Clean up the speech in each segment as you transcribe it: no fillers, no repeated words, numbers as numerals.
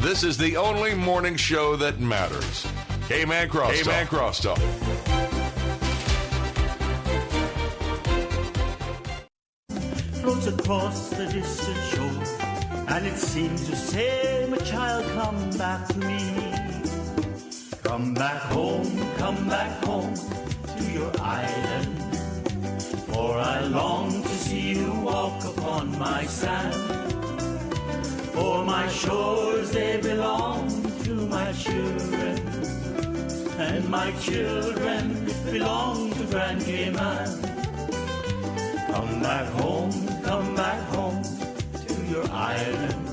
This is the only morning show that matters. Cayman Crosstalk. Cayman Crosstalk. Floats across the distant shore, and it seems to say, my child, come back to me. Come back home to your island. For I long to see you walk upon my sand. For my shores, they belong to my children, and my children belong to Grand Cayman. Come back home to your island.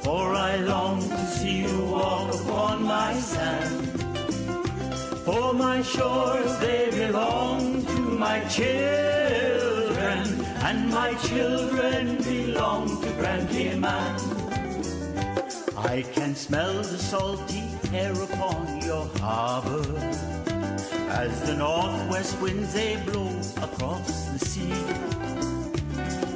For I long to see you walk upon my sand. For my shores, they belong to my children, and my children belong to Grand Cayman. I can smell the salty air upon your harbor, as the northwest winds they blow across the sea.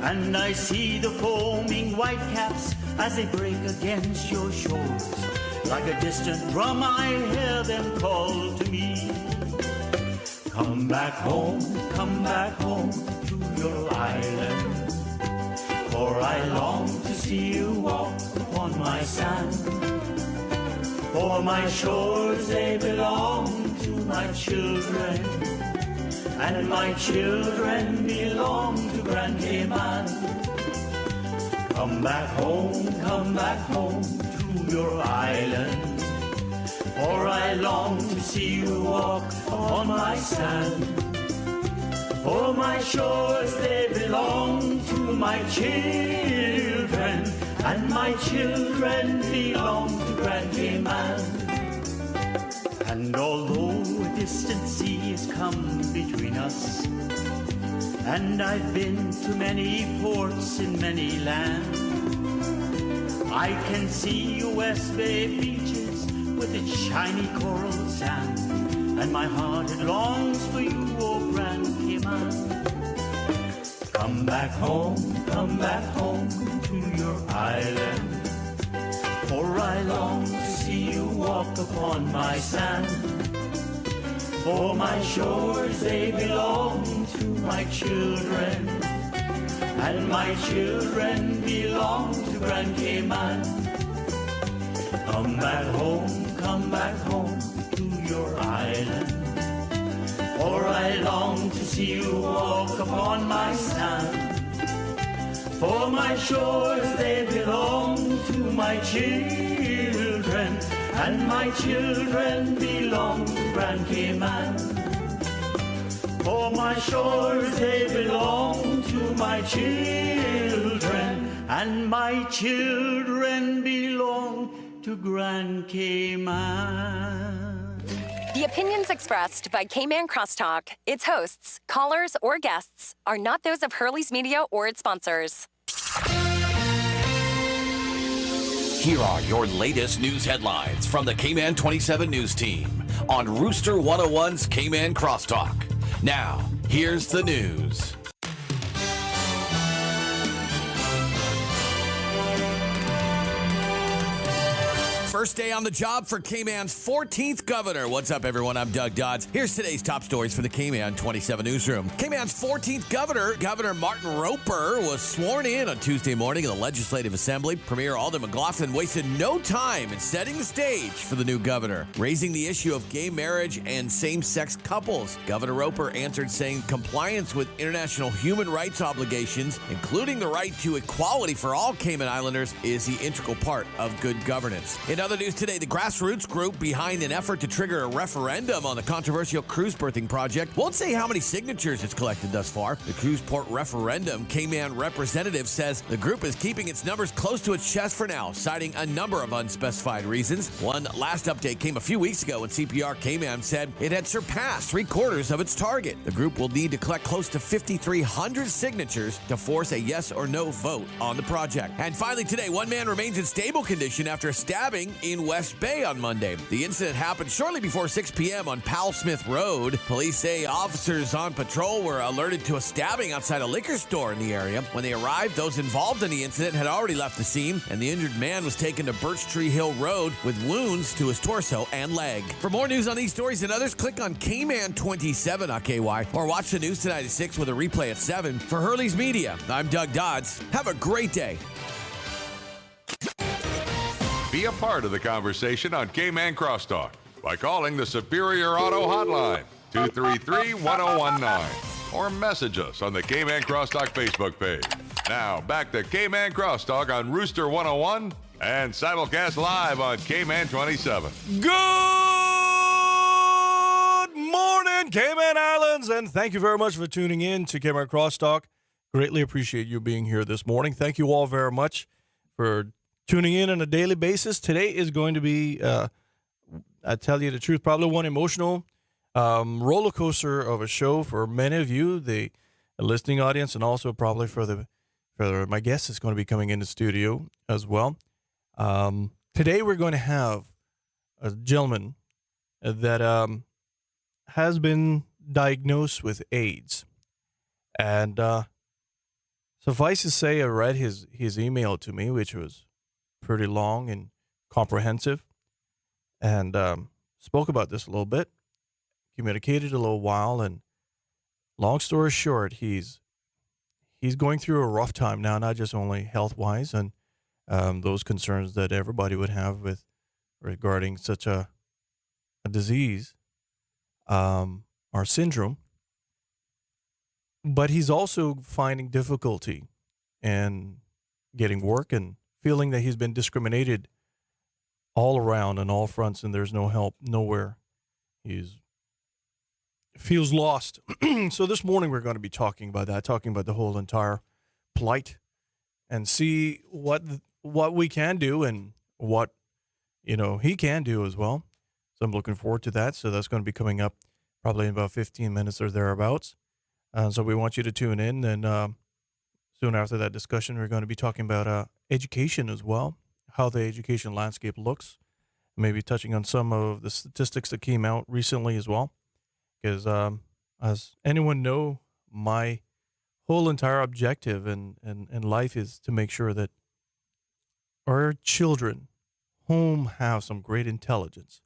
And I see the foaming whitecaps as they break against your shores. Like a distant drum I hear them call to me. Come back home to your island. For I long to see you walk upon my sand. For my shores, they belong to my children, and my children belong to Grand Cayman. Come back home to your island. For I long to see you walk upon my sand. For my shores, they belong to my children, and my children belong to Grand Cayman. And although a distant sea has come between us, and I've been to many ports in many lands, I can see West Bay beaches with its shiny coral sand, and my heart it longs for you, oh Grand Cayman. Come back home to your island. For I long to see you walk upon my sand. For my shores, they belong to my children, and my children belong to Grand Cayman. Come back home to your island. For I long to see you walk upon my sand. For my shores, they belong to my children, and my children belong to Grand Cayman. For my shores, they belong to my children, and my children belong to Grand Cayman. The opinions expressed by Cayman Crosstalk, its hosts, callers, or guests are not those of Hurley's Media or its sponsors. Here are your latest news headlines from the Cayman 27 News Team on Rooster 101's Cayman Crosstalk. Now, here's the news. First day on the job for Cayman's 14th governor. What's up, everyone? I'm Doug Dodds. Here's today's top stories for the Cayman 27 newsroom. Cayman's 14th governor, Governor Martin Roper, was sworn in on Tuesday morning in the Legislative Assembly. Premier Alden McLaughlin wasted no time in setting the stage for the new governor, raising the issue of gay marriage and same-sex couples. Governor Roper answered saying compliance with international human rights obligations, including the right to equality for all Cayman Islanders, is the integral part of good governance. In other news today, the grassroots group behind an effort to trigger a referendum on the controversial cruise berthing project won't say how many signatures it's collected thus far. The cruise port referendum Cayman representative says the group is keeping its numbers close to its chest for now, citing a number of unspecified reasons. One last update came a few weeks ago when CPR Cayman said it had surpassed 3/4 of its target. The group will need to collect close to 5,300 signatures to force a yes or no vote on the project. And finally today, one man remains in stable condition after a stabbing in West Bay on Monday. The incident happened shortly before 6 p.m. on Powell Smith Road. Police say officers on patrol were alerted to a stabbing outside a liquor store in the area. When they arrived, those involved in the incident had already left the scene, and the injured man was taken to Birch Tree Hill Road with wounds to his torso and leg. For more news on these stories and others, click on Cayman 27 on KY or watch the news tonight at 6 with a replay at 7. For Hurley's Media, I'm Doug Dodds. Have a great day. Be a part of the conversation on Cayman Crosstalk by calling the Superior Auto Hotline, 233-1019, or message us on the Cayman Crosstalk Facebook page. Now, back to Cayman Crosstalk on Rooster 101 and simulcast live on Cayman 27. Good morning, Cayman Islands, and thank you very much for tuning in to Cayman Crosstalk. Greatly appreciate you being here this morning. Thank you all very much for tuning in on a daily basis. Today is going to be, I tell you the truth, probably one emotional roller coaster of a show for many of you, the listening audience, and also probably for my guest that's going to be coming in the studio as well. Today we're going to have a gentleman that has been diagnosed with AIDS, and suffice to say, I read his email to me, which was pretty long and comprehensive, and spoke about this a little bit, communicated a little while, and long story short, he's going through a rough time now, not just only health-wise and those concerns that everybody would have with regarding such a disease or syndrome, but he's also finding difficulty in getting work and feeling that he's been discriminated all around on all fronts, and there's no help nowhere. Feels lost. So this morning we're going to be talking about that, talking about the whole entire plight, and see what we can do and what he can do as well. So I'm looking forward to that. So that's going to be coming up probably in about 15 minutes or thereabouts. So we want you to tune in, and soon after that discussion, we're going to be talking about education as well, how the education landscape looks, maybe touching on some of the statistics that came out recently as well. Because as anyone know, my whole entire objective in life is to make sure that our children, whom have some great intelligence,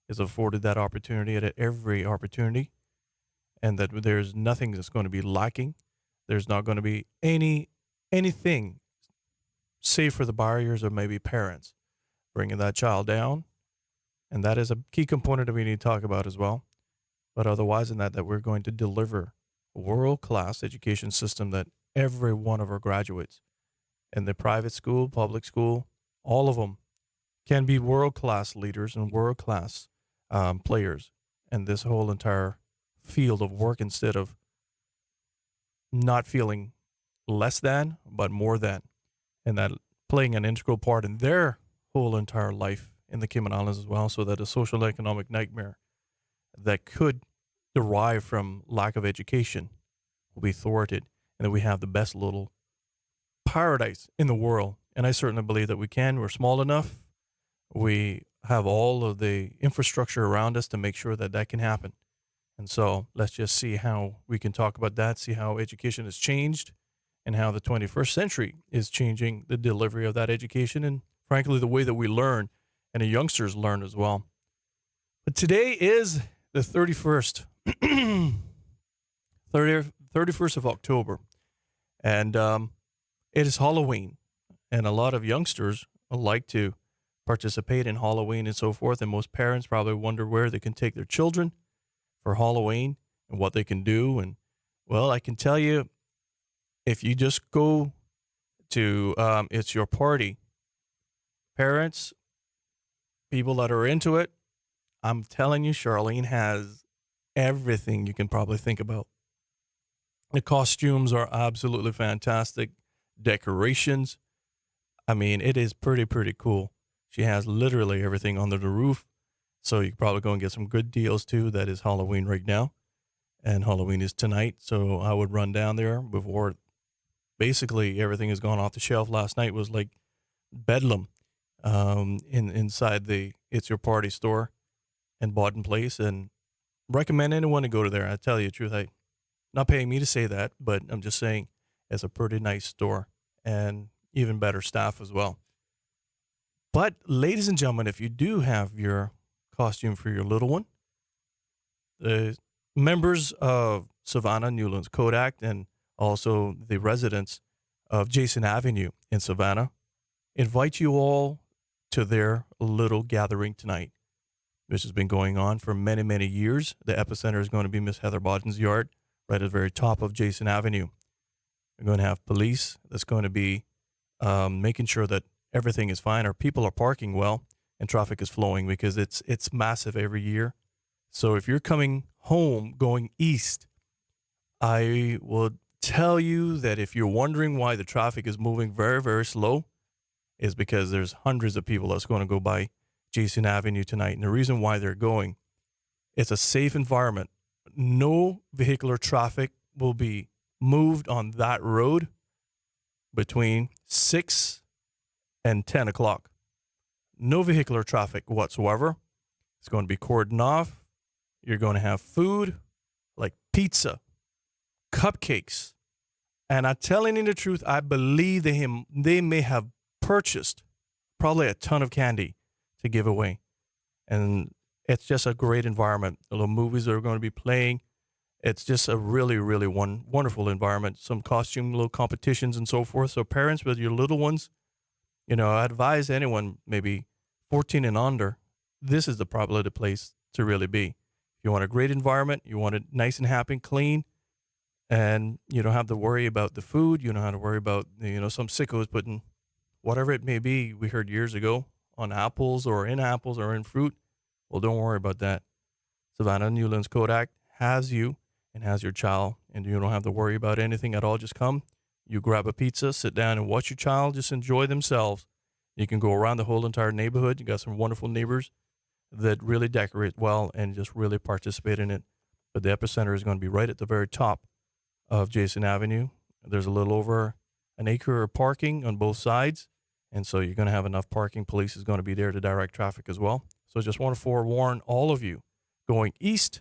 is afforded that opportunity at every opportunity, and that there's nothing that's going to be lacking. There's not going to be anything save for the barriers of maybe parents bringing that child down. And that is a key component that we need to talk about as well. But otherwise than that we're going to deliver a world-class education system that every one of our graduates in the private school, public school, all of them can be world-class leaders and world-class players in this whole entire field of work, instead of not feeling less than, but more than, and that playing an integral part in their whole entire life in the Cayman Islands as well, so that a social economic nightmare that could derive from lack of education will be thwarted, and that we have the best little paradise in the world. And I certainly believe that we can. We're small enough. We have all of the infrastructure around us to make sure that that can happen. And so let's just see how we can talk about that, see how education has changed, and how the 21st century is changing the delivery of that education, and frankly, the way that we learn and the youngsters learn as well. But today is the 31st, 31st of October, and it is Halloween, and a lot of youngsters like to participate in Halloween and so forth, and most parents probably wonder where they can take their children for Halloween and what they can do. And well, I can tell you, if you just go to it's your party, parents, people that are into it, I'm telling you, Charlene has everything you can probably think about. The costumes are absolutely fantastic. Decorations, I mean, it is pretty cool. She has literally everything under the roof. So you can probably go and get some good deals too. That is Halloween right now, and Halloween is tonight. So I would run down there before basically everything has gone off the shelf. Last night was like bedlam. inside the It's Your Party store in Bodden Place, and recommend anyone to go to there. I tell you the truth, not paying me to say that, but I'm just saying it's a pretty nice store and even better staff as well. But ladies and gentlemen, if you do have your costume for your little one, the members of Savannah Newlands Kodak and also the residents of Jason Avenue in Savannah invite you all to their little gathering tonight. This has been going on for many, many years. The epicenter is going to be Miss Heather Bodden's yard, right at the very top of Jason Avenue. We're going to have police that's going to be making sure that everything is fine, or people are parking well and traffic is flowing, because it's massive every year. So if you're coming home going east, I will tell you that if you're wondering why the traffic is moving very, very slow, is because there's hundreds of people that's going to go by Jason Avenue tonight. And the reason why they're going, it's a safe environment. No vehicular traffic will be moved on that road between 6 and 10 o'clock. No vehicular traffic whatsoever. It's going to be cordoned off. You're going to have food like pizza, cupcakes. And I'm telling you the truth, I believe they may have purchased probably a ton of candy to give away. And it's just a great environment. The little movies that are going to be playing. It's just a really, really wonderful environment. Some costume, little competitions and so forth. So parents with your little ones, I advise anyone maybe 14 and under, this is probably the place to really be. If you want a great environment, you want it nice and happy, clean, and you don't have to worry about the food. You don't have to worry about, some sickos putting whatever it may be we heard years ago on apples or in fruit. Well, don't worry about that. Savannah Newlands Kodak has you and has your child, and you don't have to worry about anything at all. Just come, you grab a pizza, sit down and watch your child just enjoy themselves. You can go around the whole entire neighborhood. You got some wonderful neighbors that really decorate well and just really participate in it. But the epicenter is going to be right at the very top of Jason Avenue. There's a little over an acre of parking on both sides. And so you're going to have enough parking. Police is going to be there to direct traffic as well. So just want to forewarn all of you going east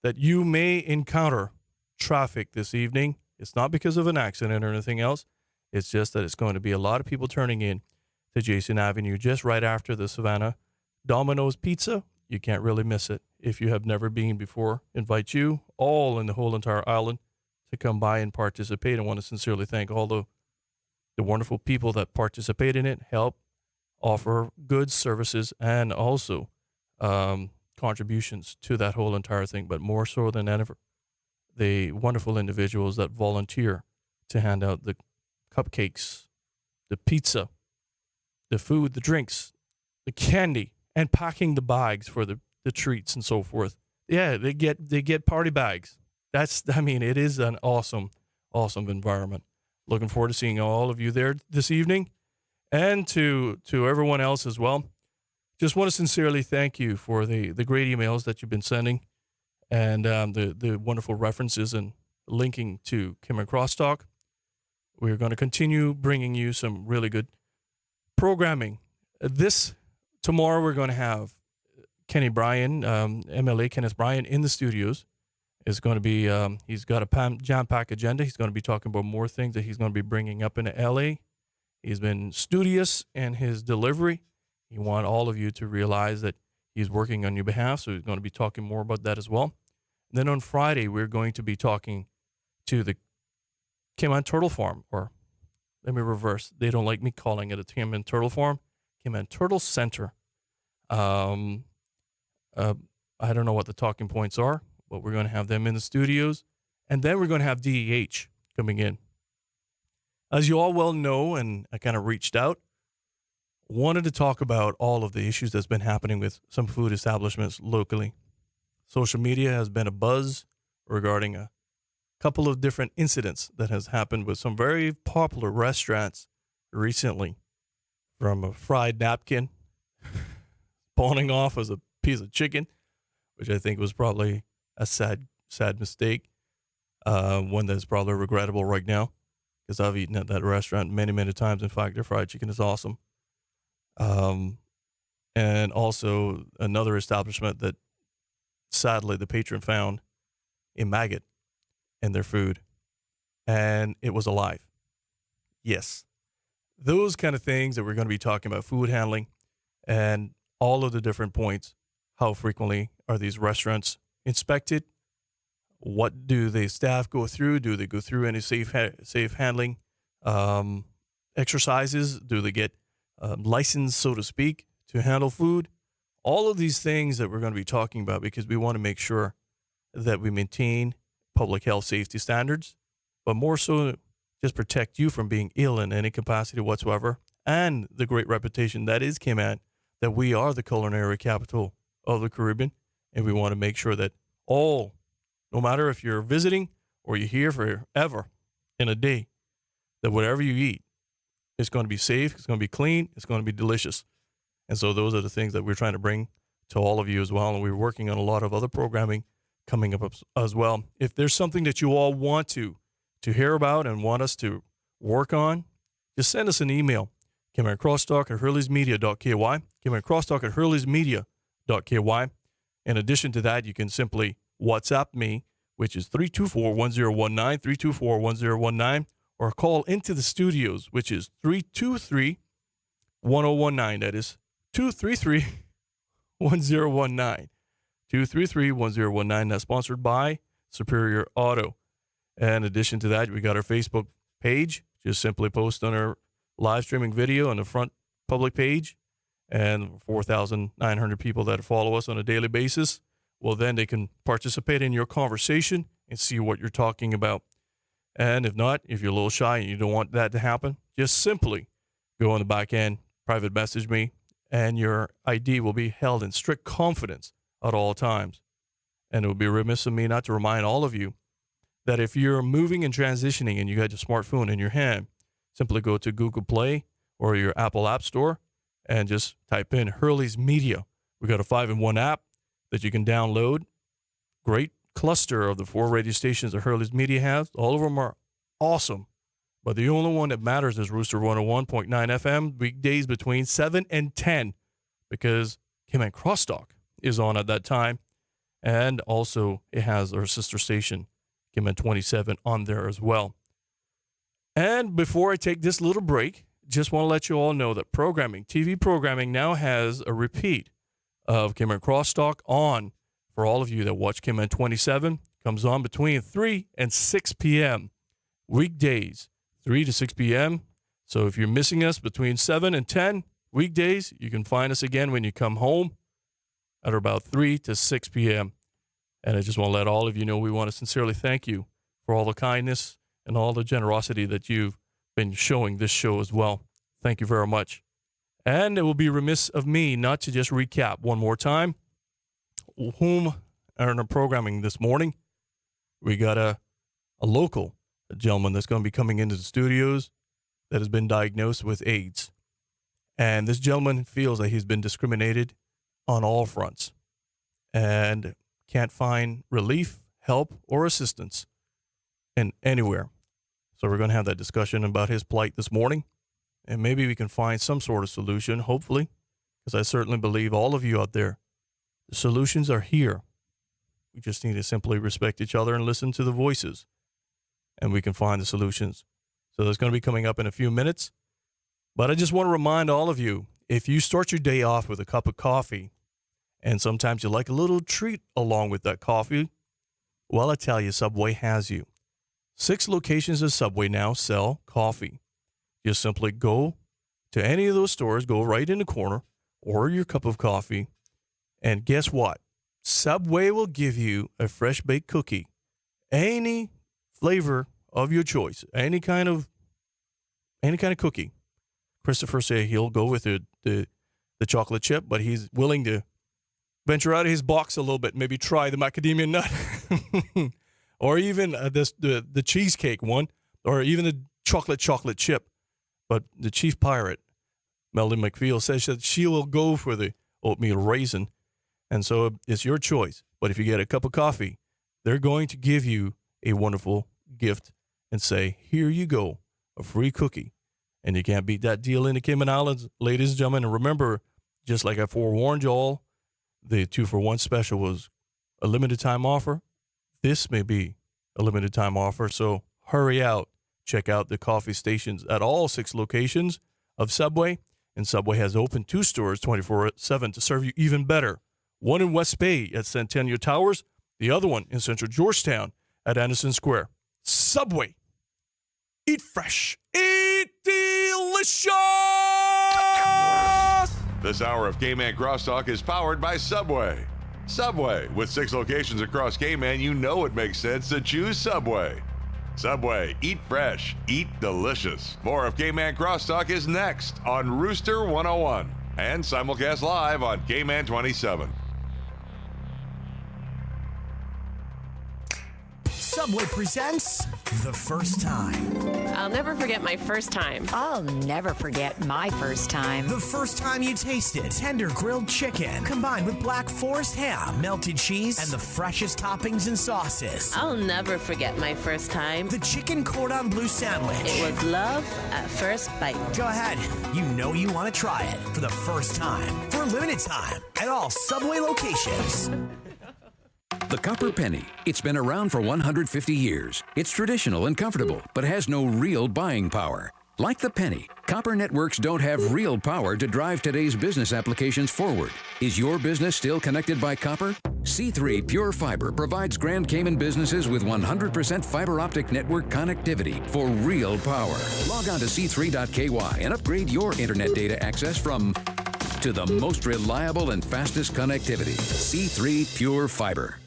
that you may encounter traffic this evening. It's not because of an accident or anything else. It's just that it's going to be a lot of people turning in to Jason Avenue just right after the Savannah Domino's Pizza. You can't really miss it. If you have never been before, invite you all in the whole entire island to come by and participate. I want to sincerely thank all the wonderful people that participate in it, help, offer goods, services, and also contributions to that whole entire thing. But more so than ever, the wonderful individuals that volunteer to hand out the cupcakes, the pizza, the food, the drinks, the candy, and packing the bags for the treats and so forth. Yeah, they get party bags. It is an awesome environment. Looking forward to seeing all of you there this evening, and to everyone else as well. Just want to sincerely thank you for the great emails that you've been sending, and the wonderful references and linking to Cayman Crosstalk. We're going to continue bringing you some really good programming. Tomorrow we're going to have Kenny Bryan, MLA Kenneth Bryan, in the studios. Is going to be, he's got a jam-packed agenda. He's going to be talking about more things that he's going to be bringing up into LA. He's been studious in his delivery. He wants all of you to realize that he's working on your behalf, so he's going to be talking more about that as well. And then on Friday, we're going to be talking to the Cayman Turtle Farm, or let me reverse. They don't like me calling it a Cayman Turtle Farm. Cayman Turtle Center. I don't know what the talking points are, but we're going to have them in the studios. And then we're going to have DEH coming in. As you all well know, and I kind of reached out, wanted to talk about all of the issues that's been happening with some food establishments locally. Social media has been a buzz regarding a couple of different incidents that has happened with some very popular restaurants recently, from a fried napkin spawning off as a piece of chicken, which I think was probably a sad mistake, one that's probably regrettable right now, because I've eaten at that restaurant many, many times. In fact, their fried chicken is awesome. And also another establishment that sadly the patron found a maggot in their food, and it was alive. Yes. Those kind of things that we're going to be talking about, food handling and all of the different points. How frequently are these restaurants inspected? What do the staff go through? Do they go through any safe handling exercises? Do they get licensed, so to speak, to handle food? All of these things that we're going to be talking about, because we want to make sure that we maintain public health safety standards, but more so just protect you from being ill in any capacity whatsoever, and the great reputation that is Cayman, that we are the culinary capital of the Caribbean, and we want to make sure that all, no matter if you're visiting or you're here forever in a day, that whatever you eat is going to be safe, it's going to be clean, it's going to be delicious. And so those are the things that we're trying to bring to all of you as well. And we're working on a lot of other programming coming up as well. If there's something that you all want to hear about and want us to work on, just send us an email. Cayman Crosstalk at hurleysmedia.ky. Cayman Crosstalk at hurleysmedia.ky. In addition to that, you can simply WhatsApp me, which is 324-1019, 324-1019, or call into the studios, which is 323-1019. That is 233-1019. 233-1019. That's sponsored by Superior Auto. And in addition to that, we got our Facebook page. Just simply post on our live streaming video on the front public page. And 4,900 people that follow us on a daily basis, well, then they can participate in your conversation and see what you're talking about. And if not, if you're a little shy and you don't want that to happen, just simply go on the back end, private message me, and your ID will be held in strict confidence at all times. And it would be remiss of me not to remind all of you that if you're moving and transitioning and you got your smartphone in your hand, simply go to Google Play or your Apple App Store and just type in Hurley's Media. We got a 5-in-1 app that you can download. Great cluster of the 4 radio stations that Hurley's Media has. All of them are awesome. But the only one that matters is Rooster 101.9 FM, weekdays between 7 and 10, because Cayman Crosstalk is on at that time. And also it has our sister station, Cayman 27, on there as well. And before I take this little break, just want to let you all know that TV programming now has a repeat of Cayman Crosstalk on for all of you that watch Cayman 27. Comes on between 3 and 6 p.m. weekdays, 3 to 6 p.m. So if you're missing us between 7 and 10 weekdays, you can find us again when you come home at about 3 to 6 p.m. And I just want to let all of you know we want to sincerely thank you for all the kindness and all the generosity that you've been showing this show as well. Thank you very much. And it will be remiss of me not to just recap one more time whom are in our programming this morning. We got a gentleman that's going to be coming into the studios that has been diagnosed with AIDS. And this gentleman feels that he's been discriminated on all fronts and can't find relief, help, or assistance in anywhere. So we're going to have that discussion about his plight this morning. And maybe we can find some sort of solution, hopefully, because I certainly believe all of you out there, the solutions are here. We just need to simply respect each other and listen to the voices, and we can find the solutions. So that's going to be coming up in a few minutes. But I just want to remind all of you, if you start your day off with a cup of coffee, and sometimes you like a little treat along with that coffee, well, I tell you, Subway has you. 6 locations of Subway now sell coffee. Just simply go to any of those stores, go right in the corner, order your cup of coffee, and guess what? Subway will give you a fresh baked cookie, any flavor of your choice, any kind of cookie. Christopher said he'll go with the chocolate chip, but he's willing to venture out of his box a little bit, maybe try the macadamia nut, or even the cheesecake one, or even the chocolate chip. But the chief pirate, Melody McPhail, says that she will go for the oatmeal raisin. And so it's your choice. But if you get a cup of coffee, they're going to give you a wonderful gift and say, here you go, a free cookie. And you can't beat that deal in the Cayman Islands, ladies and gentlemen. And remember, just like I forewarned you all, the 2-for-1 special was a limited time offer. This may be a limited time offer, so hurry out. Check out the coffee stations at all 6 locations of Subway. And Subway has opened 2 stores 24/7 to serve you even better. One in West Bay at Centennial Towers, the other one in Central Georgetown at Anderson Square. Subway. Eat fresh. Eat delicious! This hour of Cayman Crosstalk is powered by Subway. Subway. With 6 locations across Cayman, you know it makes sense to choose Subway. Subway. Eat fresh. Eat delicious. More of Cayman Crosstalk is next on Rooster 101 and simulcast live on Cayman 27. Subway presents The First Time. I'll never forget my first time. I'll never forget my first time. The first time you tasted tender grilled chicken combined with Black Forest ham, melted cheese, and the freshest toppings and sauces. I'll never forget my first time. The chicken cordon bleu sandwich. It was love at first bite. Go ahead. You know you want to try it for the first time. For a limited time at all Subway locations. The Copper Penny. It's been around for 150 years. It's traditional and comfortable, but has no real buying power. Like the penny, copper networks don't have real power to drive today's business applications forward. Is your business still connected by copper? C3 Pure Fiber provides Grand Cayman businesses with 100% fiber optic network connectivity for real power. Log on to c3.ky and upgrade your internet data access from to the most reliable and fastest connectivity. C3 Pure Fiber.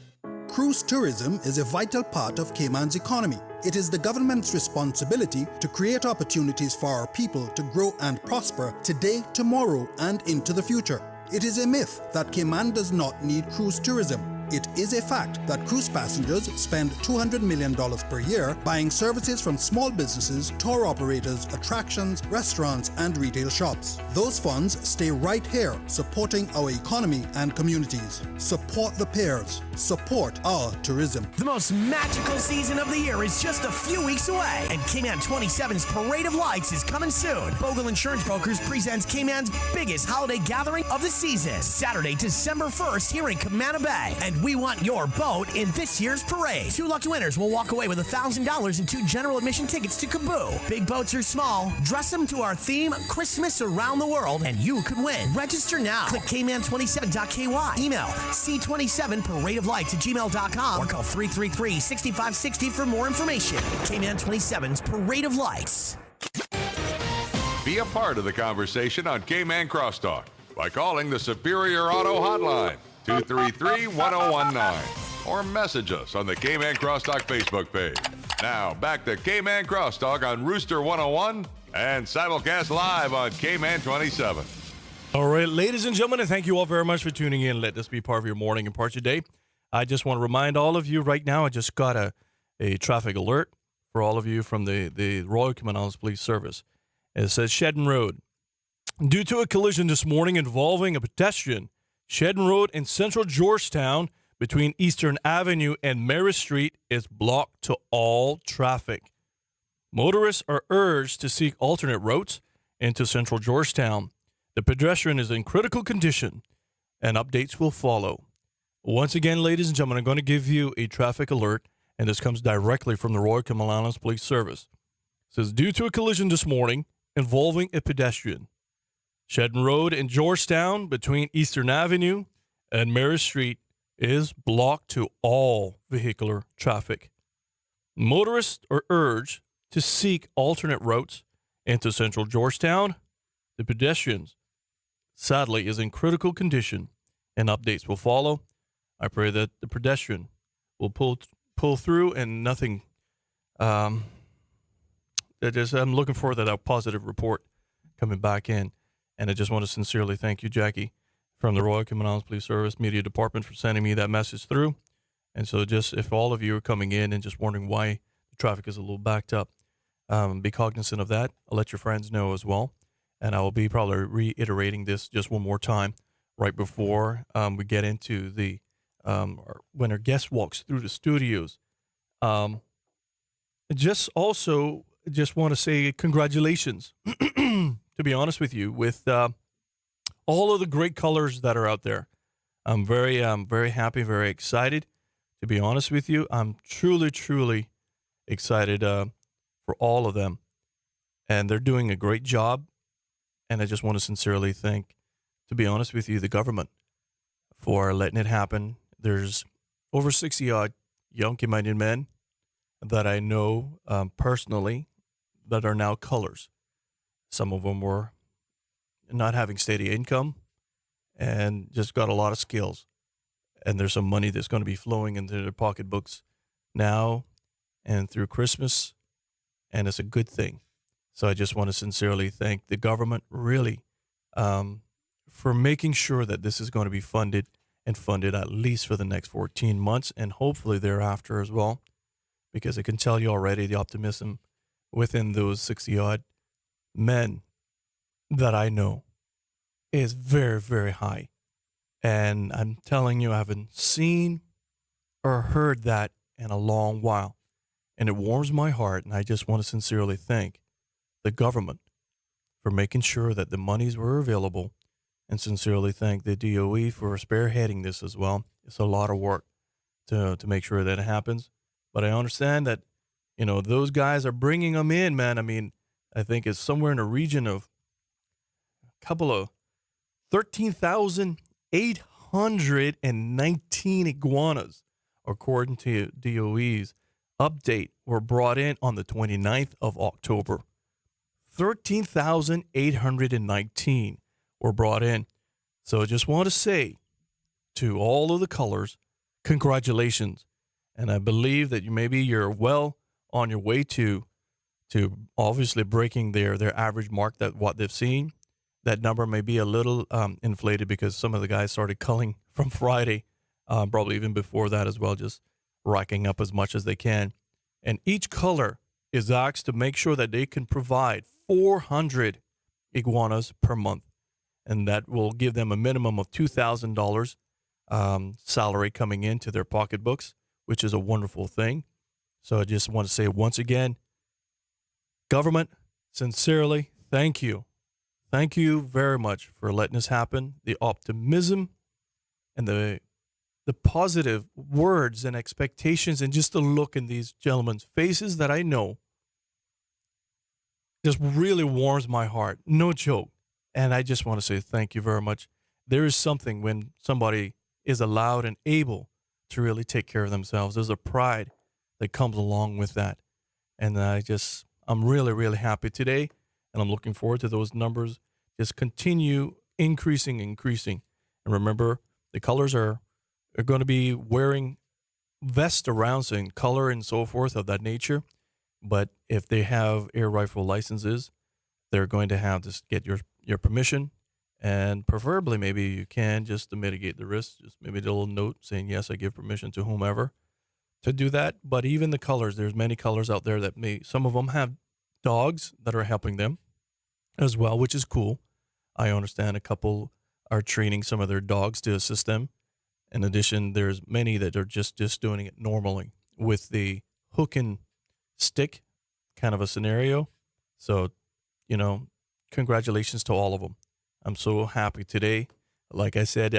Cruise tourism is a vital part of Cayman's economy. It is the government's responsibility to create opportunities for our people to grow and prosper today, tomorrow, and into the future. It is a myth that Cayman does not need cruise tourism. It is a fact that cruise passengers spend $200 million per year buying services from small businesses, tour operators, attractions, restaurants, and retail shops. Those funds stay right here, supporting our economy and communities. Support the pairs. Support our tourism. The most magical season of the year is just a few weeks away, and Cayman 27's Parade of Lights is coming soon. Bogle Insurance Brokers presents Cayman's biggest holiday gathering of the season, Saturday, December 1st here in Camana Bay, and we want your boat in this year's parade. 2 lucky winners will walk away with $1,000 and 2 general admission tickets to Kaboo. Big boats or small, dress them to our theme, Christmas Around the World, and you could win. Register now. Click Cayman27.ky. Email C27paradeoflights@gmail.com or call 333-6560 for more information. Cayman 27's Parade of Lights. Be a part of the conversation on Cayman Crosstalk by calling the Superior Auto Hotline, 233-1019, or message us on the Cayman Crosstalk Facebook page. Now, back to Cayman Crosstalk on Rooster 101 and simulcast live on Cayman 27. All right, ladies and gentlemen, and thank you all very much for tuning in. Let this be part of your morning and part of your day. I just want to remind all of you right now, I just got a traffic alert for all of you from the Royal Cayman Islands Police Service. It says Shedden Road. Due to a collision this morning involving a pedestrian, Shedden Road in central Georgetown between Eastern Avenue and Mary Street is blocked to all traffic. Motorists are urged to seek alternate routes into central Georgetown. The pedestrian is in critical condition, and updates will follow. Once again, ladies and gentlemen, I'm going to give you a traffic alert, and this comes directly from the Royal Cayman Islands Police Service. It says, due to a collision this morning involving a pedestrian, Shedden Road in Georgetown between Eastern Avenue and Mary Street is blocked to all vehicular traffic. Motorists are urged to seek alternate routes into central Georgetown. The pedestrians, sadly, is in critical condition, and updates will follow. I pray that the pedestrian will pull through and nothing. I'm looking for that positive report coming back in. And I just want to sincerely thank you, Jackie, from the Royal Cayman Islands Police Service Media Department for sending me that message through. And so just if all of you are coming in and just wondering why the traffic is a little backed up, be cognizant of that. I'll let your friends know as well. And I will be probably reiterating this just one more time right before we get into the when our guest walks through the studios. Just also just want to say congratulations, to be honest with you, with all of the great colors that are out there. I'm very happy, very excited. To be honest with you, I'm truly excited for all of them. And they're doing a great job. And I just want to sincerely thank, to be honest with you, the government for letting it happen. There's over 60 odd young Caymanian men that I know personally that are now colors. Some of them were not having steady income and just got a lot of skills. And there's some money that's going to be flowing into their pocketbooks now and through Christmas. And it's a good thing. So I just want to sincerely thank the government, really, for making sure that this is going to be funded and funded at least for the next 14 months and hopefully thereafter as well. Because I can tell you already the optimism within those 60 odd men that I know is very high. And I'm telling you, I haven't seen or heard that in a long while. And it warms my heart. And I just want to sincerely thank the government for making sure that the monies were available, and sincerely thank the DOE for spearheading this as well. It's a lot of work to make sure that it happens. But I understand that, those guys are bringing them in, man. I mean, I think it's somewhere in the region of a couple of 13,819 iguanas, according to DOE's update, were brought in on the 29th of October. 13,819 were brought in. So I just want to say to all of the colors, congratulations. And I believe that you're well on your way to obviously breaking their average mark, that what they've seen. That number may be a little inflated because some of the guys started culling from Friday, probably even before that as well, just racking up as much as they can. And each color is asked to make sure that they can provide 400 iguanas per month. And that will give them a minimum of $2,000 salary coming into their pocketbooks, which is a wonderful thing. So I just want to say once again, government, sincerely, thank you. Thank you very much for letting this happen. The optimism and the positive words and expectations and just the look in these gentlemen's faces that I know just really warms my heart. No joke. And I just want to say thank you very much. There is something when somebody is allowed and able to really take care of themselves. There's a pride that comes along with that. And I'm really happy today. And I'm looking forward to those numbers just continue increasing. And remember, the colors are going to be wearing vests around saying color and so forth of that nature. But if they have air rifle licenses, they're going to have to get your permission. And preferably, maybe you can, just to mitigate the risk, just maybe a little note saying, yes, I give permission to whomever to do that. But even the colors, there's many colors out there that some of them have dogs that are helping them as well, which is cool. I understand a couple are training some of their dogs to assist them. In addition, there's many that are just doing it normally with the hook and stick kind of a scenario. So, congratulations to all of them. I'm so happy today. Like I said,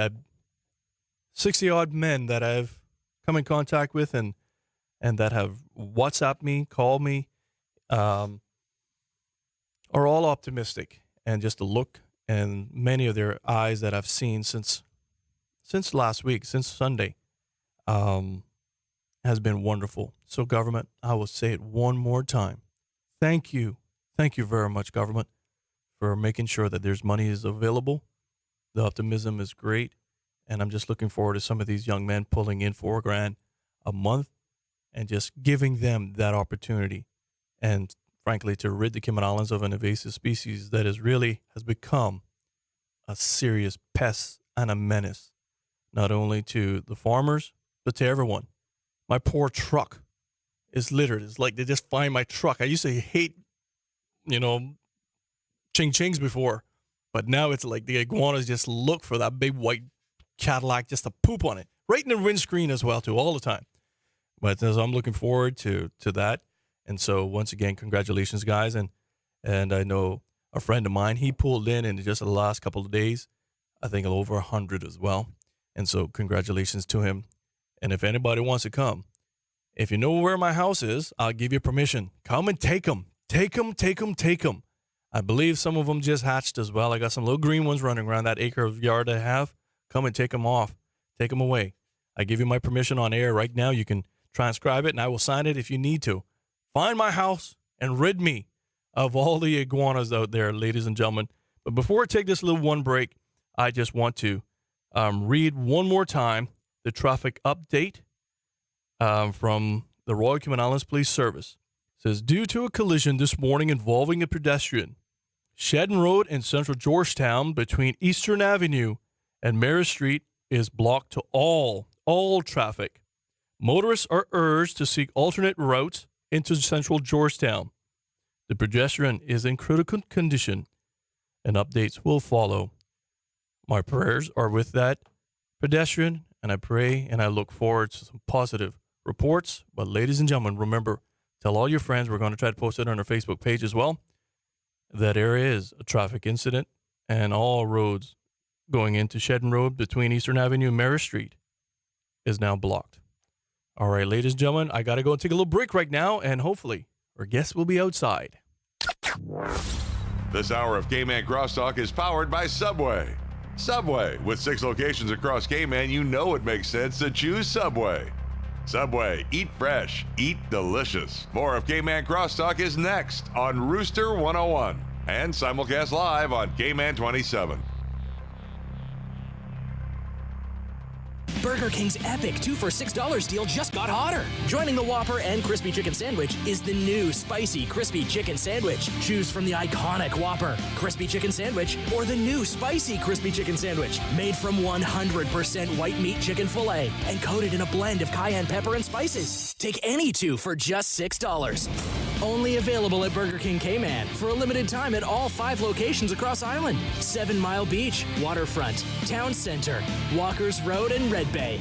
60 odd men that I've come in contact with and that have WhatsApped me, called me, are all optimistic. And just the look and many of their eyes that I've seen since last week, since Sunday, has been wonderful. So government, I will say it one more time. Thank you. Thank you very much, government, for making sure that there's money is available. The optimism is great. And I'm just looking forward to some of these young men pulling in $4,000 a month and just giving them that opportunity. And frankly, to rid the Cayman Islands of an invasive species that has become a serious pest and a menace, not only to the farmers, but to everyone. My poor truck is littered. It's like they just find my truck. I used to hate, ching-chings before, but now it's like the iguanas just look for that big white Cadillac just to poop on it, right in the windscreen as well, too, all the time. But so I'm looking forward to that. And so once again, congratulations, guys. And I know a friend of mine, he pulled in just the last couple of days, I think over 100 as well. And so congratulations to him. And if anybody wants to come, if you know where my house is, I'll give you permission. Come and take them. Take them. I believe some of them just hatched as well. I got some little green ones running around that acre of yard I have. Come and take them off. Take them away. I give you my permission on air right now. You can transcribe it, and I will sign it if you need to. Find my house and rid me of all the iguanas out there, ladies and gentlemen. But before I take this little one break, I just want to read one more time the traffic update from the Royal Cayman Islands Police Service. It says, due to a collision this morning involving a pedestrian, Shedden Road in central Georgetown between Eastern Avenue and Mary Street is blocked to all traffic. Motorists are urged to seek alternate routes into central Georgetown. The pedestrian is in critical condition, and updates will follow. My prayers are with that pedestrian, and I pray and I look forward to some positive reports. But ladies and gentlemen, remember, tell all your friends. We're going to try to post it on our Facebook page as well. That there is a traffic incident, and all roads going into Shedden Road between Eastern Avenue and Mary Street is now blocked. All right, ladies and gentlemen, I got to go and take a little break right now, and hopefully our guests will be outside. This hour of Cayman Crosstalk is powered by Subway. Subway, with 6 locations across Cayman, you know it makes sense to choose Subway. Subway, eat fresh, eat delicious. More of Cayman Crosstalk is next on Rooster 101 and simulcast live on Cayman 27. Burger King's epic 2 for $6 deal just got hotter. Joining the Whopper and Crispy Chicken Sandwich is the new Spicy Crispy Chicken Sandwich. Choose from the iconic Whopper, Crispy Chicken Sandwich, or the new Spicy Crispy Chicken Sandwich, made from 100% white meat chicken filet and coated in a blend of cayenne pepper and spices. Take any 2 for just $6. Only available at Burger King Cayman for a limited time at all 5 locations across Island. 7 Mile Beach, Waterfront, Town Center, Walkers Road, and Red Bay.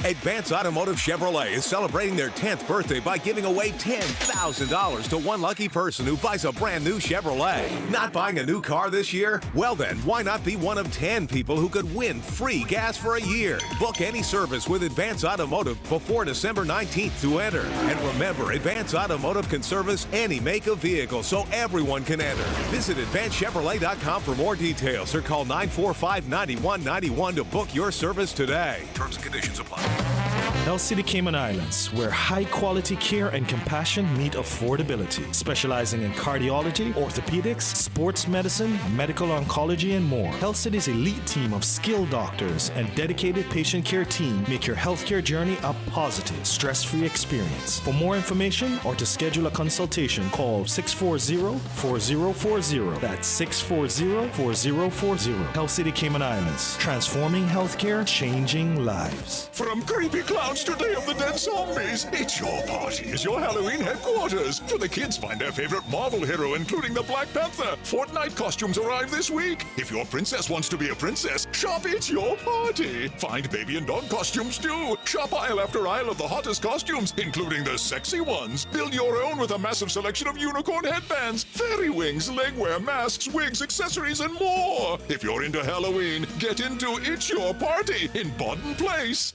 Advance Automotive Chevrolet is celebrating their 10th birthday by giving away $10,000 to one lucky person who buys a brand new Chevrolet. Not buying a new car this year? Well then, why not be one of 10 people who could win free gas for a year? Book any service with Advance Automotive before December 19th to enter. And remember, Advance Automotive can service any make of vehicle so everyone can enter. Visit AdvanceChevrolet.com for more details or call 945-9191 to book your service today. Terms and conditions apply. Health City Cayman Islands, where high-quality care and compassion meet affordability. Specializing in cardiology, orthopedics, sports medicine, medical oncology, and more. Health City's elite team of skilled doctors and dedicated patient care team make your healthcare journey a positive, stress-free experience. For more information or to schedule a consultation, call 640-4040. That's 640-4040. Health City Cayman Islands, transforming healthcare, changing lives. From creepy clowns to Day of the Dead zombies, It's Your Party is your Halloween headquarters. For the kids, find their favorite Marvel hero, including the Black Panther. Fortnite costumes arrive this week. If your princess wants to be a princess, shop It's Your Party. Find baby and dog costumes too. Shop aisle after aisle of the hottest costumes, including the sexy ones. Build your own with a massive selection of unicorn headbands, fairy wings, legwear, masks, wigs, accessories, and more. If you're into Halloween, get into It's Your Party in Bodden Place.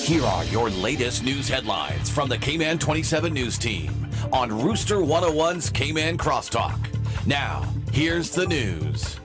Here are your latest news headlines from the Cayman 27 News Team on Rooster 101's Cayman Crosstalk. Now, here's the news.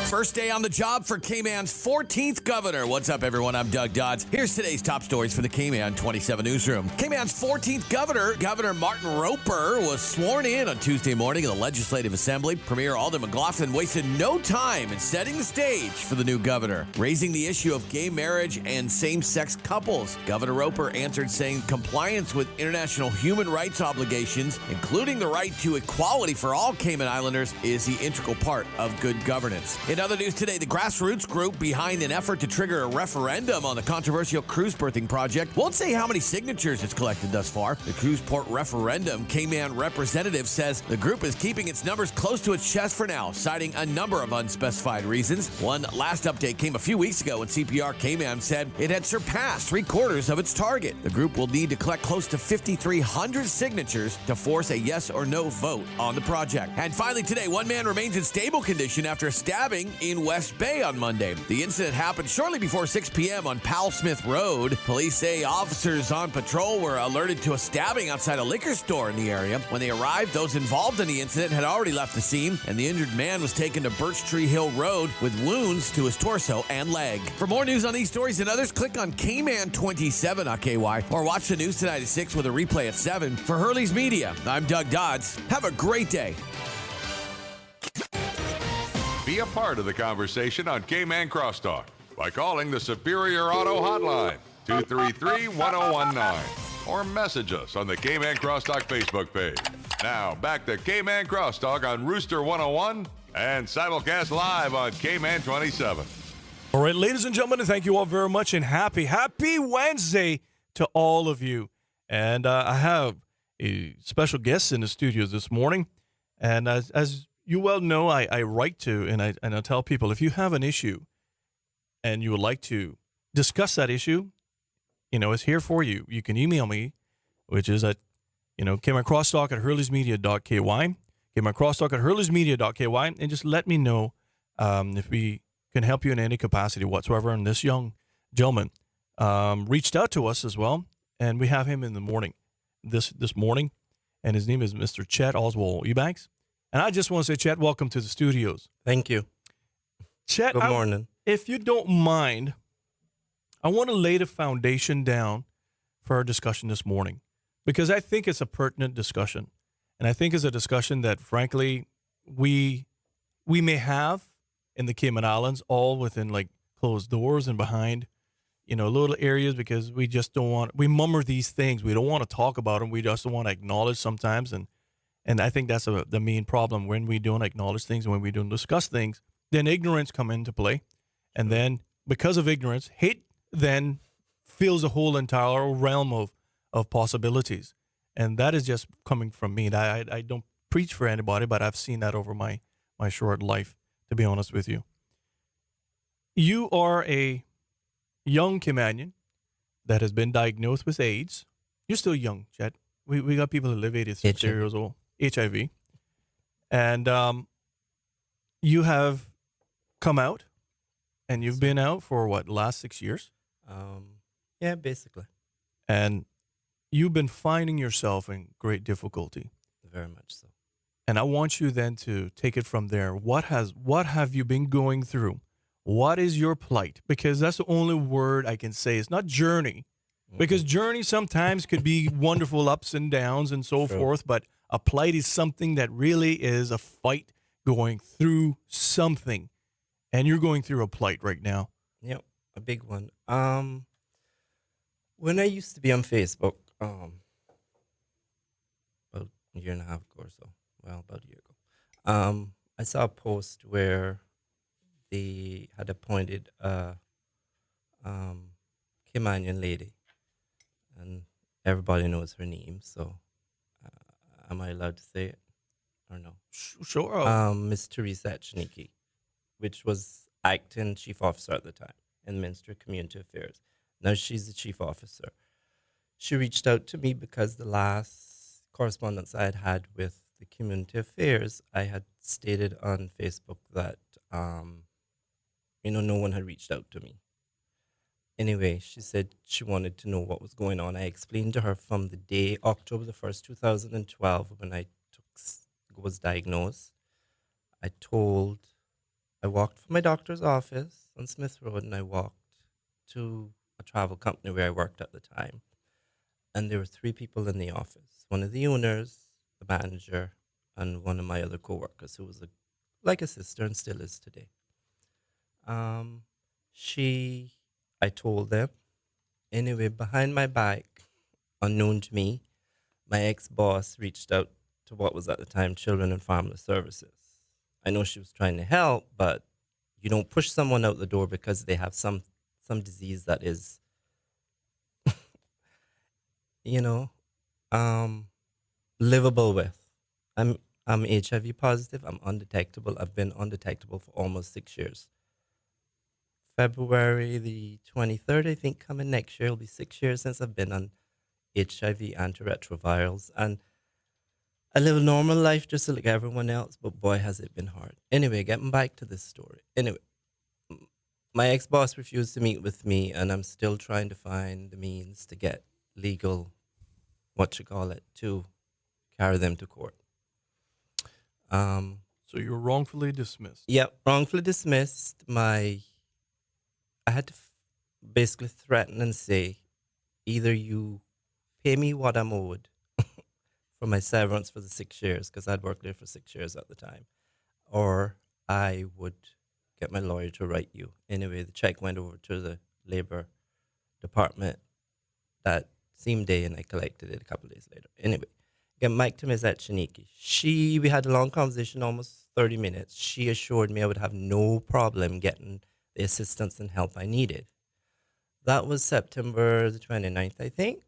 First day on the job for Cayman's 14th governor. What's up, everyone? I'm Doug Dodds. Here's today's top stories for the Cayman 27 newsroom. Cayman's 14th governor, Governor Martin Roper, was sworn in on Tuesday morning in the Legislative Assembly. Premier Alden McLaughlin wasted no time in setting the stage for the new governor, raising the issue of gay marriage and same-sex couples. Governor Roper answered saying compliance with international human rights obligations, including the right to equality for all Cayman Islanders, is the integral part of good governance. In other news today, the grassroots group behind an effort to trigger a referendum on the controversial cruise berthing project won't say how many signatures it's collected thus far. The cruise port referendum Cayman representative says the group is keeping its numbers close to its chest for now, citing a number of unspecified reasons. One last update came a few weeks ago when CPR Cayman said it had surpassed 3/4 of its target. The group will need to collect close to 5,300 signatures to force a yes or no vote on the project. And finally today, one man remains in stable condition after a stabbing in West Bay on Monday. The incident happened shortly before 6 p.m. on Powell Smith Road. Police say officers on patrol were alerted to a stabbing outside a liquor store in the area. When they arrived, those involved in the incident had already left the scene, and the injured man was taken to Birch Tree Hill Road with wounds to his torso and leg. For more news on these stories and others, click on Cayman27.ky or watch the news tonight at 6 with a replay at 7. For Hurley's Media, I'm Doug Dodds. Have a great day. Be a part of the conversation on Cayman Crosstalk by calling the Superior Auto Hotline, 233-1019, or message us on the Cayman Crosstalk Facebook page. Now, back to Cayman Crosstalk on Rooster 101 and simulcast live on Cayman 27. All right, ladies and gentlemen, thank you all very much, and happy Wednesday to all of you. And I have a special guest in the studios this morning, and as you well know, I write to, and I tell people, if you have an issue and you would like to discuss that issue, it's here for you. You can email me, which is at, caymancrosstalk@hurleysmedia.ky, caymancrosstalk@hurleysmedia.ky, and just let me know if we can help you in any capacity whatsoever. And this young gentleman reached out to us as well, and we have him in the morning, this morning, and his name is Mr. Chet Oswald Eubanks. And I just want to say, Chet, welcome to the studios. Thank you. Chet, good morning. If you don't mind, I want to lay the foundation down for our discussion this morning, because I think it's a pertinent discussion. And I think it's a discussion that, frankly, we may have in the Cayman Islands, all within like closed doors and behind, little areas, because we just don't want, we mummer these things. We don't want to talk about them. We just don't want to acknowledge sometimes. And I think that's the main problem. When we don't acknowledge things and when we don't discuss things, then ignorance come into play. And then because of ignorance, hate then fills a whole entire realm of possibilities. And that is just coming from me. And I don't preach for anybody, but I've seen that over my short life, to be honest with you. You are a young Caymanian that has been diagnosed with AIDS. You're still young, Chet. We got people who live 86 years old. HIV. And you have come out, and you've been out for what, last 6 years? Yeah, basically. And you've been finding yourself in great difficulty. Very much so. And I want you then to take it from there. What have you been going through? What is your plight? Because that's the only word I can say. It's not journey. Because journey sometimes could be wonderful ups and downs and so forth, but a plight is something that really is a fight going through something. And you're going through a plight right now. Yep, a big one. When I used to be on Facebook, about a year and a half ago or so, about a year ago, I saw a post where they had appointed a Caymanian lady, and everybody knows her name, so am I allowed to say it or no? Sure. Miss Teresa Echeniki, which was acting chief officer at the time in Ministry of Community Affairs. Now she's the chief officer. She reached out to me because the last correspondence I had with the Community Affairs, I had stated on Facebook that, no one had reached out to me. Anyway, she said she wanted to know what was going on. I explained to her from the day, October the 1st, 2012, when I was diagnosed. I walked from my doctor's office on Smith Road, and I walked to a travel company where I worked at the time. And there were 3 people in the office. One of the owners, the manager, and one of my other coworkers, who was like a sister and still is today. I told them. Anyway, behind my back, unknown to me, my ex-boss reached out to what was at the time Children and Family Services. I know she was trying to help, but You don't push someone out the door because they have some disease that is, you know, um, livable with. I'm HIV positive. I'm undetectable. I've been undetectable for almost 6 years. February the 23rd, I think, coming next year, it'll be 6 years since I've been on HIV antiretrovirals. And I live a normal life just like everyone else, but boy, has it been hard. Anyway, getting back to this story. Anyway, my ex-boss refused to meet with me, and I'm still trying to find the means to get legal, to carry them to court. So you were wrongfully dismissed. Yep, wrongfully dismissed. I had to basically threaten and say, either you pay me what I'm owed for my severance for the 6 years, because I'd worked there for 6 years at the time, or I would get my lawyer to write you. Anyway, the check went over to the labor department that same day, and I collected it a couple of days later. Anyway, get Mike to Ms. Etchaniki. We had a long conversation, almost 30 minutes. She assured me I would have no problem getting the assistance and help I needed. That was September the 29th, I think,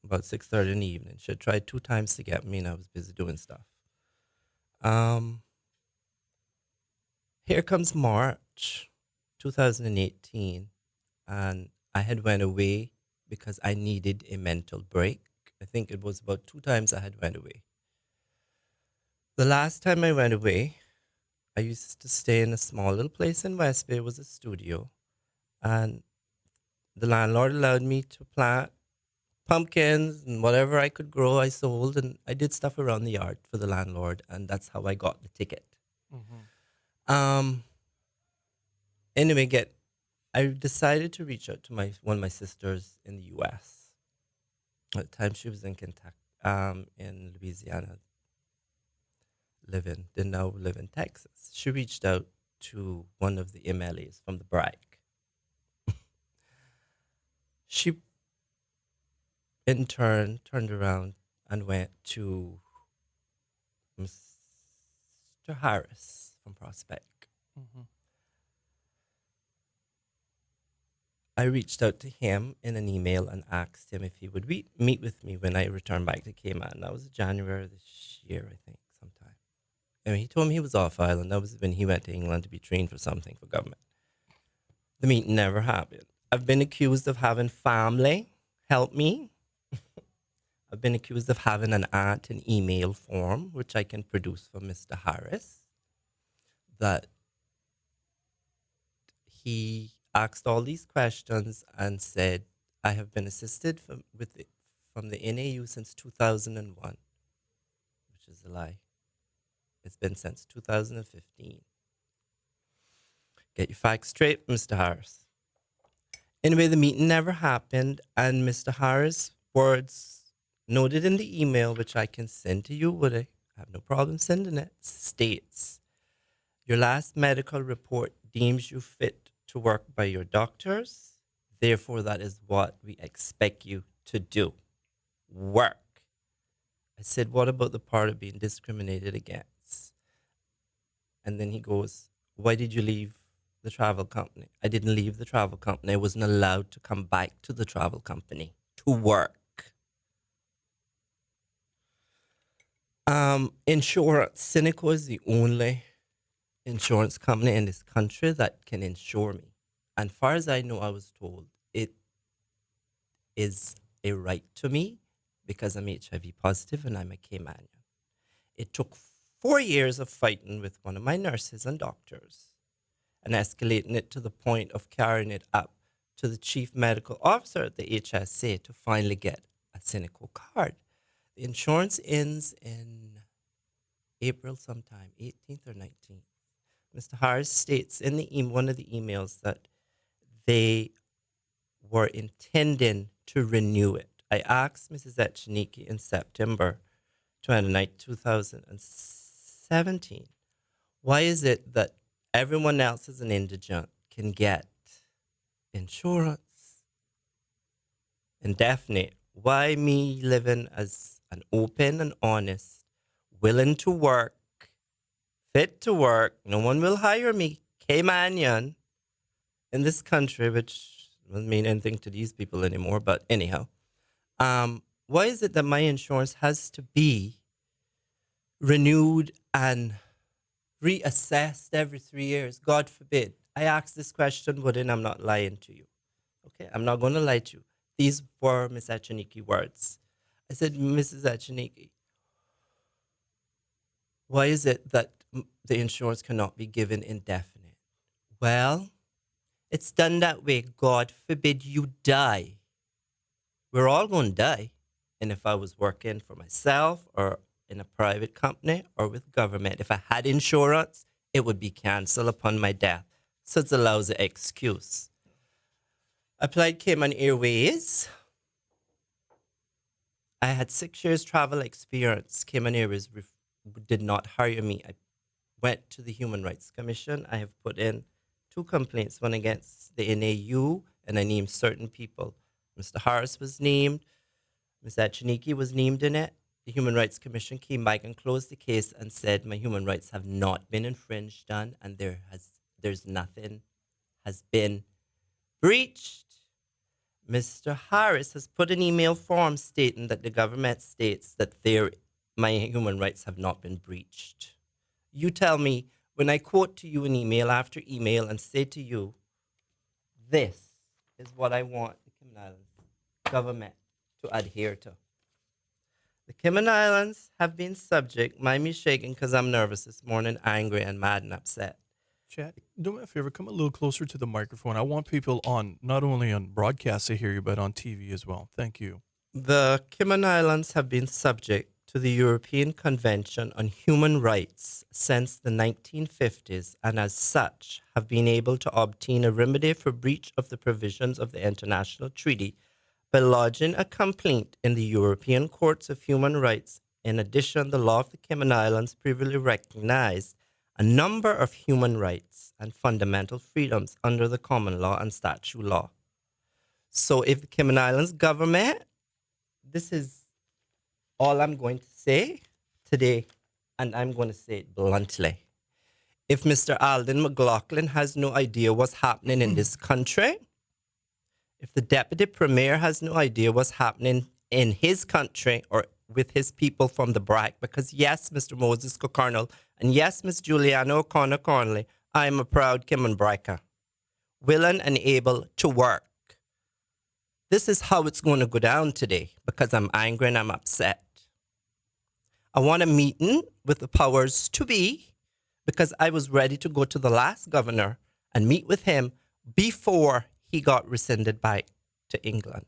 about 6:30 in the evening. She had tried 2 times to get me, and I was busy doing stuff. Here comes March 2018, and I had went away because I needed a mental break. I think it was about 2 times I had went away. The last time I went away, I used to stay in a small little place in West Bay. It was a studio, and the landlord allowed me to plant pumpkins and whatever I could grow, I sold, and I did stuff around the yard for the landlord, and that's how I got the ticket. Anyway, I decided to reach out to one of my sisters in the U.S. At the time, she was in Kentucky, in Louisiana, did now live in Texas. She reached out to one of the MLAs from the Bragg. She, in turn, turned around and went to Mr. Harris from Prospect. I reached out to him in an email and asked him if he would meet with me when I returned back to Cayman. That was January this year, I think, sometime. And he told me he was off island. That was when he went to England to be trained for something for government. The meeting never happened. I've been accused of having family help me. I've been accused of having an aunt in email form, which I can produce for Mr. Harris, that he asked all these questions and said, I have been assisted from the NAU since 2001, which is a lie. It's been since 2015. Get your facts straight, Mr. Harris. Anyway, the meeting never happened, and Mr. Harris' words noted in the email, which I can send to you, would I have no problem sending it, states, your last medical report deems you fit to work by your doctors. Therefore, that is what we expect you to do. Work. I said, what about the part of being discriminated against? And then he goes, why did you leave the travel company? I didn't leave the travel company. I wasn't allowed to come back to the travel company to work. Insurance. Cineco is the only insurance company in this country that can insure me. And far as I know, I was told it is a right to me because I'm HIV positive and I'm a Caymanian. It took 4 years of fighting with one of my nurses and doctors and escalating it to the point of carrying it up to the chief medical officer at the HSA to finally get a Cineco card. The insurance ends in April sometime, 18th or 19th. Mr. Harris states in one of the emails that they were intending to renew it. I asked Mrs. Etchaniki in September 29, 2017, why is it that everyone else as an indigent can get insurance indefinite? Why me living as an open and honest, willing to work, fit to work, no one will hire me, Caymanian in this country, which doesn't mean anything to these people anymore, but anyhow, why is it that my insurance has to be renewed and reassessed every 3 years? God forbid. I asked this question, but then I'm not lying to you. Okay, I'm not going to lie to you. These were Miss Echeniki words. I said, Mrs. Echeniki, why is it that the insurance cannot be given indefinite? Well, it's done that way. God forbid you die. We're all going to die. And if I was working for myself or in a private company or with government, if I had insurance, it would be canceled upon my death. So it's a lousy excuse. Applied Cayman Airways. I had 6 years travel experience. Cayman Airways did not hire me. I went to the Human Rights Commission. I have put in 2 complaints, one against the NAU, and I named certain people. Mr. Harris was named. Ms. Echeniki was named in it. The Human Rights Commission came back and closed the case and said my human rights have not been infringed on and there's nothing has been breached. Mr. Harris has put an email form stating that the government states that my human rights have not been breached. You tell me, when I quote to you an email after email and say to you, this is what I want the Cayman Islands government to adhere to. The Cayman Islands have been subject, mind me shaking because I'm nervous this morning, angry and mad and upset. Chad, do me a favor, come a little closer to the microphone. I want people on, not only on broadcast to hear you, but on TV as well. Thank you. The Cayman Islands have been subject to the European Convention on Human Rights since the 1950s, and as such have been able to obtain a remedy for breach of the provisions of the international treaty by lodging a complaint in the European Courts of Human Rights. In addition, the law of the Cayman Islands previously recognized a number of human rights and fundamental freedoms under the common law and statute law. So if the Cayman Islands government, this is all I'm going to say today, and I'm going to say it bluntly. If Mr. Alden McLaughlin has no idea what's happening in this country, if the Deputy Premier has no idea what's happening in his country or with his people from the BRAC, because yes, Mr. Moses Cocarnell, and yes, Miss Juliana O'Connor Conley, I am a proud Cayman Breaker, willing and able to work. This is how it's going to go down today because I'm angry and I'm upset. I want a meeting with the powers to be because I was ready to go to the last governor and meet with him before he got rescinded back to England.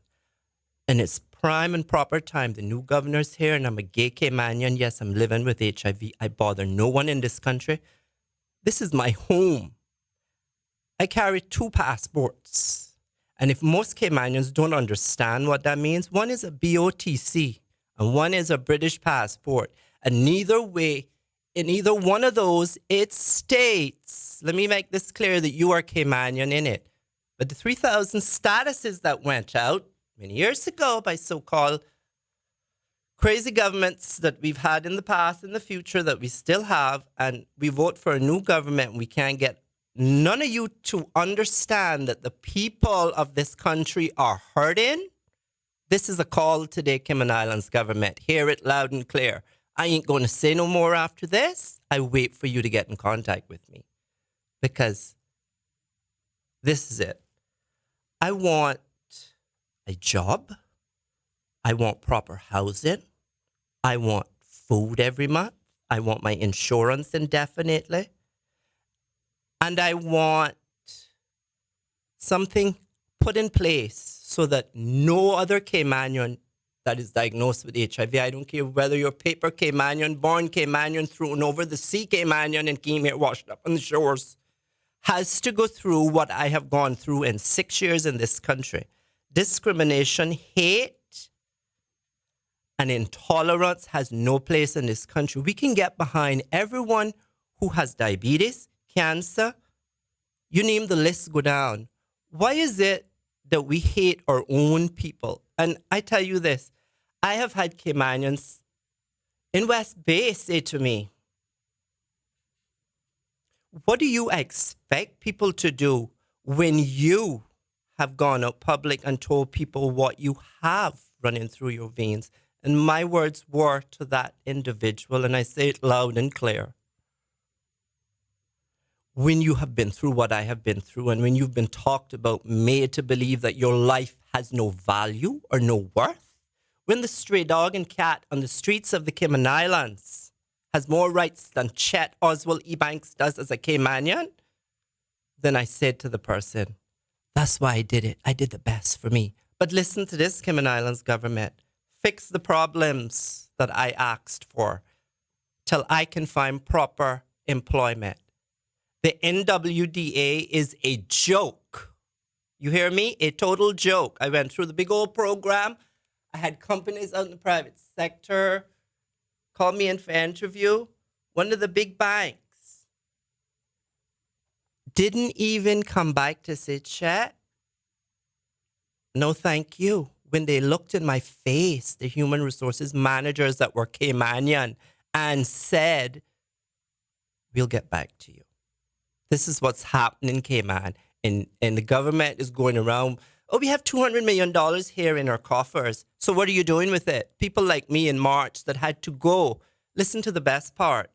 And it's prime and proper time. The new governor's here and I'm a gay Caymanian. Yes, I'm living with HIV. I bother no one in this country. This is my home. I carry 2 passports. And if most Caymanians don't understand what that means, one is a BOTC and one is a British passport. And neither way, in either one of those, it states, let me make this clear, that you are Caymanian in it. But the 3,000 statuses that went out many years ago by so-called crazy governments that we've had in the past and the future that we still have, and we vote for a new government, we can't get none of you to understand that the people of this country are hurting. This is a call today, Cayman Islands government. Hear it loud and clear. I ain't going to say no more after this. I wait for you to get in contact with me because this is it. I want a job. I want proper housing. I want food every month. I want my insurance indefinitely. And I want something put in place so that no other Caymanian that is diagnosed with HIV, I don't care whether you're paper Caymanian, born Caymanian, thrown over the sea Caymanian and came here washed up on the shores, has to go through what I have gone through in 6 years in this country. Discrimination, hate, and intolerance has no place in this country. We can get behind everyone who has diabetes, cancer, you name the list, go down. Why is it that we hate our own people? And I tell you this, I have had Caymanians in West Bay say to me, What do you expect people to do when you have gone out public and told people what you have running through your veins? And my words were to that individual, and I say it loud and clear. When you have been through what I have been through, and when you've been talked about, made to believe that your life has no value or no worth, when the stray dog and cat on the streets of the Cayman Islands has more rights than Chet Oswald Ebanks does as a Caymanian, then I said to the person, that's why I did it. I did the best for me. But listen to this, Cayman Islands government. Fix the problems that I asked for till I can find proper employment. The NWDA is a joke. You hear me? A total joke. I went through the big old program. I had companies out in the private sector call me in for interview. One of the big banks didn't even come back to say, Chet, no thank you. When they looked in my face, the human resources managers that were Caymanian, and said, we'll get back to you. This is what's happening, Cayman. And the government is going around, oh, we have $200 million here in our coffers. So what are you doing with it? People like me in March that had to go, listen to the best part,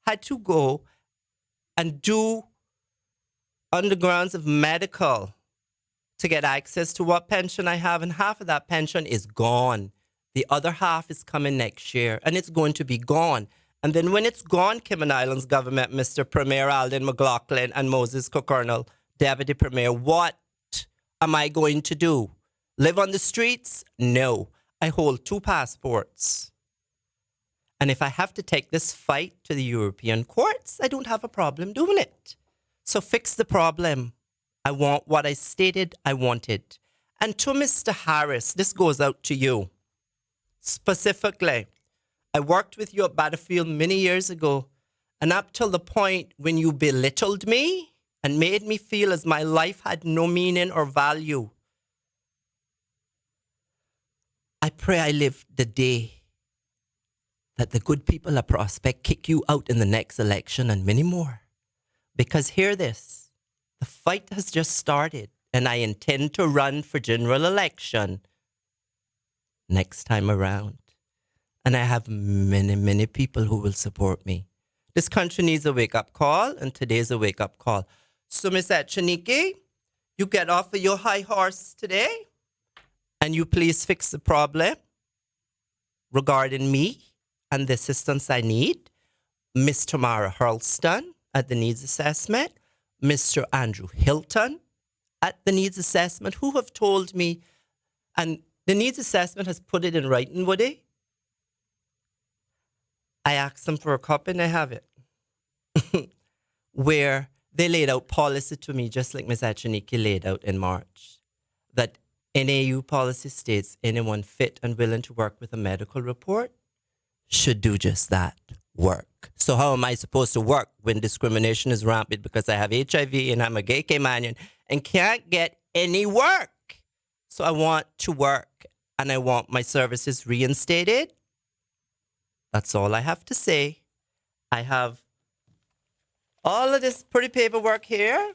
had to go and do undergrounds of medical to get access to what pension I have, and half of that pension is gone. The other half is coming next year, and it's going to be gone. And then when it's gone, Cayman Islands government, Mr. Premier Alden McLaughlin and Moses Cockernell, Deputy Premier, what am I going to do? Live on the streets? No. I hold 2 passports. And if I have to take this fight to the European courts, I don't have a problem doing it. So fix the problem. I want what I stated I wanted. And to Mr. Harris, this goes out to you. Specifically, I worked with you at Battlefield many years ago, and up till the point when you belittled me and made me feel as my life had no meaning or value, I pray I live the day that the good people of Prospect kick you out in the next election and many more. Because hear this, the fight has just started, and I intend to run for general election next time around. And I have many, many people who will support me. This country needs a wake-up call, and today's a wake-up call. So, Ms. Echaniki, you get off of your high horse today, and you please fix the problem regarding me and the assistance I need. Ms. Tamara Hurlston at the needs assessment, Mr. Andrew Hilton at the needs assessment, who have told me, and the needs assessment has put it in writing, would they? I asked them for a copy and I have it. Where they laid out policy to me, just like Ms. Echaniki laid out in March, that NAU policy states anyone fit and willing to work with a medical report should do just that, work. So how am I supposed to work when discrimination is rampant because I have HIV and I'm a gay Caymanian and can't get any work? So I want to work and I want my services reinstated. That's all I have to say. I have all of this pretty paperwork here.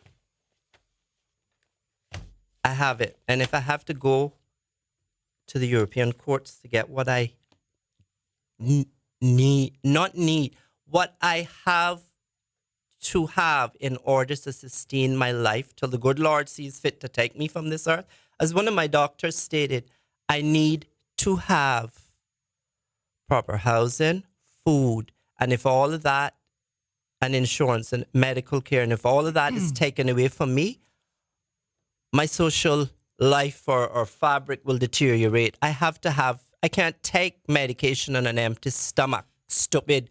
I have it. And if I have to go to the European courts to get what I what I have to have in order to sustain my life till the good Lord sees fit to take me from this earth, as one of my doctors stated, I need to have proper housing, food, and if all of that, and insurance and medical care, and if all of that is taken away from me, my social life or fabric will deteriorate. I can't take medication on an empty stomach. Stupid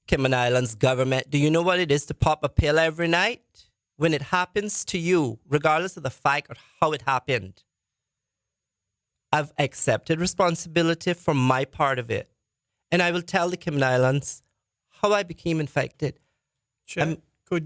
Cayman Islands government. Do you know what it is to pop a pill every night? When it happens to you, regardless of the fact or how it happened, I've accepted responsibility for my part of it. And I will tell the Cayman Islands how I became infected.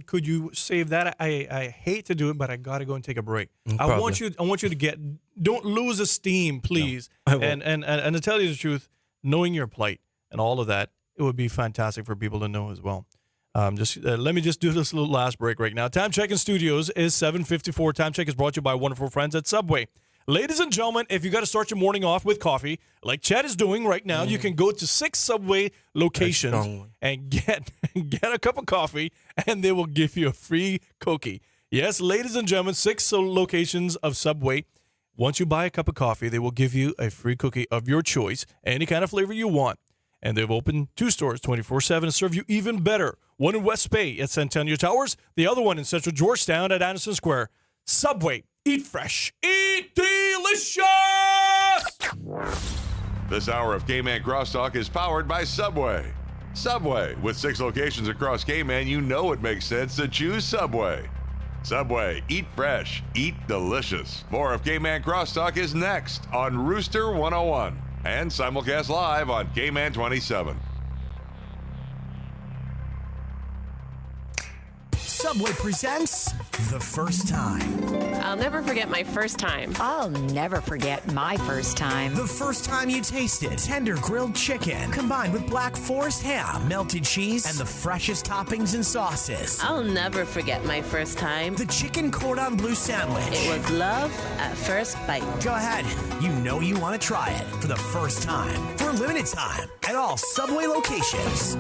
Could you save that? I hate to do it, but I gotta go and take a break. I want you to don't lose esteem, please. No, and to tell you the truth, knowing your plight and all of that, it would be fantastic for people to know as well. Let me just do this little last break right now. Time check in studios is 7:54. Time check is brought to you by wonderful friends at Subway. Ladies and gentlemen, if you got to start your morning off with coffee, like Chad is doing right now, you can go to 6 Subway locations and get a cup of coffee, and they will give you a free cookie. Yes, ladies and gentlemen, 6 locations of Subway. Once you buy a cup of coffee, they will give you a free cookie of your choice, any kind of flavor you want. And they've opened 2 stores 24/7 to serve you even better. One in West Bay at Centennial Towers, the other one in Central Georgetown at Anderson Square. Subway, eat fresh, eat delicious! This hour of Cayman Crosstalk is powered by Subway. Subway, with 6 locations across Cayman, you know it makes sense to choose Subway. Subway, eat fresh, eat delicious. More of Cayman Crosstalk is next on Rooster 101 and simulcast live on Cayman 27. Subway presents The First Time. I'll never forget my first time. I'll never forget my first time. The first time you tasted tender grilled chicken combined with Black Forest ham, melted cheese, and the freshest toppings and sauces. I'll never forget my first time. The chicken cordon bleu sandwich. It was love at first bite. Go ahead. You know you want to try it for the first time. For a limited time at all Subway locations.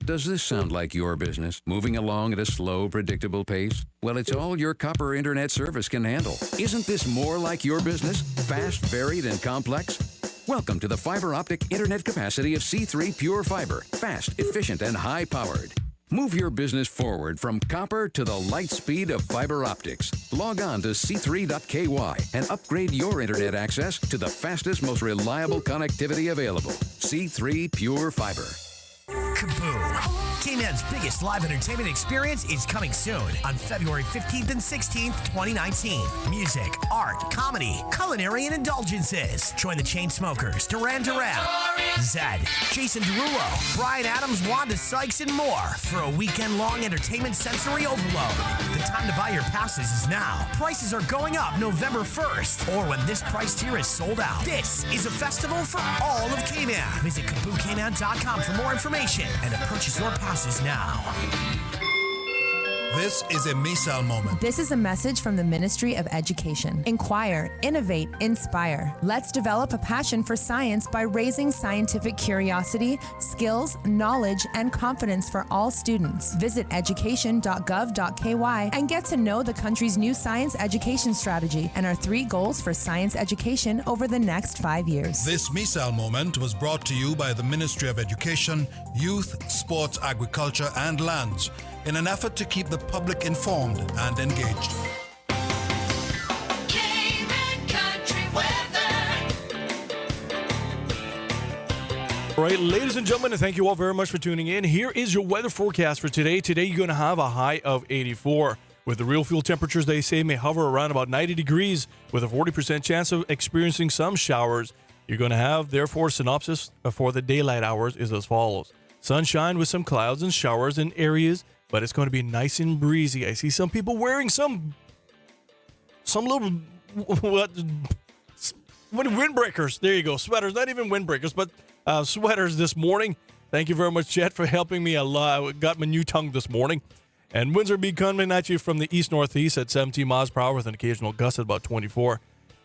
Does this sound like your business? Moving along at a slow, predictable pace? Well, it's all your copper internet service can handle. Isn't this more like your business? Fast, varied, and complex? Welcome to the fiber optic internet capacity of C3 Pure Fiber. Fast, efficient, and high-powered. Move your business forward from copper to the light speed of fiber optics. Log on to c3.ky and upgrade your internet access to the fastest, most reliable connectivity available. C3 Pure Fiber. Kaboom! Cayman's biggest live entertainment experience is coming soon on February 15th and 16th, 2019. Music, art, comedy, culinary, and indulgences. Join the Chainsmokers, Duran Duran, Zed, Jason Derulo, Brian Adams, Wanda Sykes, and more for a weekend-long entertainment sensory overload. The time to buy your passes is now. Prices are going up November 1st or when this price tier is sold out. This is a festival for all of Cayman. Visit kaboocayman.com for more information and to purchase your passes now. This is a Misal moment. This is a message from the Ministry of Education. Inquire, innovate, inspire. Let's develop a passion for science by raising scientific curiosity, skills, knowledge, and confidence for all students. Visit education.gov.ky and get to know the country's new science education strategy and our 3 goals for science education over the next 5 years. This Misal moment was brought to you by the Ministry of Education, Youth, Sports, Agriculture, and Lands, in an effort to keep the public informed and engaged. All right, ladies and gentlemen, and thank you all very much for tuning in. Here is your weather forecast for today. Today, you're going to have a high of 84. With the real fuel temperatures, they say, may hover around about 90 degrees with a 40% chance of experiencing some showers. You're going to have, therefore, synopsis for the daylight hours is as follows. Sunshine with some clouds and showers in areas, but it's going to be nice and breezy. I see some people wearing some little windbreakers. There you go. Sweaters, not even windbreakers, but sweaters this morning. Thank you very much, Chet, for helping me a lot. I got my new tongue this morning. And winds are be coming at you from the east-northeast at 17 miles per hour with an occasional gust at about 24.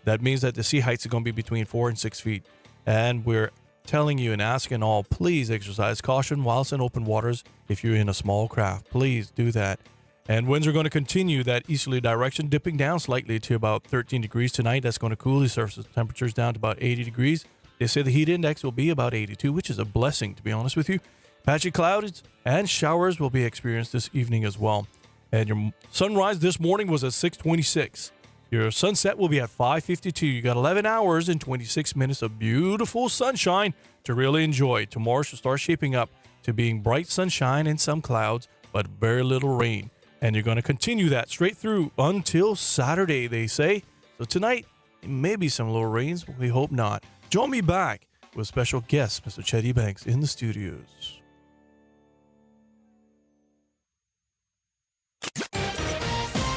That means that the sea heights are going to be between 4 and 6 feet. And we're telling you and asking all, please exercise caution whilst in open waters if you're in a small craft. Please do that. And winds are going to continue that easterly direction, dipping down slightly to about 13 degrees tonight. That's going to cool the surface temperatures down to about 80 degrees. They say the heat index will be about 82, which is a blessing, to be honest with you. Patchy clouds and showers will be experienced this evening as well. And your sunrise this morning was at 6:26. Your sunset will be at 5:52. You got 11 hours and 26 minutes of beautiful sunshine to really enjoy. Tomorrow should start shaping up to being bright sunshine and some clouds, but very little rain. And you're going to continue that straight through until Saturday, they say. So tonight, maybe some little rains, but we hope not. Join me back with special guest, Mr. Chetty Banks, in the studios.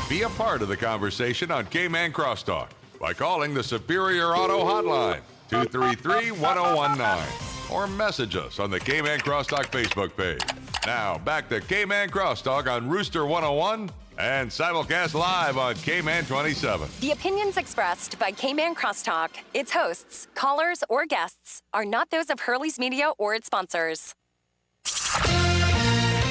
Be a part of the conversation on Cayman Crosstalk by calling the Superior Auto Hotline, 233-1019, or message us on the Cayman Crosstalk Facebook page. Now, back to Cayman Crosstalk on Rooster 101 and simulcast live on Cayman 27. The opinions expressed by Cayman Crosstalk, its hosts, callers, or guests are not those of Hurley's Media or its sponsors.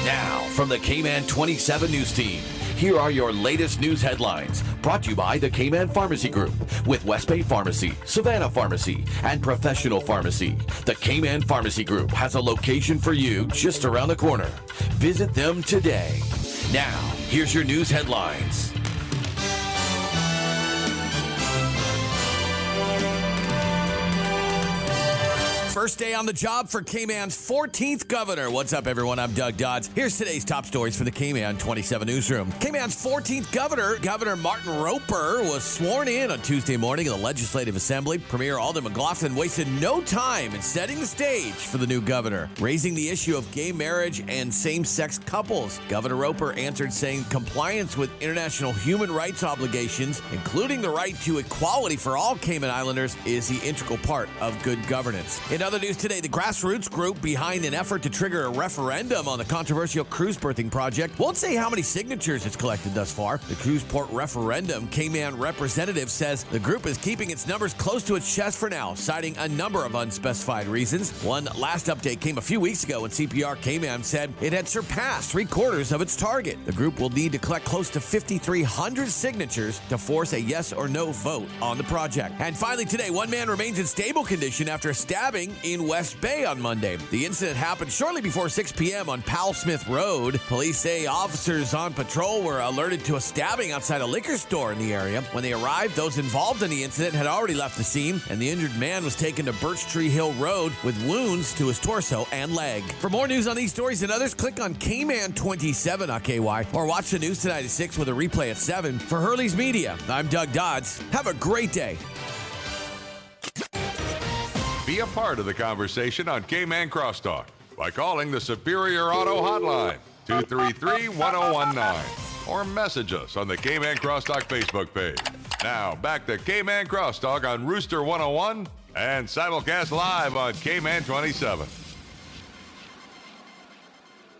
Now, from the Cayman 27 News Team, here are your latest news headlines, brought to you by the Cayman Pharmacy Group, with West Bay Pharmacy, Savannah Pharmacy, and Professional Pharmacy. The Cayman Pharmacy Group has a location for you just around the corner. Visit them today. Now, here's your news headlines. First day on the job for Cayman's 14th governor. What's up, everyone? I'm Doug Dodds. Here's today's top stories for the Cayman 27 newsroom. Cayman's 14th governor, Governor Martin Roper, was sworn in on Tuesday morning in the Legislative Assembly. Premier Alden McLaughlin wasted no time in setting the stage for the new governor, raising the issue of gay marriage and same-sex couples. Governor Roper answered saying compliance with international human rights obligations, including the right to equality for all Cayman Islanders, is the integral part of good governance. In other news today, the grassroots group behind an effort to trigger a referendum on the controversial cruise berthing project won't say how many signatures it's collected thus far. The cruise port referendum Cayman representative says the group is keeping its numbers close to its chest for now, citing a number of unspecified reasons. One last update came a few weeks ago when CPR Cayman said it had surpassed 3/4 of its target. The group will need to collect close to 5,300 signatures to force a yes or no vote on the project. And finally today, one man remains in stable condition after a stabbing in West Bay on Monday. The incident happened shortly before 6 p.m. on Powell Smith Road. Police say officers on patrol were alerted to a stabbing outside a liquor store in the area. When they arrived, those involved in the incident had already left the scene, and the injured man was taken to Birch Tree Hill Road with wounds to his torso and leg. For more news on these stories and others, click on Cayman 27 on KY or watch the news tonight at 6 with a replay at 7. For Hurley's Media, I'm Doug Dodds. Have a great day. Be a part of the conversation on Cayman Crosstalk by calling the Superior Auto Hotline, 233-1019, or message us on the Cayman Crosstalk Facebook page. Now, back to Cayman Crosstalk on Rooster 101 and simulcast live on Cayman 27.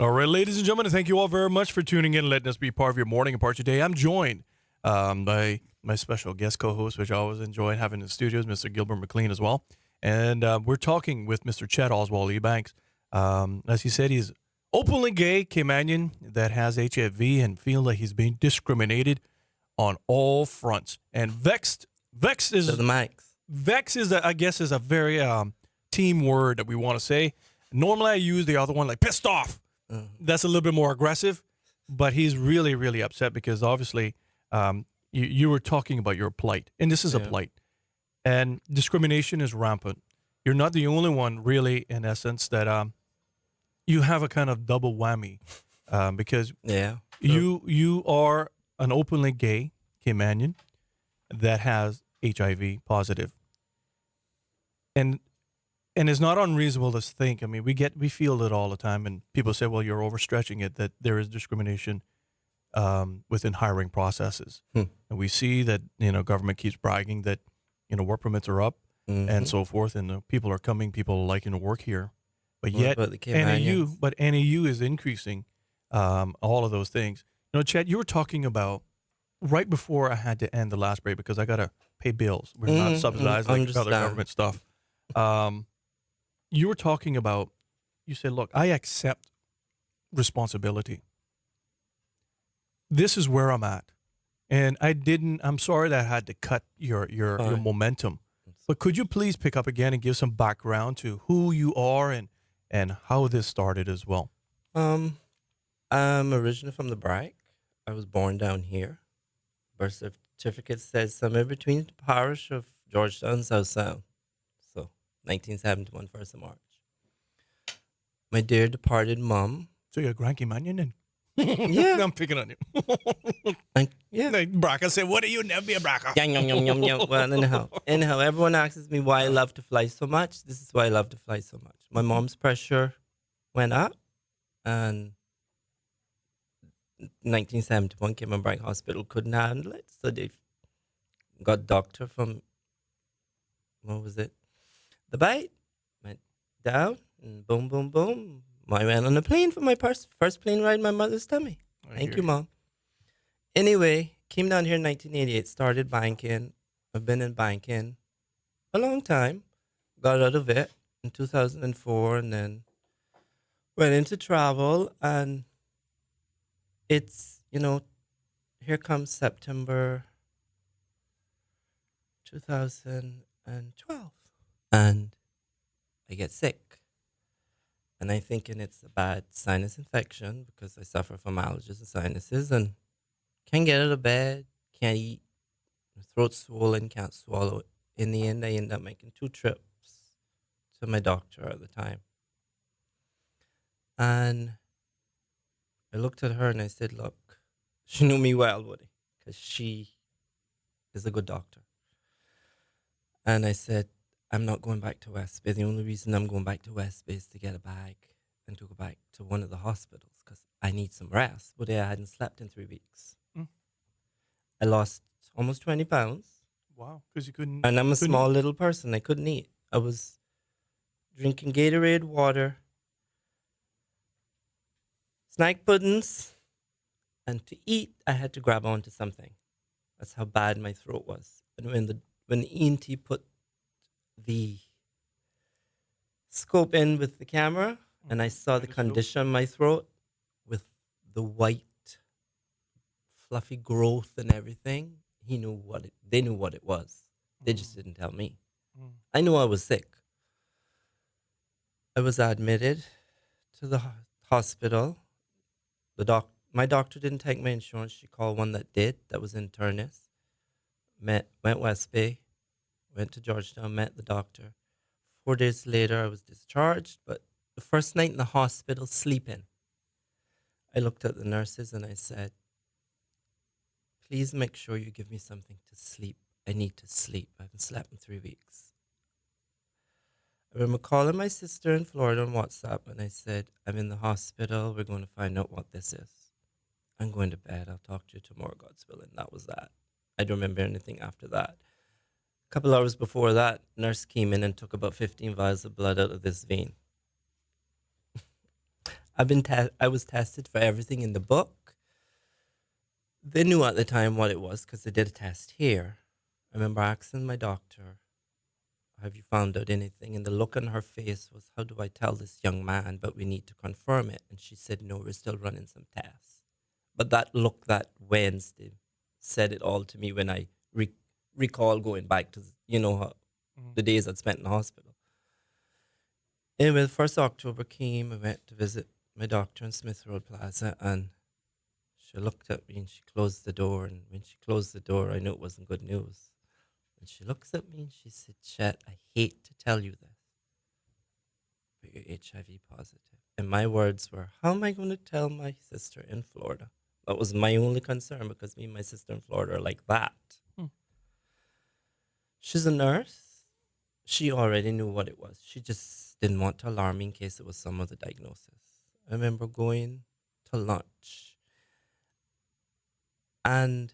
All right, ladies and gentlemen, thank you all very much for tuning in and letting us be part of your morning and part of your day. I'm joined by my special guest co-host, which I always enjoy having in the studios, Mr. Gilbert McLean as well. And we're talking with Mr. Chet Oswald Ebanks. As he said, he's openly gay Caymanian that has HIV and feels like he's being discriminated on all fronts. And vexed is the mics. Vex is, I guess, is a very team word that we want to say. Normally, I use the other one like pissed off. That's a little bit more aggressive, but he's really, really upset because obviously you were talking about your plight, and this is a plight. And discrimination is rampant. You're not the only one, really, in essence, that you have a kind of double whammy because you are an openly gay Caymanian that has HIV positive. And it's not unreasonable to think, I mean, we feel it all the time, and people say, well, you're overstretching it, that there is discrimination within hiring processes. And we see that, government keeps bragging that, work permits are up and so forth, and people are coming, people are liking to work here. But yet, NAU is increasing all of those things. Chet, you were talking about right before I had to end the last break because I got to pay bills. We're not subsidized like other government stuff. You were talking about, you said, look, I accept responsibility. This is where I'm at. And I'm sorry that I had to cut your momentum. But could you please pick up again and give some background to who you are and how this started as well? I'm originally from the Brack. I was born down here. Birth certificate says somewhere between the parish of Georgetown and South Sound. So 1971, 1st of March. My dear departed mom. So you're a Grand Caymanian then? Yeah. I'm picking on you. Yeah. Like Braca said, what do you never be a Braca? Well, anyhow, everyone asks me why I love to fly so much. This is why I love to fly so much. My mom's pressure went up, and 1971 Cayman Brack Hospital couldn't handle it, so they got doctor from, what was it? The bite went down, and boom, boom, boom. I went on a plane for my first plane ride in my mother's tummy. Thank you, Mom. Anyway, came down here in 1988, started banking. I've been in banking a long time. Got out of it in 2004 and then went into travel. And it's, here comes September 2012. And I get sick. And I'm thinking it's a bad sinus infection because I suffer from allergies and sinuses and can't get out of bed, can't eat, my throat's swollen, can't swallow. In the end, I end up making 2 trips to my doctor at the time. And I looked at her and I said, look, she knew me well, Woody, because she is a good doctor. And I said, I'm not going back to West Bay. The only reason I'm going back to West Bay is to get a bag and to go back to one of the hospitals because I need some rest. But I hadn't slept in 3 weeks. I lost almost 20 pounds. Wow, because you couldn't. And I'm a couldn't small eat. little person. I couldn't eat. I was drinking Gatorade water, snack puddings, and to eat, I had to grab onto something. That's how bad my throat was. And when the ENT put the scope in with the camera, and I saw the condition of my throat with the white, fluffy growth and everything, they knew what it was. They just didn't tell me. I knew I was sick. I was admitted to the hospital. My doctor didn't take my insurance. She called one that did, that was internist. Went West Bay, went to Georgetown, met the doctor. 4 days later, I was discharged, but the first night in the hospital, sleeping, I looked at the nurses and I said, please make sure you give me something to sleep. I need to sleep. I haven't slept in 3 weeks. I remember calling my sister in Florida on WhatsApp and I said, I'm in the hospital. We're going to find out what this is. I'm going to bed. I'll talk to you tomorrow, God's willing. That was that. I don't remember anything after that. A couple hours before that, nurse came in and took about 15 vials of blood out of this vein. I was tested for everything in the book. They knew at the time what it was because they did a test here. I remember asking my doctor, have you found out anything? And the look on her face was, how do I tell this young man, but we need to confirm it. And she said, no, we're still running some tests. But that look that Wednesday said it all to me when I recall going back to, the days I'd spent in the hospital. Anyway, the 1st October came, I went to visit my doctor in Smith Road Plaza, and she looked at me and she closed the door. And when she closed the door, I knew it wasn't good news. And she looks at me and she said, Chet, I hate to tell you this, but you're HIV positive. And my words were, how am I going to tell my sister in Florida? That was my only concern because me and my sister in Florida are like that. She's a nurse. She already knew what it was. She just didn't want to alarm me in case it was some other diagnosis. I remember going to lunch. And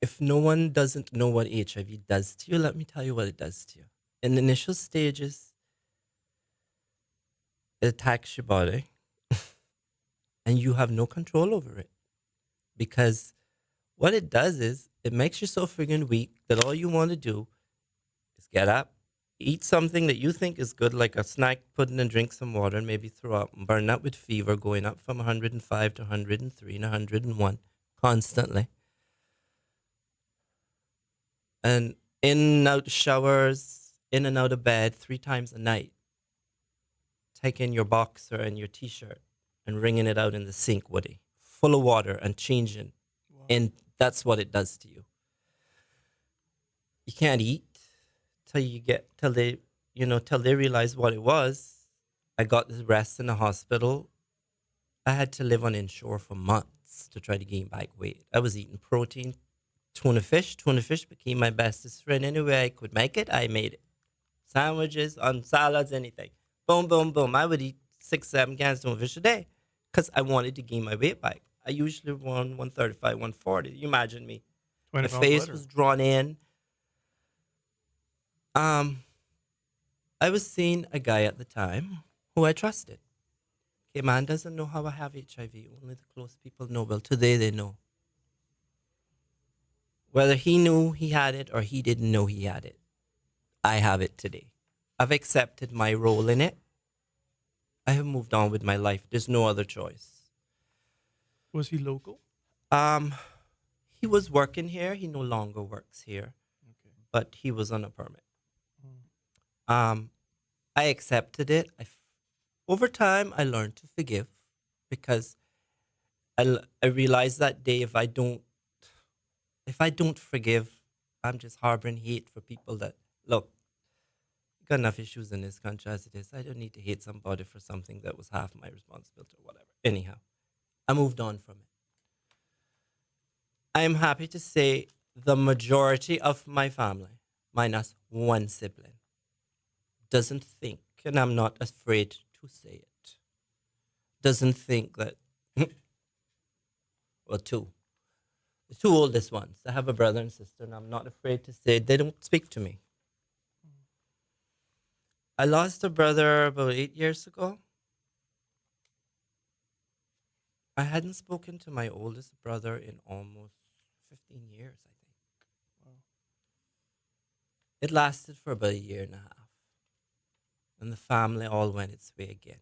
if no one doesn't know what HIV does to you, let me tell you what it does to you. In the initial stages, it attacks your body and you have no control over it. Because what it does is it makes you so friggin' weak that all you want to do is get up, eat something that you think is good, like a snack pudding, and drink some water and maybe throw up and burn up with fever, going up from 105 to 103 and 101 constantly. And in and out showers, in and out of bed 3 times a night. Taking your boxer and your T-shirt and wringing it out in the sink, Woody, full of water and changing. Wow. And that's what it does to you. You can't eat till they realize what it was. I got the rest in the hospital. I had to live on inshore for months to try to gain back weight. I was eating protein, tuna fish. Tuna fish became my bestest friend. Any way I could make it, I made it. Sandwiches, on salads, anything. Boom, boom, boom. I would eat 6, 7 cans of tuna fish a day because I wanted to gain my weight back. I usually won 135, 140. You imagine me. My face was drawn in. I was seeing a guy at the time who I trusted. Cayman doesn't know how I have HIV. Only the close people know. Well, today they know. Whether he knew he had it or he didn't know he had it, I have it today. I've accepted my role in it. I have moved on with my life. There's no other choice. Was he local? He was working here. He no longer works here, but he was on a permit. I accepted it. Over time, I learned to forgive because I realized that day if I don't forgive, I'm just harboring hate for people that, look, you got enough issues in this country as it is. I don't need to hate somebody for something that was half my responsibility or whatever. Anyhow, I moved on from it. I am happy to say the majority of my family, minus one sibling, doesn't think, and I'm not afraid to say it, doesn't think that, well, two. The two oldest ones. I have a brother and sister, and I'm not afraid to say they don't speak to me. I lost a brother about 8 years ago. I hadn't spoken to my oldest brother in almost 15 years, I think. Wow. It lasted for about a year and a half. And the family all went its way again.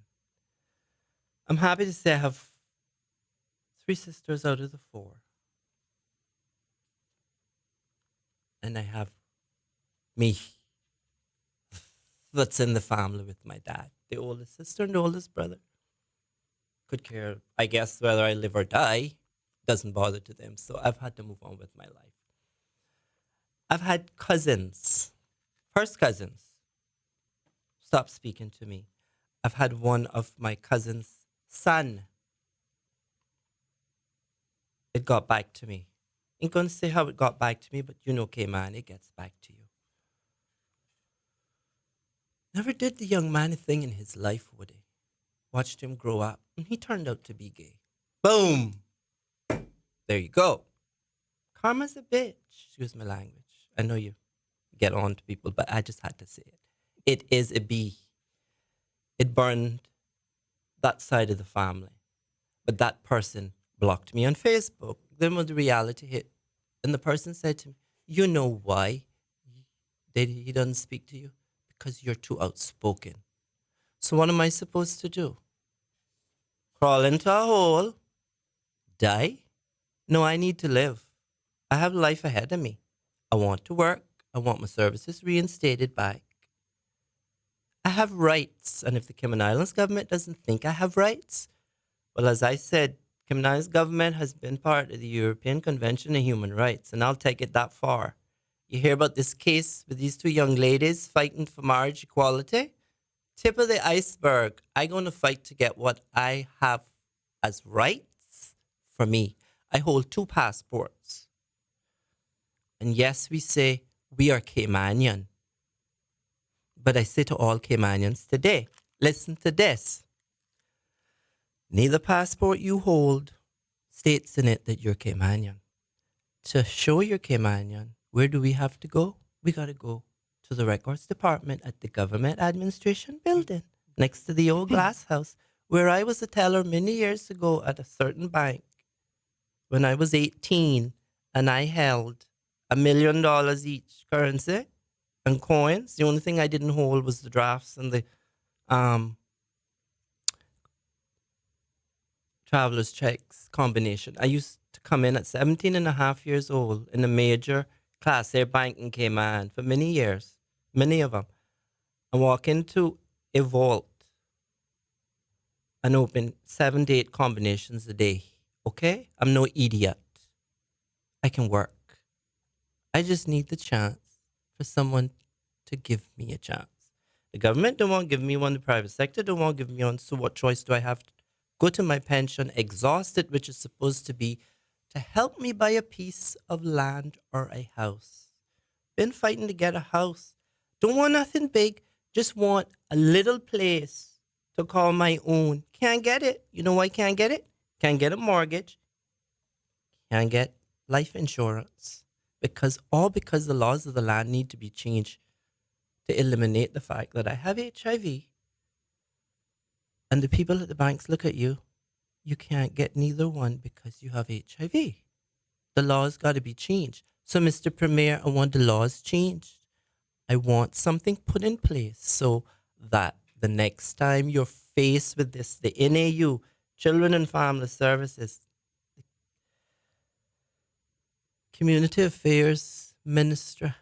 I'm happy to say I have 3 sisters out of the 4. And I have me. That's in the family with my dad. The oldest sister and the oldest brother. Could care, I guess, whether I live or die. Doesn't bother to them. So I've had to move on with my life. I've had cousins. First cousins. Stop speaking to me. I've had one of my cousin's son. It got back to me. Ain't gonna say how it got back to me, but you know, Cayman, it gets back to you. Never did the young man a thing in his life, would he? Watched him grow up, and he turned out to be gay. Boom! There you go. Karma's a bitch. Excuse my language. I know you get on to people, but I just had to say it. It is a B. It burned that side of the family. But that person blocked me on Facebook. Then when the reality hit, and the person said to me, you know why he doesn't speak to you? Because you're too outspoken. So what am I supposed to do? Crawl into a hole? Die? No, I need to live. I have life ahead of me. I want to work. I want my services reinstated back. I have rights. And if the Cayman Islands government doesn't think I have rights, well, as I said, Cayman Islands government has been part of the European Convention on Human Rights, and I'll take it that far. You hear about this case with these 2 young ladies fighting for marriage equality? Tip of the iceberg. I'm going to fight to get what I have as rights for me. I hold 2 passports. And yes, we say we are Caymanian. But I say to all Caymanians today, listen to this. Neither passport you hold states in it that you're Caymanian. To show you're Caymanian, where do we have to go? We got to go to the records department at the government administration building next to the old glass house where I was a teller many years ago at a certain bank when I was 18 and I held $1 million each currency and coins. The only thing I didn't hold was the drafts and the traveler's checks combination. I used to come in at 17 and a half years old in a major class air bank in Cayman for many years, many of them, and walk into a vault and open 7 to 8 combinations a day. Okay? I'm no idiot. I can work. I just need the chance for someone to give me a chance. The government don't want to give me one. The private sector don't want to give me one. So what choice do I have? Go to my pension, exhausted, which is supposed to be to help me buy a piece of land or a house. Been fighting to get a house. Don't want nothing big. Just want a little place to call my own. Can't get it. You know why I can't get it? Can't get a mortgage. Can't get life insurance. Because the laws of the land need to be changed to eliminate the fact that I have HIV And the people at the banks look at you. You can't get neither one because you have HIV. The laws got to be changed. So, Mr. Premier, I want the laws changed. I want something put in place so that the next time you're faced with this, the NAU, Children and Family Services, Community Affairs Minister,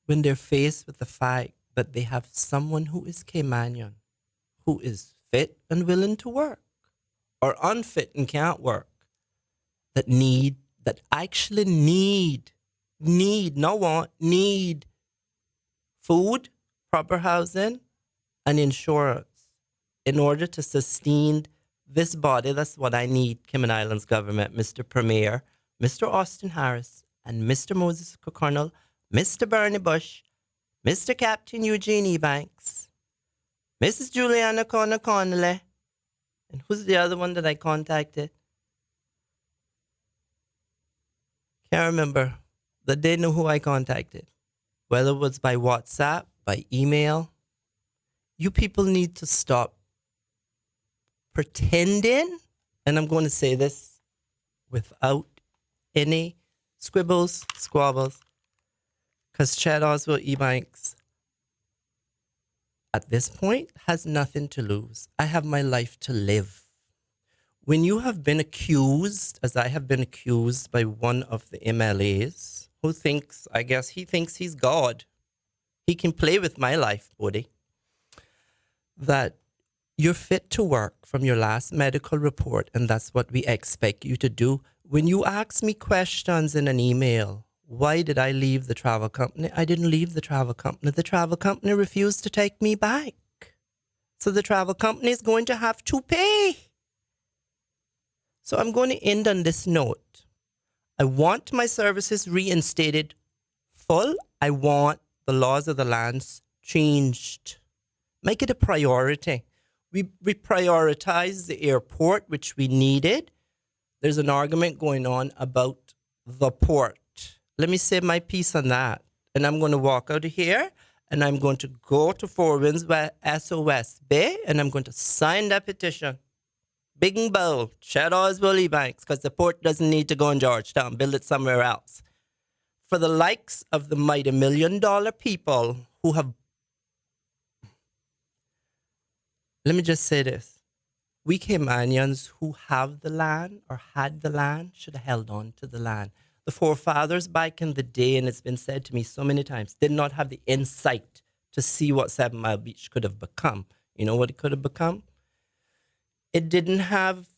when they're faced with the fact that they have someone who is Caymanian, who is fit and willing to work, or unfit and can't work, that actually need, not want, need food, proper housing, and insurance in order to sustain this body. That's what I need, Cayman Islands government, Mr. Premier, Mr. Austin Harris, and Mr. Moses Cornell, Mr. Bernie Bush, Mr. Captain Eugene Ebanks, Mrs. Juliana Connolly, and who's the other one that I contacted? Can't remember. That they know who I contacted. Whether it was by WhatsApp, by email. You people need to stop pretending, and I'm going to say this without any squabbles, because Chad Oswald Ebanks, at this point, has nothing to lose. I have my life to live. When you have been accused, as I have been accused by one of the MLAs, who thinks, I guess he thinks he's God. He can play with my life, buddy. That you're fit to work from your last medical report, and that's what we expect you to do. When you ask me questions in an email, why did I leave the travel company? I didn't leave the travel company. The travel company refused to take me back. So the travel company is going to have to pay. So I'm going to end on this note. I want my services reinstated full. I want the laws of the lands changed. Make it a priority. We prioritize the airport, which we needed. There's an argument going on about the port. Let me say my piece on that. And I'm going to walk out of here and I'm going to go to Four Winds SOS Bay and I'm going to sign that petition. Big and bold. Chad Oswald Ebanks, because the port doesn't need to go in Georgetown. Build it somewhere else. For the likes of the mighty $1 million people who have... Let me just say this. We Caymanians who have the land or had the land should have held on to the land. The forefathers back in the day, and it's been said to me so many times, did not have the insight to see what 7 Mile Beach could have become. You know what it could have become? It didn't have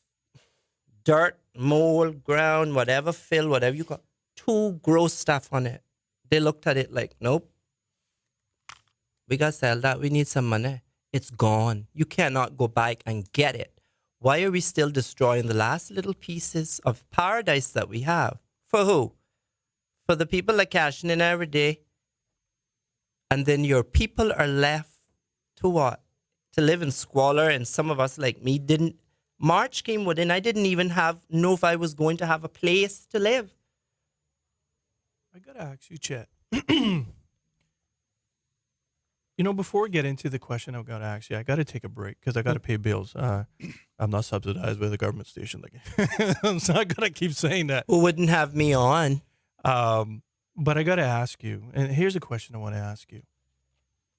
dirt, mold, ground, whatever, fill, whatever you call it, to grow stuff on it. They looked at it like, nope, we got to sell that. We need some money. It's gone. You cannot go back and get it. Why are we still destroying the last little pieces of paradise that we have? For who? For the people that cashing in every day. And then your people are left to what? To live in squalor. And some of us like me didn't. March came within. I didn't even know if I was going to have a place to live. I got to ask you, Chet. You know, before we get into the question I've got to ask you, I got to take a break because I got to pay bills. I'm not subsidized by the government station. So I got to keep saying that. Who wouldn't have me on? But I got to ask you, and here's a question I want to ask you.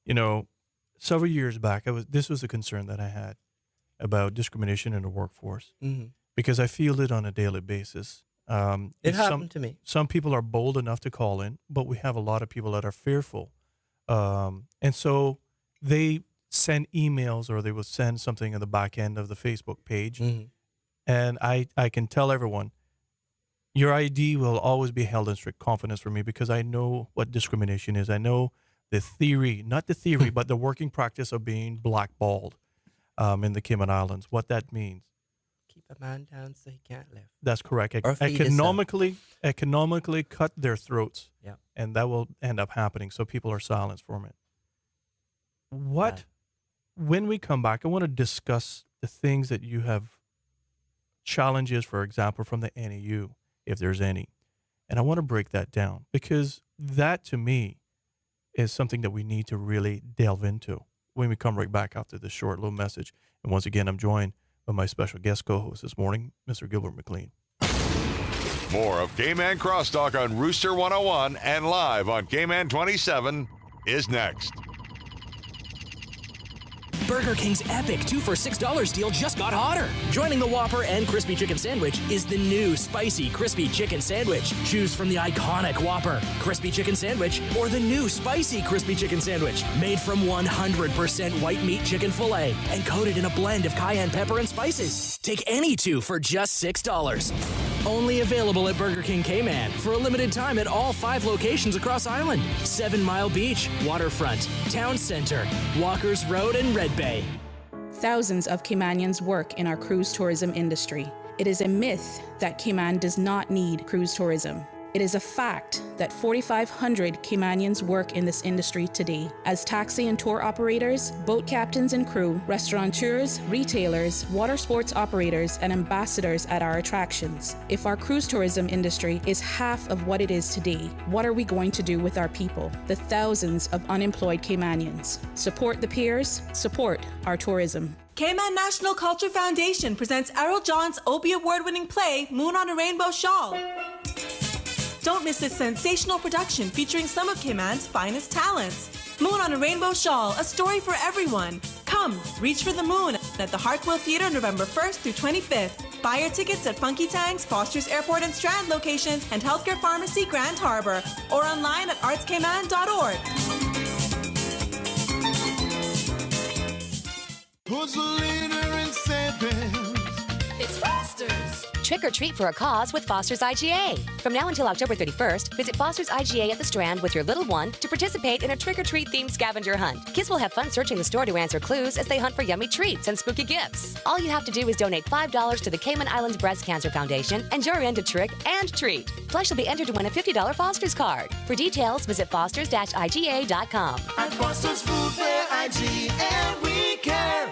You know, several years back, this was a concern that I had about discrimination in the workforce because I feel it on a daily basis. It happened to me. Some people are bold enough to call in, but we have a lot of people that are fearful. And so they send emails or they will send something in the back end of the Facebook page. And I can tell everyone, your ID will always be held in strict confidence for me because I know what discrimination is. I know the theory, not the theory, but the working practice of being blackballed in the Cayman Islands, what that means. Keep a man down so he can't live. That's correct. Or Economically cut their throats. Yeah. And that will end up happening. So people are silenced from it. When we come back, I want to discuss the things that you have challenges, for example, from the NAU, if there's any. And I want to break that down because that to me is something that we need to really delve into. when we come right back after this short little message. And once again, I'm joined by my special guest co-host this morning, Mr. Gilbert McLean. More of Cayman Crosstalk on Rooster 101 and live on Cayman 27 is next. Burger King's epic 2 for $6 deal just got hotter. Joining the Whopper and Crispy Chicken Sandwich is the new Spicy Crispy Chicken Sandwich. Choose from the iconic Whopper, Crispy Chicken Sandwich, or the new Spicy Crispy Chicken Sandwich. Made from 100% white meat chicken filet and coated in a blend of cayenne pepper and spices. Take any 2 for just $6. Only available at Burger King Cayman for a limited time at all 5 locations across Ireland. 7 Mile Beach, Waterfront, Town Center, Walkers Road, and Red Bay. Thousands of Caymanians work in our cruise tourism industry. It is a myth that Cayman does not need cruise tourism. It is a fact that 4,500 Caymanians work in this industry today as taxi and tour operators, boat captains and crew, restaurateurs, retailers, water sports operators, and ambassadors at our attractions. If our cruise tourism industry is half of what it is today, what are we going to do with our people, the thousands of unemployed Caymanians? Support the peers, support our tourism. Cayman National Culture Foundation presents Errol John's Obie Award-winning play, Moon on a Rainbow Shawl. Don't miss this sensational production featuring some of Cayman's finest talents. Moon on a Rainbow Shawl, a story for everyone. Come, reach for the moon at the Hartwell Theatre November 1st through 25th. Buy your tickets at Funky Tanks, Foster's Airport and Strand locations, and Healthcare Pharmacy Grand Harbor, or online at artscayman.org. Who's the leader in Sandpans? It's Foster's. Trick or treat for a cause with Foster's IGA. From now until October 31st, visit Foster's IGA at the Strand with your little one to participate in a trick-or-treat themed scavenger hunt. Kids will have fun searching the store to answer clues as they hunt for yummy treats and spooky gifts. All you have to do is donate $5 to the Cayman Islands Breast Cancer Foundation and you're in to trick and treat. Plus, you'll be entered to win a $50 Foster's card. For details, visit fosters-iga.com. At Foster's Food Fair IG, and we care.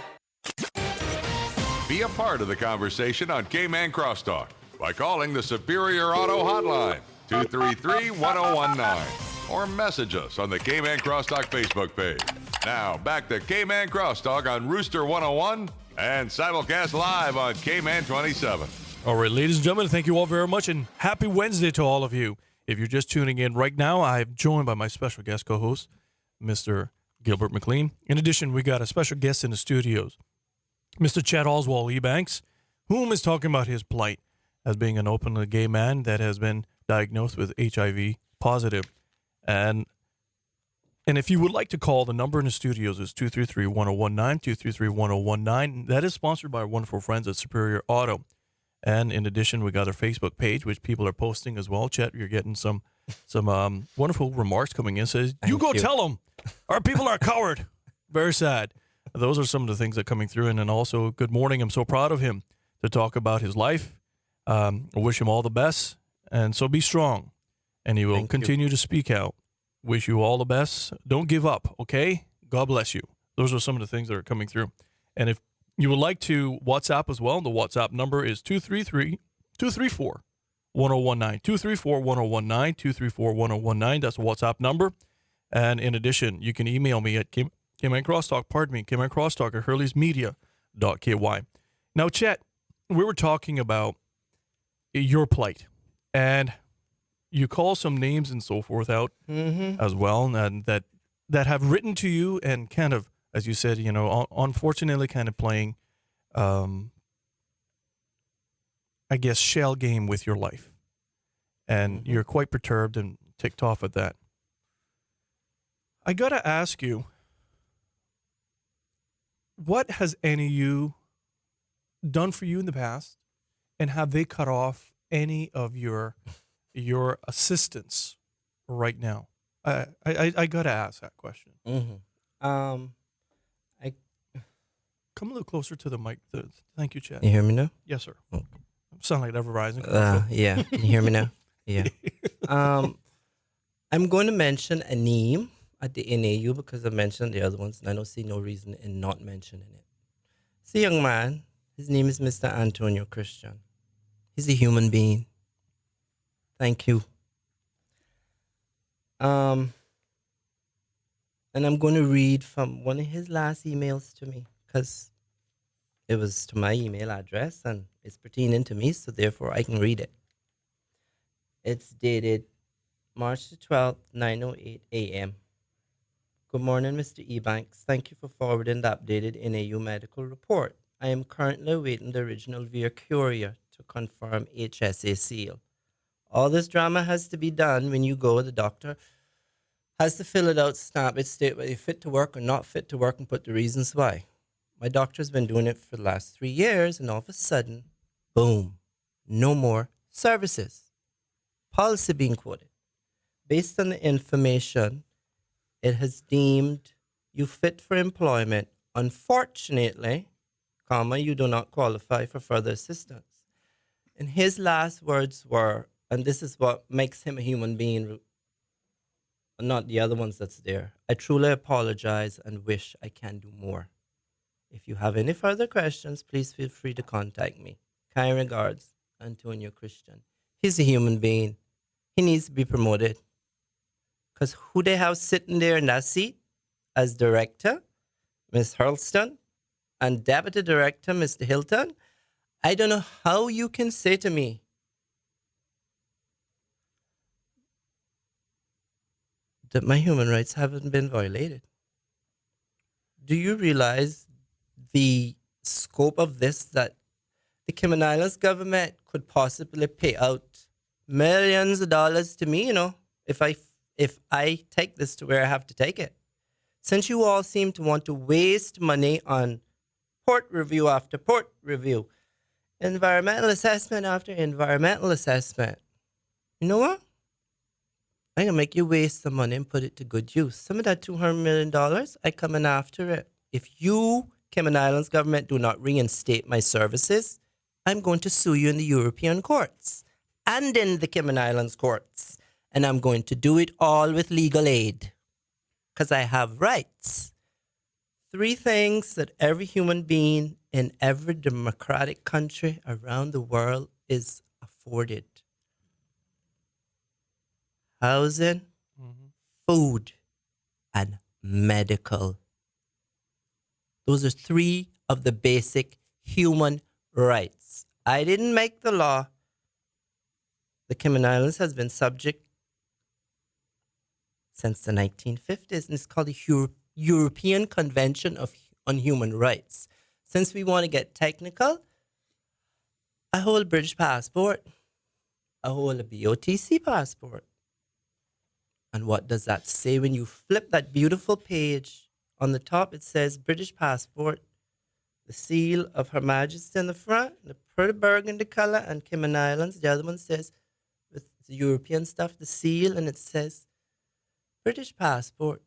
Be a part of the conversation on Cayman Crosstalk by calling the Superior Auto Hotline, 233-1019, or message us on the Cayman Crosstalk Facebook page. Now, back to Cayman Crosstalk on Rooster 101 and simulcast live on Cayman 27. All right, ladies and gentlemen, thank you all very much, and happy Wednesday to all of you. If you're just tuning in right now, I'm joined by my special guest co-host, Mr. Gilbert McLean. In addition, we got a special guest in the studios, Mr. Chad Oswald Ebanks, whom is talking about his plight as being an openly gay man that has been diagnosed with HIV positive. And if you would like to call, the number in the studios is 233-1019, 233-1019. That is sponsored by our wonderful friends at Superior Auto. And in addition, we got our Facebook page, which people are posting as well. Chet, you're getting some wonderful remarks coming in. Says, you go tell them our people are a coward. Very sad. Those are some of the things that are coming through. And then also, good morning. I'm so proud of him to talk about his life. I wish him all the best. And so be strong. And he will continue to speak out. Wish you all the best. Don't give up, okay? God bless you. Those are some of the things that are coming through. And if you would like to WhatsApp as well, the WhatsApp number is 234-1019. 234-1019. 234-1019. That's the WhatsApp number. And in addition, you can email me at Cayman Crosstalk at hurleysmedia.ky. Now, Chet, we were talking about your plight, and you call some names and so forth out as well, and that have written to you and kind of, as you said, unfortunately kind of playing, I guess, shell game with your life. And you're quite perturbed and ticked off at that. I got to ask you, what has any of you done for you in the past, and have they cut off any of your assistance right now? I gotta ask that question. I come a little closer to the mic. Thank you, Chad. You hear me now? Yes, sir. Sound like that Verizon. Yeah. Can you hear me now? Yeah. I'm going to mention a name at the NAU because I mentioned the other ones, and I don't see no reason in not mentioning it. It's a young man. His name is Mr. Antonio Christian. He's a human being. Thank you. And And I'm going to read from one of his last emails to me because it was to my email address and it's pertaining to me, so therefore I can read it. It's dated March the 12th, 9:08 a.m. Good morning, Mr. Ebanks. Thank you for forwarding the updated NAU medical report. I am currently awaiting the original via courier to confirm HSA seal. All this drama has to be done when you go. The doctor has to fill it out, stamp it, state whether you're fit to work or not fit to work, and put the reasons why. My doctor's been doing it for the last 3 years, and all of a sudden, boom, no more services. Policy being quoted. Based on the information, it has deemed you fit for employment. Unfortunately, comma, you do not qualify for further assistance. And his last words were, and this is what makes him a human being, not the other ones that's there. I truly apologize and wish I can do more. If you have any further questions, please feel free to contact me. Kind regards, Antonio Christian. He's a human being. He needs to be promoted. Because who they have sitting there in that seat as director, Ms. Hurlston, and deputy director, Mr. Hilton, I don't know how you can say to me that my human rights haven't been violated. Do you realize the scope of this, that the Cayman Islands government could possibly pay out millions of dollars to me, if I take this to where I have to take it? Since you all seem to want to waste money on port review after port review, environmental assessment after environmental assessment, you know what? I'm going to make you waste the money and put it to good use. Some of that $200 million, I coming after it. If you, Cayman Islands government, do not reinstate my services, I'm going to sue you in the European courts and in the Cayman Islands courts. And I'm going to do it all with legal aid because I have rights. 3 things that every human being in every democratic country around the world is afforded: housing, food, and medical. Those are 3 of the basic human rights. I didn't make the law. The Cayman Islands has been subject since the 1950s, and it's called the European Convention on Human Rights. Since we want to get technical, I hold a British passport. I hold a BOTC passport. And what does that say when you flip that beautiful page? On the top, it says British passport, the seal of Her Majesty in the front, the pretty burgundy color, and Cayman Islands. The other one says, with the European stuff, the seal, and it says British passport.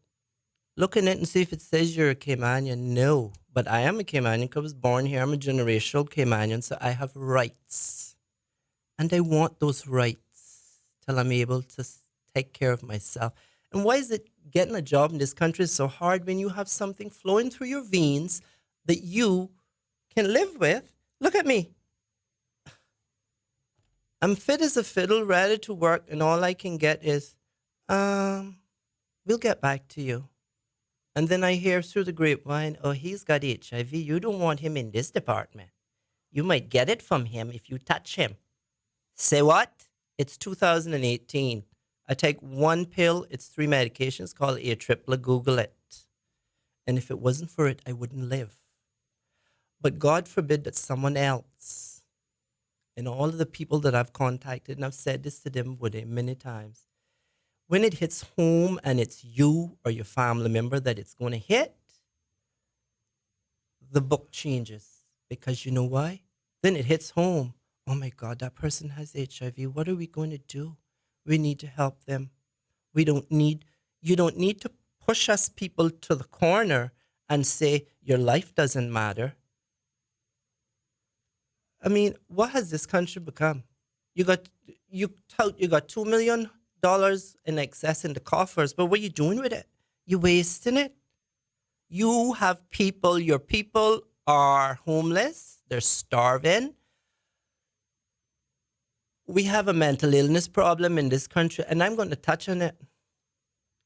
Look in it and see if it says you're a Caymanian. No, but I am a Caymanian because I was born here. I'm a generational Caymanian, so I have rights. And I want those rights till I'm able to take care of myself. And why is it getting a job in this country is so hard when you have something flowing through your veins that you can live with? Look at me. I'm fit as a fiddle, ready to work, and all I can get is, we'll get back to you. And then I hear through the grapevine, oh, he's got HIV. You don't want him in this department. You might get it from him if you touch him. Say what? It's 2018. I take 1 pill. It's 3 medications called A-Tripla. Google it. And if it wasn't for it, I wouldn't live. But God forbid that someone else, and all of the people that I've contacted, and I've said this to them many times, when it hits home and it's you or your family member that it's going to hit, the book changes. Because you know why? Then it hits home. Oh my God, that person has HIV. What are we going to do? We need to help them. You don't need to push us people to the corner and say your life doesn't matter. I mean, what has this country become? You got $2 million in excess in the coffers, but what are you doing with it? You're wasting it. You have people, your people are homeless, they're starving. We have a mental illness problem in this country, and I'm going to touch on it.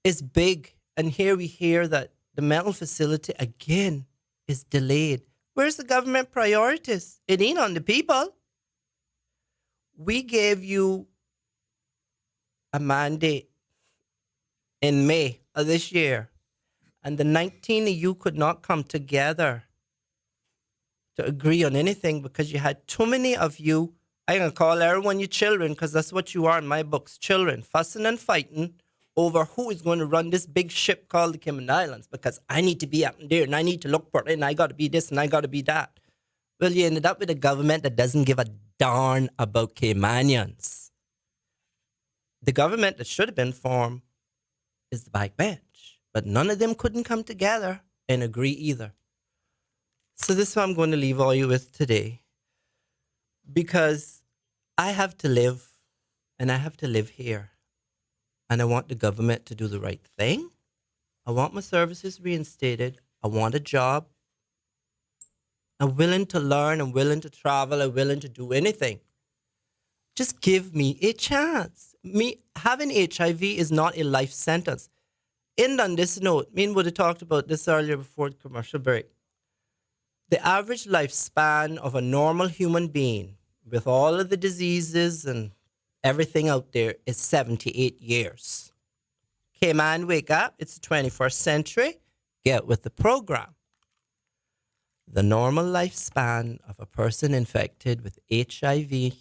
It's big, And here we hear that the mental facility again is delayed. Where's the government priorities? It ain't on the people. We gave you a mandate in May of this year, and the 19 of you could not come together to agree on anything because you had too many of you. I'm going to call everyone your children because that's what you are in my books, children, fussing and fighting over who is going to run this big ship called the Cayman Islands because I need to be up there and I need to look for it and I got to be this and I got to be that. Well, you ended up with a government that doesn't give a darn about Caymanians. The government that should have been formed is the backbench, but none of them couldn't come together and agree either. So this is what I'm going to leave all you with today, because I have to live, and I have to live here, and I want the government to do the right thing. I want my services reinstated. I want a job. I'm willing to learn. I'm willing to travel. I'm willing to do anything. Just give me a chance. Me having HIV is not a life sentence. And on this note, me and Woody talked about this earlier before the commercial break. The average lifespan of a normal human being with all of the diseases and everything out there is 78 years. Cayman, wake up. It's the 21st century. Get with the program. The normal lifespan of a person infected with HIV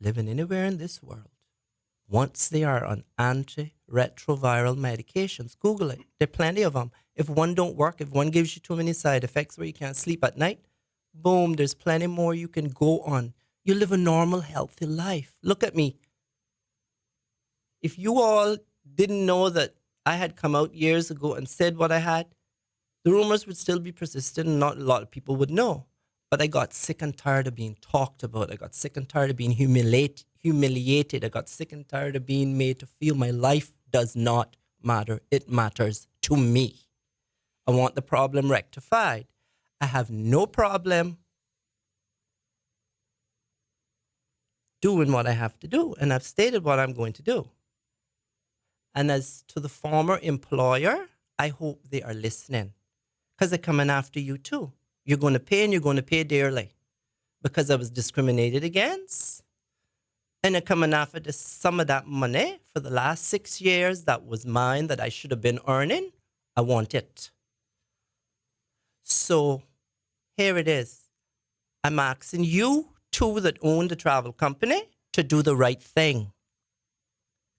living anywhere in this world, once they are on antiretroviral medications, Google it. There are plenty of them. If one don't work, if one gives you too many side effects where you can't sleep at night, boom, there's plenty more you can go on. You live a normal, healthy life. Look at me. If you all didn't know that I had come out years ago and said what I had, the rumors would still be persistent and not a lot of people would know. But I got sick and tired of being talked about. I got sick and tired of being humiliated. I got sick and tired of being made to feel my life does not matter. It matters to me. I want the problem rectified. I have no problem doing what I have to do. And I've stated what I'm going to do. And as to the former employer, I hope they are listening, because they're coming after you too. You're going to pay, and you're going to pay dearly, because I was discriminated against. And they're coming after some of that money for the last 6 years that was mine that I should have been earning. I want it. So here it is. I'm asking you two that own the travel company to do the right thing,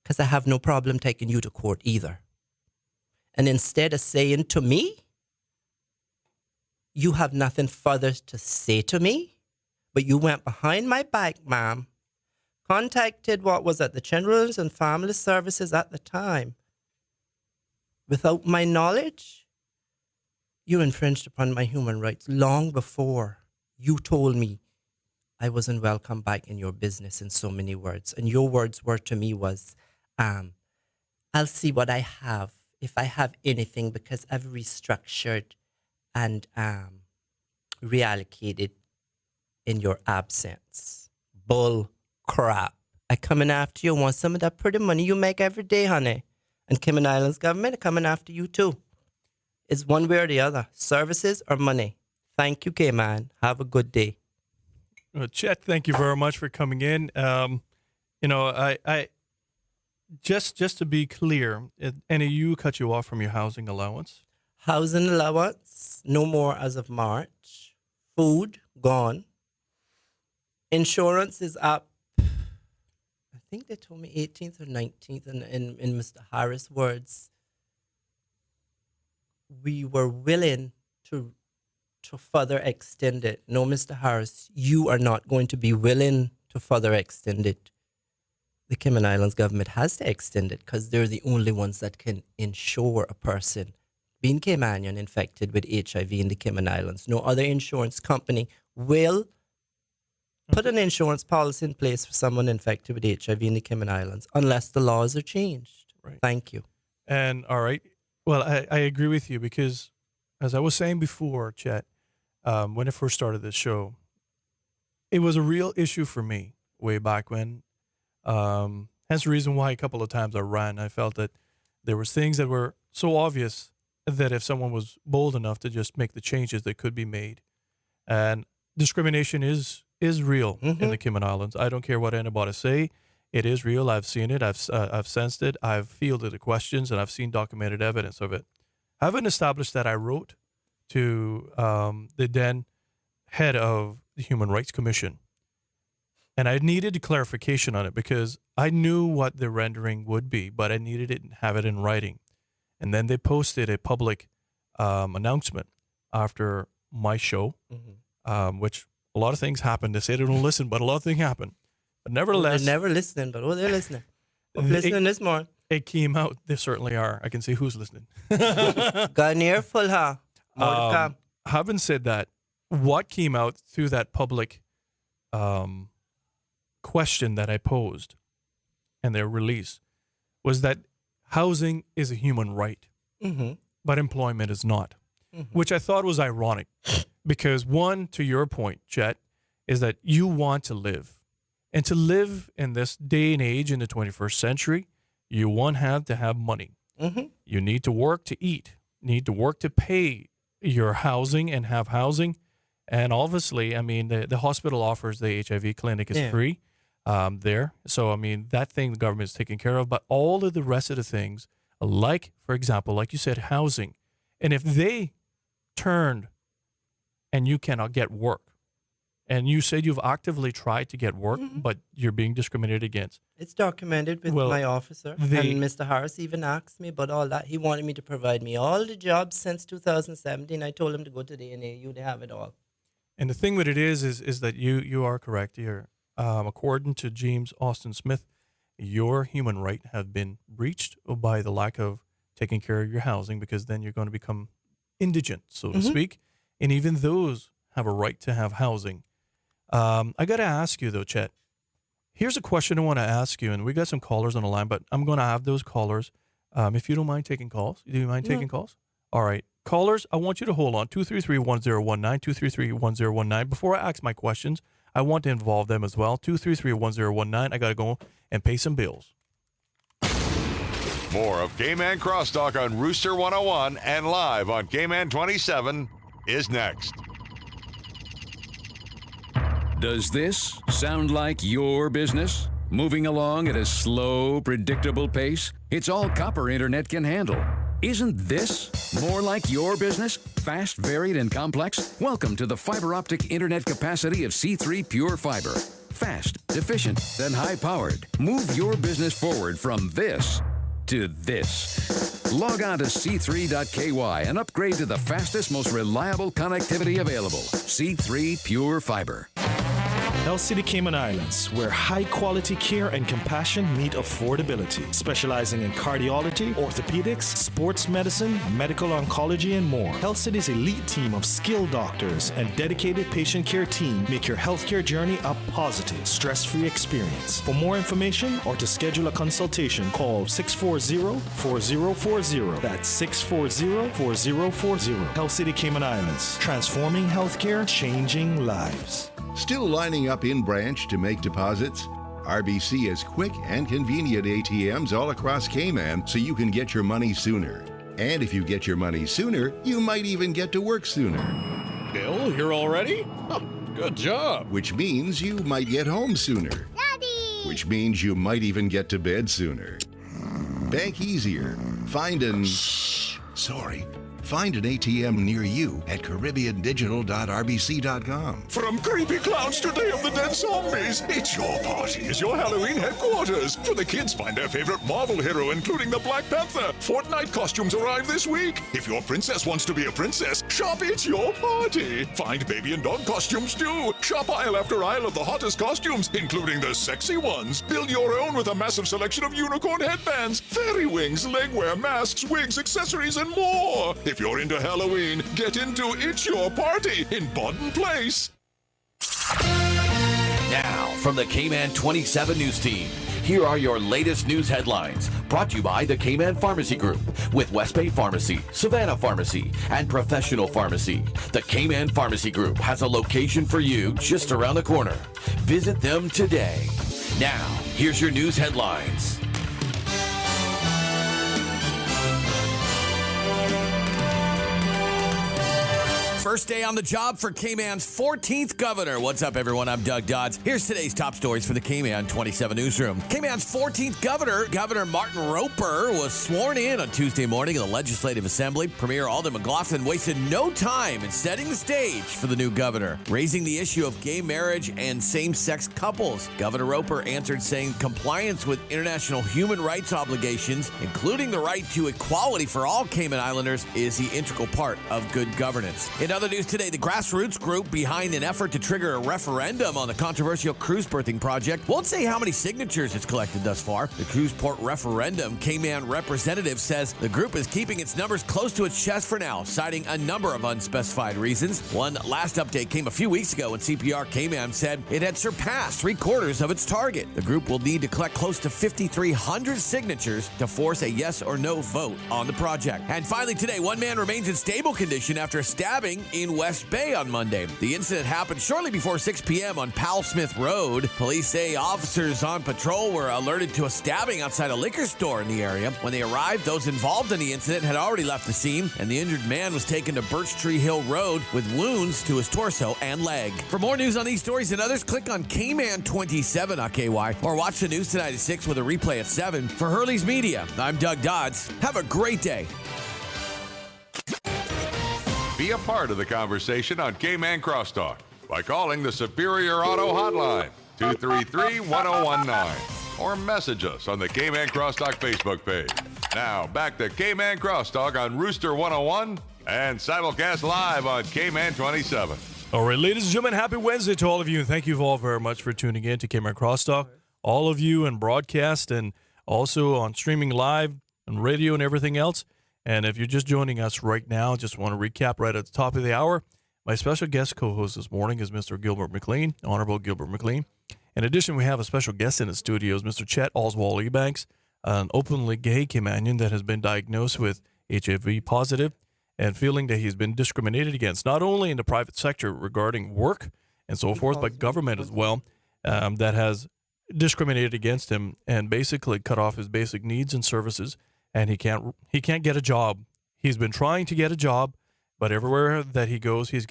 because I have no problem taking you to court either. And instead of saying to me, you have nothing further to say to me, but you went behind my back, ma'am, contacted what was at the Children's and Family Services at the time. Without my knowledge, you infringed upon my human rights long before you told me I wasn't welcome back in your business, in so many words. And your words were to me was, I'll see what I have, if I have anything, because I've restructured and reallocated in your absence. Bull crap. I coming after you. Want some of that pretty money you make every day, honey. And Cayman Islands government are coming after you too. It's one way or the other. Services or money. Thank you, Cayman. Have a good day. Well, Chet, thank you very much for coming in. I just to be clear, any of you cut you off from your housing allowance? Housing allowance, no more as of March. Food, gone. Insurance is up. I think they told me 18th or 19th. And in Mr. Harris' words, we were willing to further extend it. No, Mr. Harris, you are not going to be willing to further extend it. The Cayman Islands government has to extend it because they're the only ones that can insure a person being Caymanian infected with HIV in the Cayman Islands. No other insurance company will put an insurance policy in place for someone infected with HIV in the Cayman Islands unless the laws are changed. Right. Thank you. And all right. Well, I agree with you because, as I was saying before, Chet, when I first started this show, it was a real issue for me way back when. Hence the reason why a couple of times I ran. I felt that there was things that were so obvious that if someone was bold enough to just make the changes that could be made, and discrimination is real in the Cayman Islands. I don't care what anybody say. It is real. I've seen it. I've sensed it. I've fielded the questions, and I've seen documented evidence of it. Having established that, I wrote to the then head of the Human Rights Commission, and I needed clarification on it because I knew what the rendering would be, but I needed it and have it in writing. And then they posted a public announcement after my show, which a lot of things happened. They say they don't listen, but a lot of things happen. But nevertheless, they're never listening, but they're listening. Listening this morning. It came out. They certainly are. I can see who's listening. Got an earful, huh? More to come. Having said that, what came out through that public question that I posed and their release was that housing is a human right, but employment is not, which I thought was ironic because, one, to your point, Chet, is that you want to live. And to live in this day and age in the 21st century, you have to have money. You need to work to eat, need to work to pay your housing and have housing. And obviously, I mean, the hospital offers the HIV clinic is free there. So, I mean, that thing the government is taking care of. But all of the rest of the things, like, for example, like you said, housing. And if they turned and you cannot get work, and you said you've actively tried to get work, but you're being discriminated against. It's documented with my officer. And Mr. Harris even asked me about all that. He wanted me to provide me all the jobs since 2017. I told him to go to the NAU to have it all. And the thing with it is that you are correct here. According to James Austin Smith, your human right have been breached by the lack of taking care of your housing, because then you're going to become indigent, so to speak. And even those have a right to have housing. I got to ask you, though, Chet. Here's a question I want to ask you, and we got some callers on the line, but I'm going to have those callers. If you don't mind taking calls. Do you mind taking calls? All right. Callers, I want you to hold on. 233-1019, 233-1019. Before I ask my questions, I want to involve them as well. 233-1019. I got to go and pay some bills. More of Cayman Crosstalk on Rooster 101 and live on Cayman 27 is next. Does this sound like your business? Moving along at a slow, predictable pace? It's all copper internet can handle. Isn't this more like your business? Fast, varied, and complex? Welcome to the fiber optic internet capacity of C3 Pure Fiber. Fast, efficient, and high-powered. Move your business forward from this to this. Log on to c3.ky and upgrade to the fastest, most reliable connectivity available. C3 Pure Fiber. Health City Cayman Islands, where high-quality care and compassion meet affordability. Specializing in cardiology, orthopedics, sports medicine, medical oncology, and more. Health City's elite team of skilled doctors and dedicated patient care team make your healthcare journey a positive, stress-free experience. For more information or to schedule a consultation, call 640-4040. That's 640-4040. Health City Cayman Islands, transforming healthcare, changing lives. Still lining up in branch to make deposits? RBC has quick and convenient ATMs all across Cayman, so you can get your money sooner. And if you get your money sooner, you might even get to work sooner. Bill, here already? Oh, good job. Which means you might get home sooner. Daddy! Which means you might even get to bed sooner. Bank easier. Find an ATM near you at CaribbeanDigital.rbc.com. From creepy clowns to Day of the Dead Zombies, It's Your Party is your Halloween headquarters. For the kids, find their favorite Marvel hero, including the Black Panther. Fortnite costumes arrive this week. If your princess wants to be a princess, shop It's Your Party. Find baby and dog costumes too. Shop aisle after aisle of the hottest costumes, including the sexy ones. Build your own with a massive selection of unicorn headbands, fairy wings, legwear, masks, wigs, accessories, and more. If you're into Halloween, get into It's Your Party in Bodden Place. Now, from the Cayman 27 News Team, here are your latest news headlines, brought to you by the Cayman Pharmacy Group, with West Bay Pharmacy, Savannah Pharmacy, and Professional Pharmacy. The Cayman Pharmacy Group has a location for you just around the corner. Visit them today. Now, here's your news headlines. First day on the job for Cayman's 14th governor. What's up, everyone? I'm Doug Dodds. Here's today's top stories for the Cayman 27 newsroom. Cayman's 14th governor, Governor Martin Roper, was sworn in on Tuesday morning in the Legislative Assembly. Premier Alden McLaughlin wasted no time in setting the stage for the new governor, raising the issue of gay marriage and same-sex couples. Governor Roper answered saying compliance with international human rights obligations, including the right to equality for all Cayman Islanders, is the integral part of good governance. In other news today, the grassroots group behind an effort to trigger a referendum on the controversial cruise berthing project won't say how many signatures it's collected thus far. The cruise port referendum Cayman representative says the group is keeping its numbers close to its chest for now, citing a number of unspecified reasons. One last update came a few weeks ago when CPR Cayman said it had surpassed 3/4 of its target. The group will need to collect close to 5,300 signatures to force a yes or no vote on the project. And finally today, one man remains in stable condition after a stabbing in West Bay on Monday. The incident happened shortly before 6 p.m. on Powell Smith Road. Police say officers on patrol were alerted to a stabbing outside a liquor store in the area. When they arrived, those involved in the incident had already left the scene, and the injured man was taken to Birch Tree Hill Road with wounds to his torso and leg. For more news on these stories and others, click on Cayman27.ky or watch the news tonight at 6 with a replay at 7. For Hurley's Media, I'm Doug Dodds. Have a great day. Be a part of the conversation on Cayman Crosstalk by calling the Superior Auto Hotline, 233-1019, or message us on the Cayman Crosstalk Facebook page. Now, back to Cayman Crosstalk on Rooster 101 and simulcast live on Cayman 27. All right, ladies and gentlemen, happy Wednesday to all of you, and thank you all very much for tuning in to Cayman Crosstalk. All of you in broadcast and also on streaming live and radio and everything else. And if you're just joining us right now, just want to recap right at the top of the hour. My special guest co-host this morning is Mr. Gilbert McLean, Honorable Gilbert McLean. In addition, we have a special guest in the studios, Mr. Chet Oswald Ebanks, an openly gay Caymanian that has been diagnosed with HIV positive and feeling that he's been discriminated against, not only in the private sector regarding work and so forth, but government as well, that has discriminated against him and basically cut off his basic needs and services. And he can't get a job. He's been trying to get a job, but everywhere that he goes, he's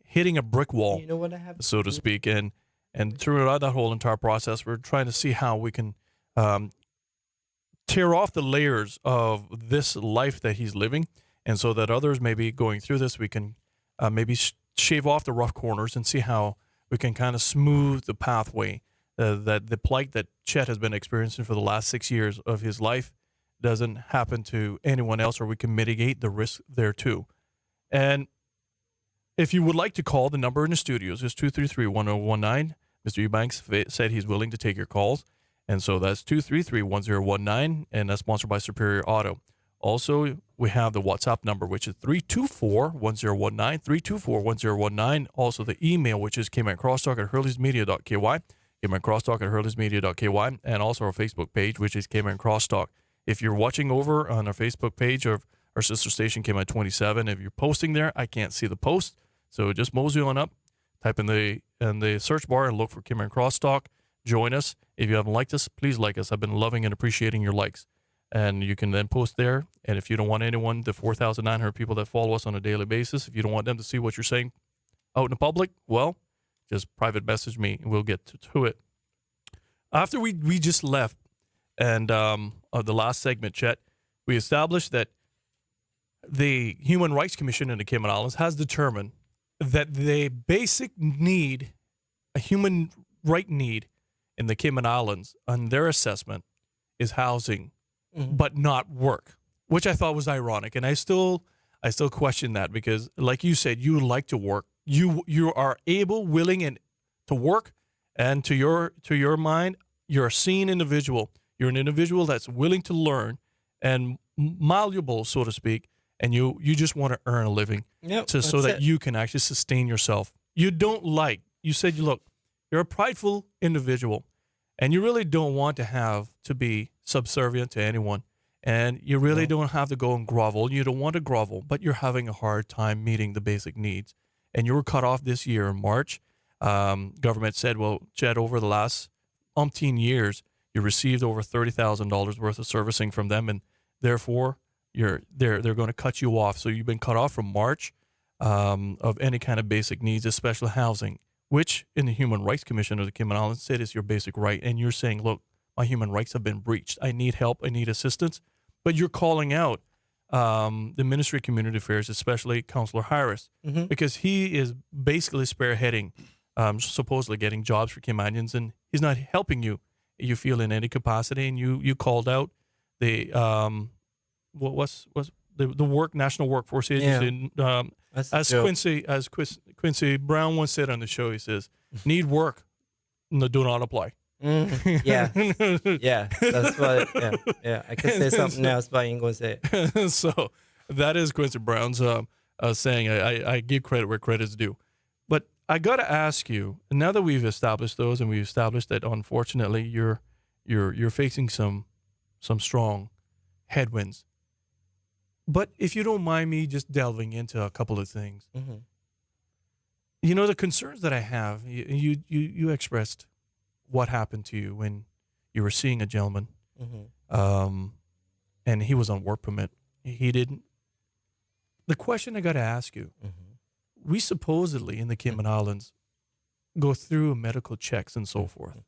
hitting a brick wall, You know what I have to so to speak. And throughout that whole entire process, we're trying to see how we can tear off the layers of this life that he's living, and so that others may be going through this, we can maybe shave off the rough corners and see how we can kind of smooth the pathway that the plight that Chet has been experiencing for the last 6 years of his life doesn't happen to anyone else, or we can mitigate the risk there too. And if you would like to call, the number in the studios is 233-1019. Mr. Eubanks said he's willing to take your calls. And so that's 233-1019, and that's sponsored by Superior Auto. Also, we have the WhatsApp number, which is 324-1019, 324-1019. Also, the email, which is caymancrosstalk@hurleysmedia.ky, caymancrosstalk@hurleysmedia.ky, and also our Facebook page, which is Cayman Crosstalk. If you're watching over on our Facebook page of our sister station, Cayman 27, if you're posting there, I can't see the post. So just mosey on up, type in the search bar and look for Cayman Crosstalk. Join us. If you haven't liked us, please like us. I've been loving and appreciating your likes. And you can then post there. And if you don't want anyone, the 4,900 people that follow us on a daily basis, if you don't want them to see what you're saying out in the public, well, just private message me and we'll get to it. After we just left, and the last segment, Chet, we established that the Human Rights Commission in the Cayman Islands has determined that the basic need, a human right need in the Cayman Islands, on their assessment, is housing, but not work, which I thought was ironic. And I still question that, because like you said, you like to work. You are able, willing, and to work, and to your mind, you're a seen individual. You're an individual that's willing to learn and malleable, so to speak, and you just want to earn a living so that you can actually sustain yourself. You said, you're a prideful individual, and you really don't want to have to be subservient to anyone, and you really don't have to go and grovel. You don't want to grovel, but you're having a hard time meeting the basic needs. And you were cut off this year in March. Government said, well, Chet, over the last umpteen years, you received over $30,000 worth of servicing from them, and therefore they're going to cut you off. So you've been cut off from March of any kind of basic needs, especially housing, which in the Human Rights Commission of the Cayman Islands said is your basic right. And you're saying, look, my human rights have been breached. I need help. I need assistance. But you're calling out the Ministry of Community Affairs, especially Councillor Harris, because he is basically spearheading, supposedly getting jobs for Caymanians, and he's not helping you. You feel in any capacity, and you called out the what's the National Workforce Agency. As Quincy Brown once said on the show, he says, "Need work, no, do not apply." Yeah, that's what. Yeah. I could say something else, but I ain't gonna say it. So that is Quincy Brown's saying. I give credit where credit is due, but I got to ask you. Now that we've established those, and we've established that, unfortunately, you're facing some strong headwinds. But if you don't mind me just delving into a couple of things, you know, the concerns that I have. You expressed what happened to you when you were seeing a gentleman, and he was on work permit. He didn't. The question I got to ask you, we supposedly in the Cayman Islands go through medical checks and so forth.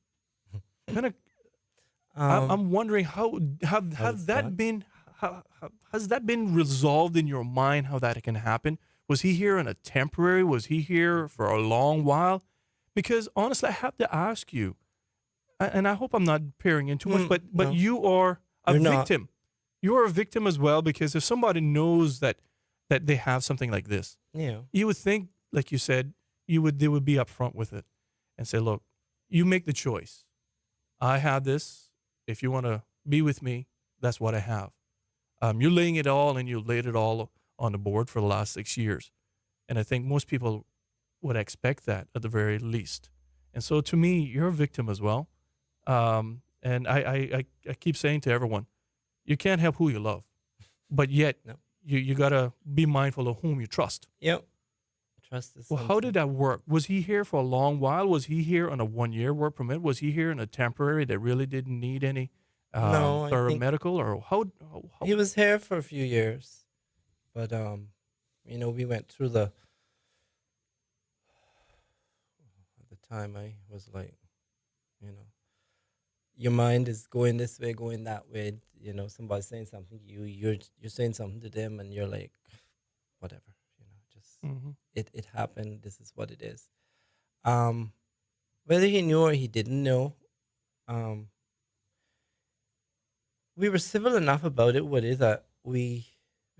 I'm wondering how has that been resolved in your mind, how that can happen? Was he here on a temporary? Was he here for a long while? Because honestly, I have to ask you, and I hope I'm not peering in too much, but no. you are a You're victim. not. You are a victim as well, because if somebody knows that they have something like this, you would think, like you said, they would be upfront with it and say, look, you make the choice. I have this. If you want to be with me, that's what I have. You're laying it all, and you laid it all on the board for the last 6 years. And I think most people would expect that at the very least. And so to me, you're a victim as well. And I keep saying to everyone, you can't help who you love, but yet you got to be mindful of whom you trust. Yep. Trust is Well, how did that work? Was he here for a long while? Was he here on a 1-year work permit? Was he here in a temporary that really didn't need any No, I thorough think medical? Or how? He was here for a few years, but you know, we went through at the time I was like, you know, your mind is going this way, going that way. You know, somebody's saying something to you, you're saying something to them, and you're like, whatever. You know, just it happened. This is what it is. Whether he knew or he didn't know, we were civil enough about it. What is that? We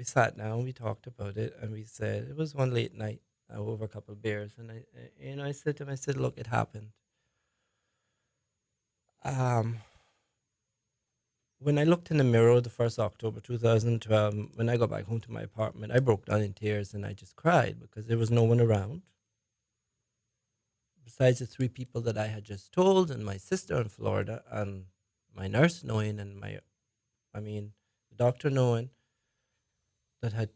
sat down, we talked about it, and we said it was one late night over a couple of beers, and I said to him, I said, look, it happened. When I looked in the mirror the 1st October 2012, when I got back home to my apartment, I broke down in tears and I just cried because there was no one around. Besides the 3 people that I had just told, and my sister in Florida, and my nurse knowing, and the doctor knowing, that had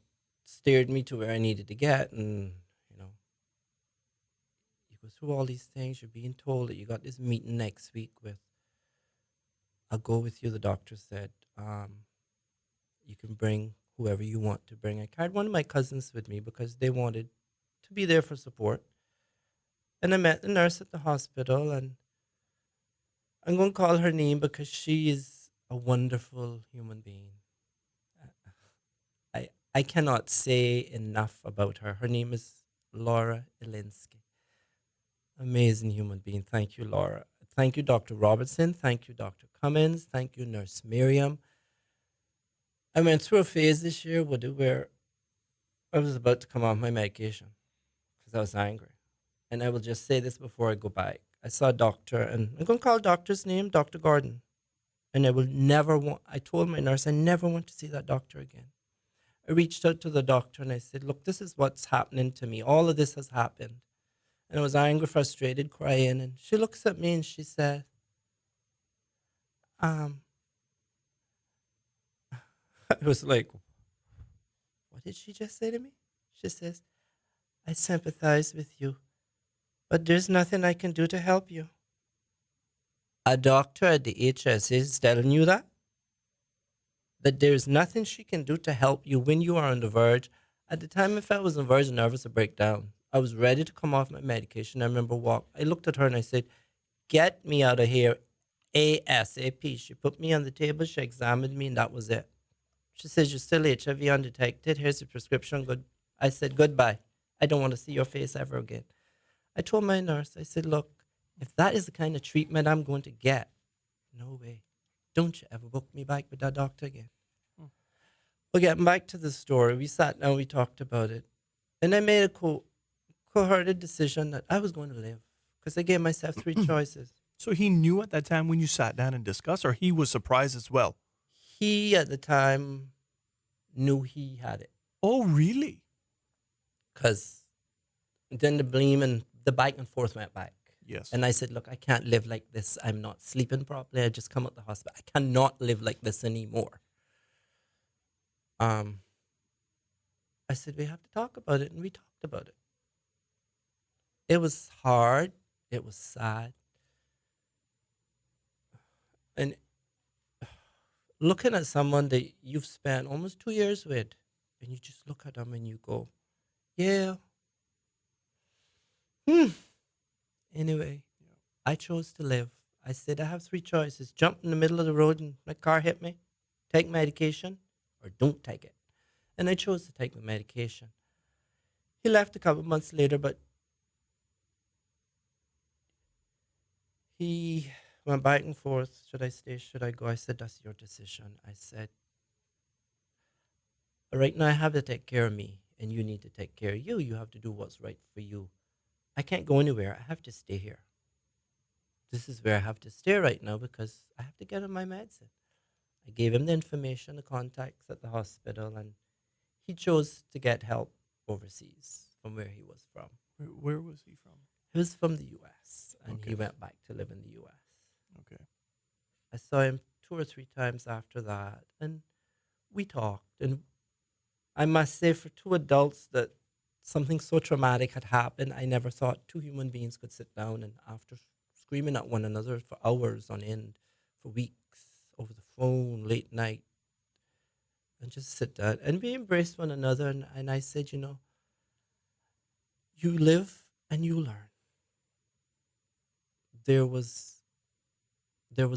steered me to where I needed to get. And, you know, you go through all these things, you're being told that you got this meeting next week with, I'll go with you, the doctor said. You can bring whoever you want to bring. I carried one of my cousins with me because they wanted to be there for support. And I met the nurse at the hospital, and I'm going to call her name because she is a wonderful human being. I cannot say enough about her. Her name is Laura Ilinsky. Amazing human being. Thank you, Laura. Thank you, Dr. Robertson. Thank you, Dr. Cummins. Thank you, Nurse Miriam. I went through a phase this year where I was about to come off my medication because I was angry. And I will just say this before I go back. I saw a doctor, and I'm going to call the doctor's name Dr. Gordon. And I told my nurse I never want to see that doctor again. I reached out to the doctor and I said, look, this is what's happening to me. All of this has happened. And I was angry, frustrated, crying. And she looks at me and she said, I was like, what did she just say to me? She says, I sympathize with you, but there's nothing I can do to help you. A doctor at the HS is telling you that there's nothing she can do to help you when you are on the verge At the time, I felt I was very nervous to break down. I was ready to come off my medication. I remember I looked at her and I said, "Get me out of here ASAP." She put me on the table, she examined me, and that was it. She says, "You're still HIV undetected. Here's the prescription." Good. I said, "Goodbye. I don't want to see your face ever again." I told my nurse, I said, "Look, if that is the kind of treatment I'm going to get, no way. Don't you ever book me back with that doctor again." Well, getting back to the story, we sat down, we talked about it. And I made a coherent decision that I was going to live because I gave myself three choices. So he knew at that time when you sat down and discussed, or he was surprised as well? He, at the time, knew he had it. Oh, really? Because then the blame and the back and forth went back. Yes. And I said, "Look, I can't live like this. I'm not sleeping properly. I just come out the hospital. I cannot live like this anymore." I said, "We have to talk about it." And we talked about it. It was hard. It was sad. And looking at someone that you've spent almost 2 years with, and you just look at them and you go, yeah. Anyway, I chose to live. I said, I have three choices: jump in the middle of the road and my car hit me, take medication, or don't take it. And I chose to take the medication. He left a couple months later, but he went back and forth. Should I stay? Should I go? I said, "That's your decision." I said, "Right now I have to take care of me, and you need to take care of you. You have to do what's right for you. I can't go anywhere. I have to stay here. This is where I have to stay right now because I have to get on my medicine." I gave him the information, the contacts at the hospital, and he chose to get help overseas from where he was from. Where was he from? He was from the U.S., and Okay. he went back to live in the U.S. Okay. I saw him 2 or 3 times after that, and we talked. And I must say, for two adults, that something so traumatic had happened, I never thought two human beings could sit down and, after screaming at one another for hours on end, for weeks, over the phone, late night, and just sit down. And we embraced one another, and I said, you live and you learn. There was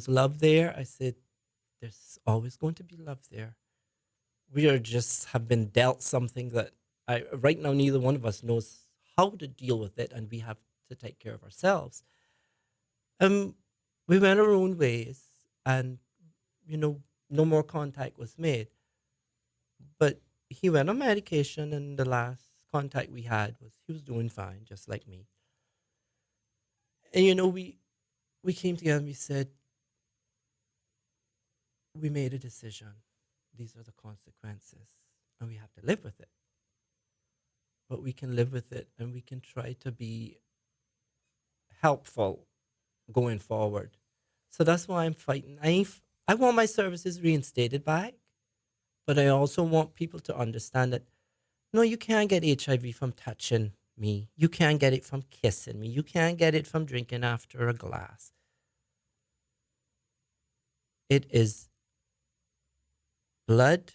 love there. I said, there's always going to be love there. We are just have been dealt something that right now neither one of us knows how to deal with it, and we have to take care of ourselves. We went our own ways, and no more contact was made. But he went on medication, and the last contact we had was he was doing fine, just like me. And we came together and we said, we made a decision. These are the consequences, and we have to live with it. But we can live with it, and we can try to be helpful going forward. So that's why I'm fighting. I want my services reinstated back, but I also want people to understand that, no, you can't get HIV from touching me. You can't get it from kissing me. You can't get it from drinking after a glass. It is blood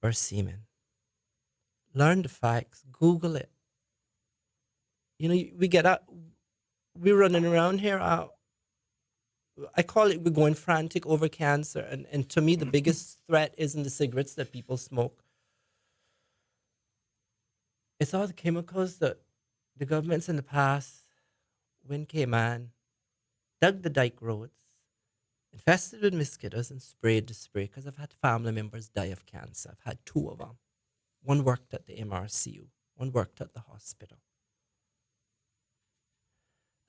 or semen. Learn the facts. Google it. We get out. We're running around here. I call it we're going frantic over cancer. And to me, the biggest threat isn't the cigarettes that people smoke. It's all the chemicals that the governments in the past, when Cayman, dug the dike roads, infested with mosquitoes, and sprayed the spray. Because I've had family members die of cancer. I've had 2 of them. One worked at the MRCU. One worked at the hospital.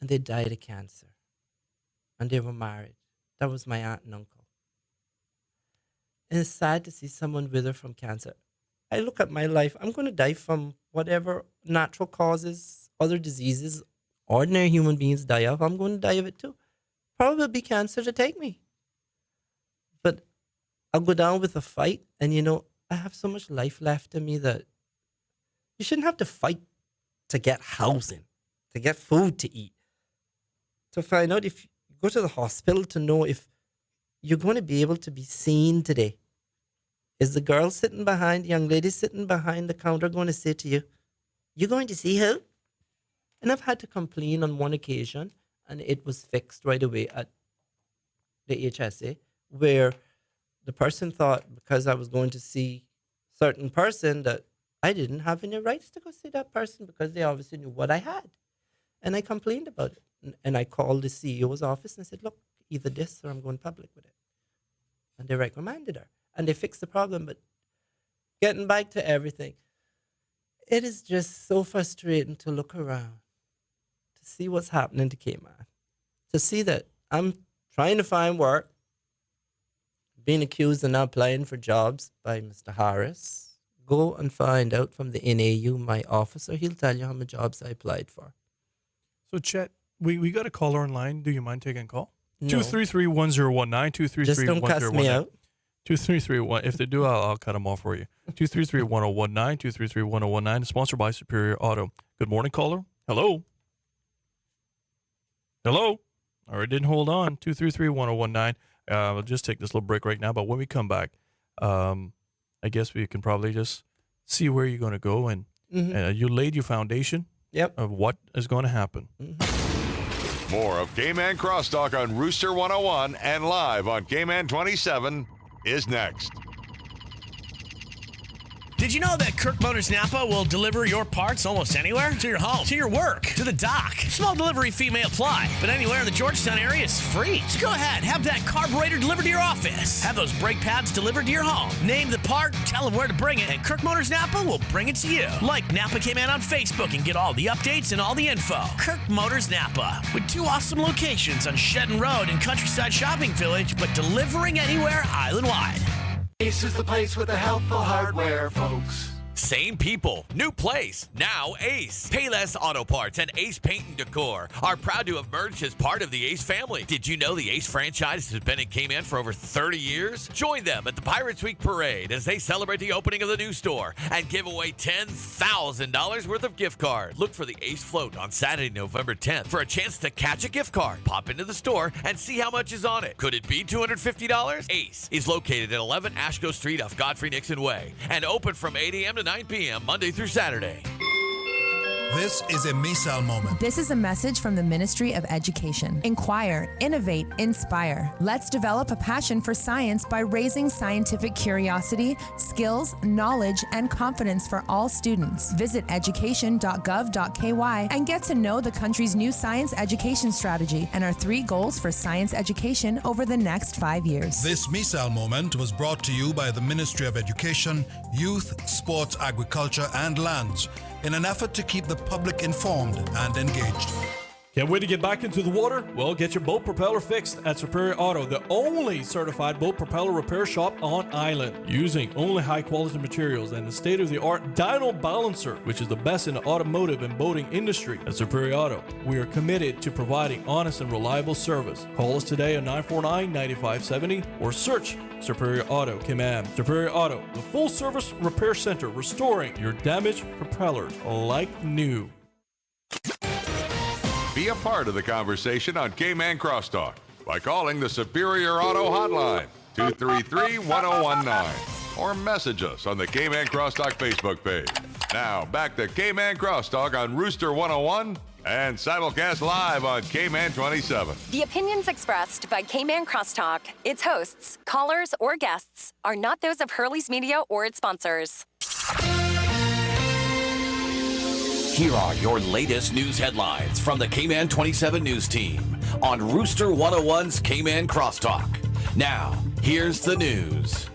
And they died of cancer. And they were married. That was my aunt and uncle. And it's sad to see someone wither from cancer. I look at my life, I'm going to die from whatever natural causes, other diseases, ordinary human beings die of. I'm going to die of it too. Probably be cancer to take me. But I'll go down with a fight, and I have so much life left in me that you shouldn't have to fight to get housing, to get food to eat, to find out if you go to the hospital to know if you're going to be able to be seen today. is the girl sitting behind, young lady sitting behind the counter going to say to you, "You going to see her?" And I've had to complain on one occasion, and it was fixed right away at the HSA, where the person thought because I was going to see certain person that I didn't have any rights to go see that person because they obviously knew what I had. And I complained about it. And I called the CEO's office and I said, "Look, either this or I'm going public with it." And they reprimanded her. And they fixed the problem. But getting back to everything, it is just so frustrating to look around, to see what's happening to Cayman, to see that I'm trying to find work, being accused of not applying for jobs by Mr. Harris. Go and find out from the NAU, my officer. He'll tell you how many jobs I applied for. So, Chet, we got a caller online. Do you mind taking a call? No. 233-1019, 233-1019. Just don't cuss me out. 233-1. If they do, I'll cut them off for you. 233-1019, 233-1019. Sponsored by Superior Auto. Good morning, caller. Hello. Hello. All right, didn't hold on. 233-1019. We'll just take this little break right now. But when we come back, I guess we can probably just see where you're going to go. And you laid your foundation of what is going to happen. More of Cayman Crosstalk on Rooster 101 and live on Cayman 27 is next. Did you know that Kirk Motors Napa will deliver your parts almost anywhere? To your home, to your work, to the dock. Small delivery fee may apply, but anywhere in the Georgetown area is free. So go ahead, have that carburetor delivered to your office. Have those brake pads delivered to your home. Name the part, tell them where to bring it, and Kirk Motors Napa will bring it to you. Like Napa Cayman on Facebook and get all the updates and all the info. Kirk Motors Napa, with 2 awesome locations on Shedden Road and Countryside Shopping Village, but delivering anywhere island-wide. Ace is the place with the helpful hardware, folks. Same people, new place, now Ace. Payless Auto Parts and Ace Paint and Decor are proud to have merged as part of the Ace family. Did you know the Ace franchise has been in Cayman for over 30 years? Join them at the Pirates Week Parade as they celebrate the opening of the new store and give away $10,000 worth of gift cards. Look for the Ace float on Saturday, November 10th for a chance to catch a gift card. Pop into the store and see how much is on it. Could it be $250? Ace is located at 11 Ashko Street off Godfrey Nixon Way and open from 8 a.m. to 9 p.m. Monday through Saturday. This is a Misal moment. This is a message from the Ministry of Education. Inquire, innovate, inspire. Let's develop a passion for science by raising scientific curiosity, skills, knowledge, and confidence for all students. Visit education.gov.ky and get to know the country's new science education strategy and our 3 goals for science education over the next 5 years. This Misal moment was brought to you by the Ministry of Education, Youth, Sports, Agriculture, and Lands, in an effort to keep the public informed and engaged. Can't wait to get back into the water? Well, get your boat propeller fixed at Superior Auto, the only certified boat propeller repair shop on island. Using only high-quality materials and the state-of-the-art dyno balancer, which is the best in the automotive and boating industry. At Superior Auto, we are committed to providing honest and reliable service. Call us today at 949-9570 or search Superior Auto Cayman. Superior Auto, the full-service repair center, restoring your damaged propellers like new. Be a part of the conversation on Cayman Crosstalk by calling the Superior Auto Hotline, 233-1019, or message us on the Cayman Crosstalk Facebook page. Now, back to Cayman Crosstalk on Rooster 101 and simulcast live on Cayman 27. The opinions expressed by Cayman Crosstalk, its hosts, callers, or guests are not those of Hurley's Media or its sponsors. Here are your latest news headlines from the Cayman 27 News Team on Rooster 101's Cayman Crosstalk. Now, here's the news.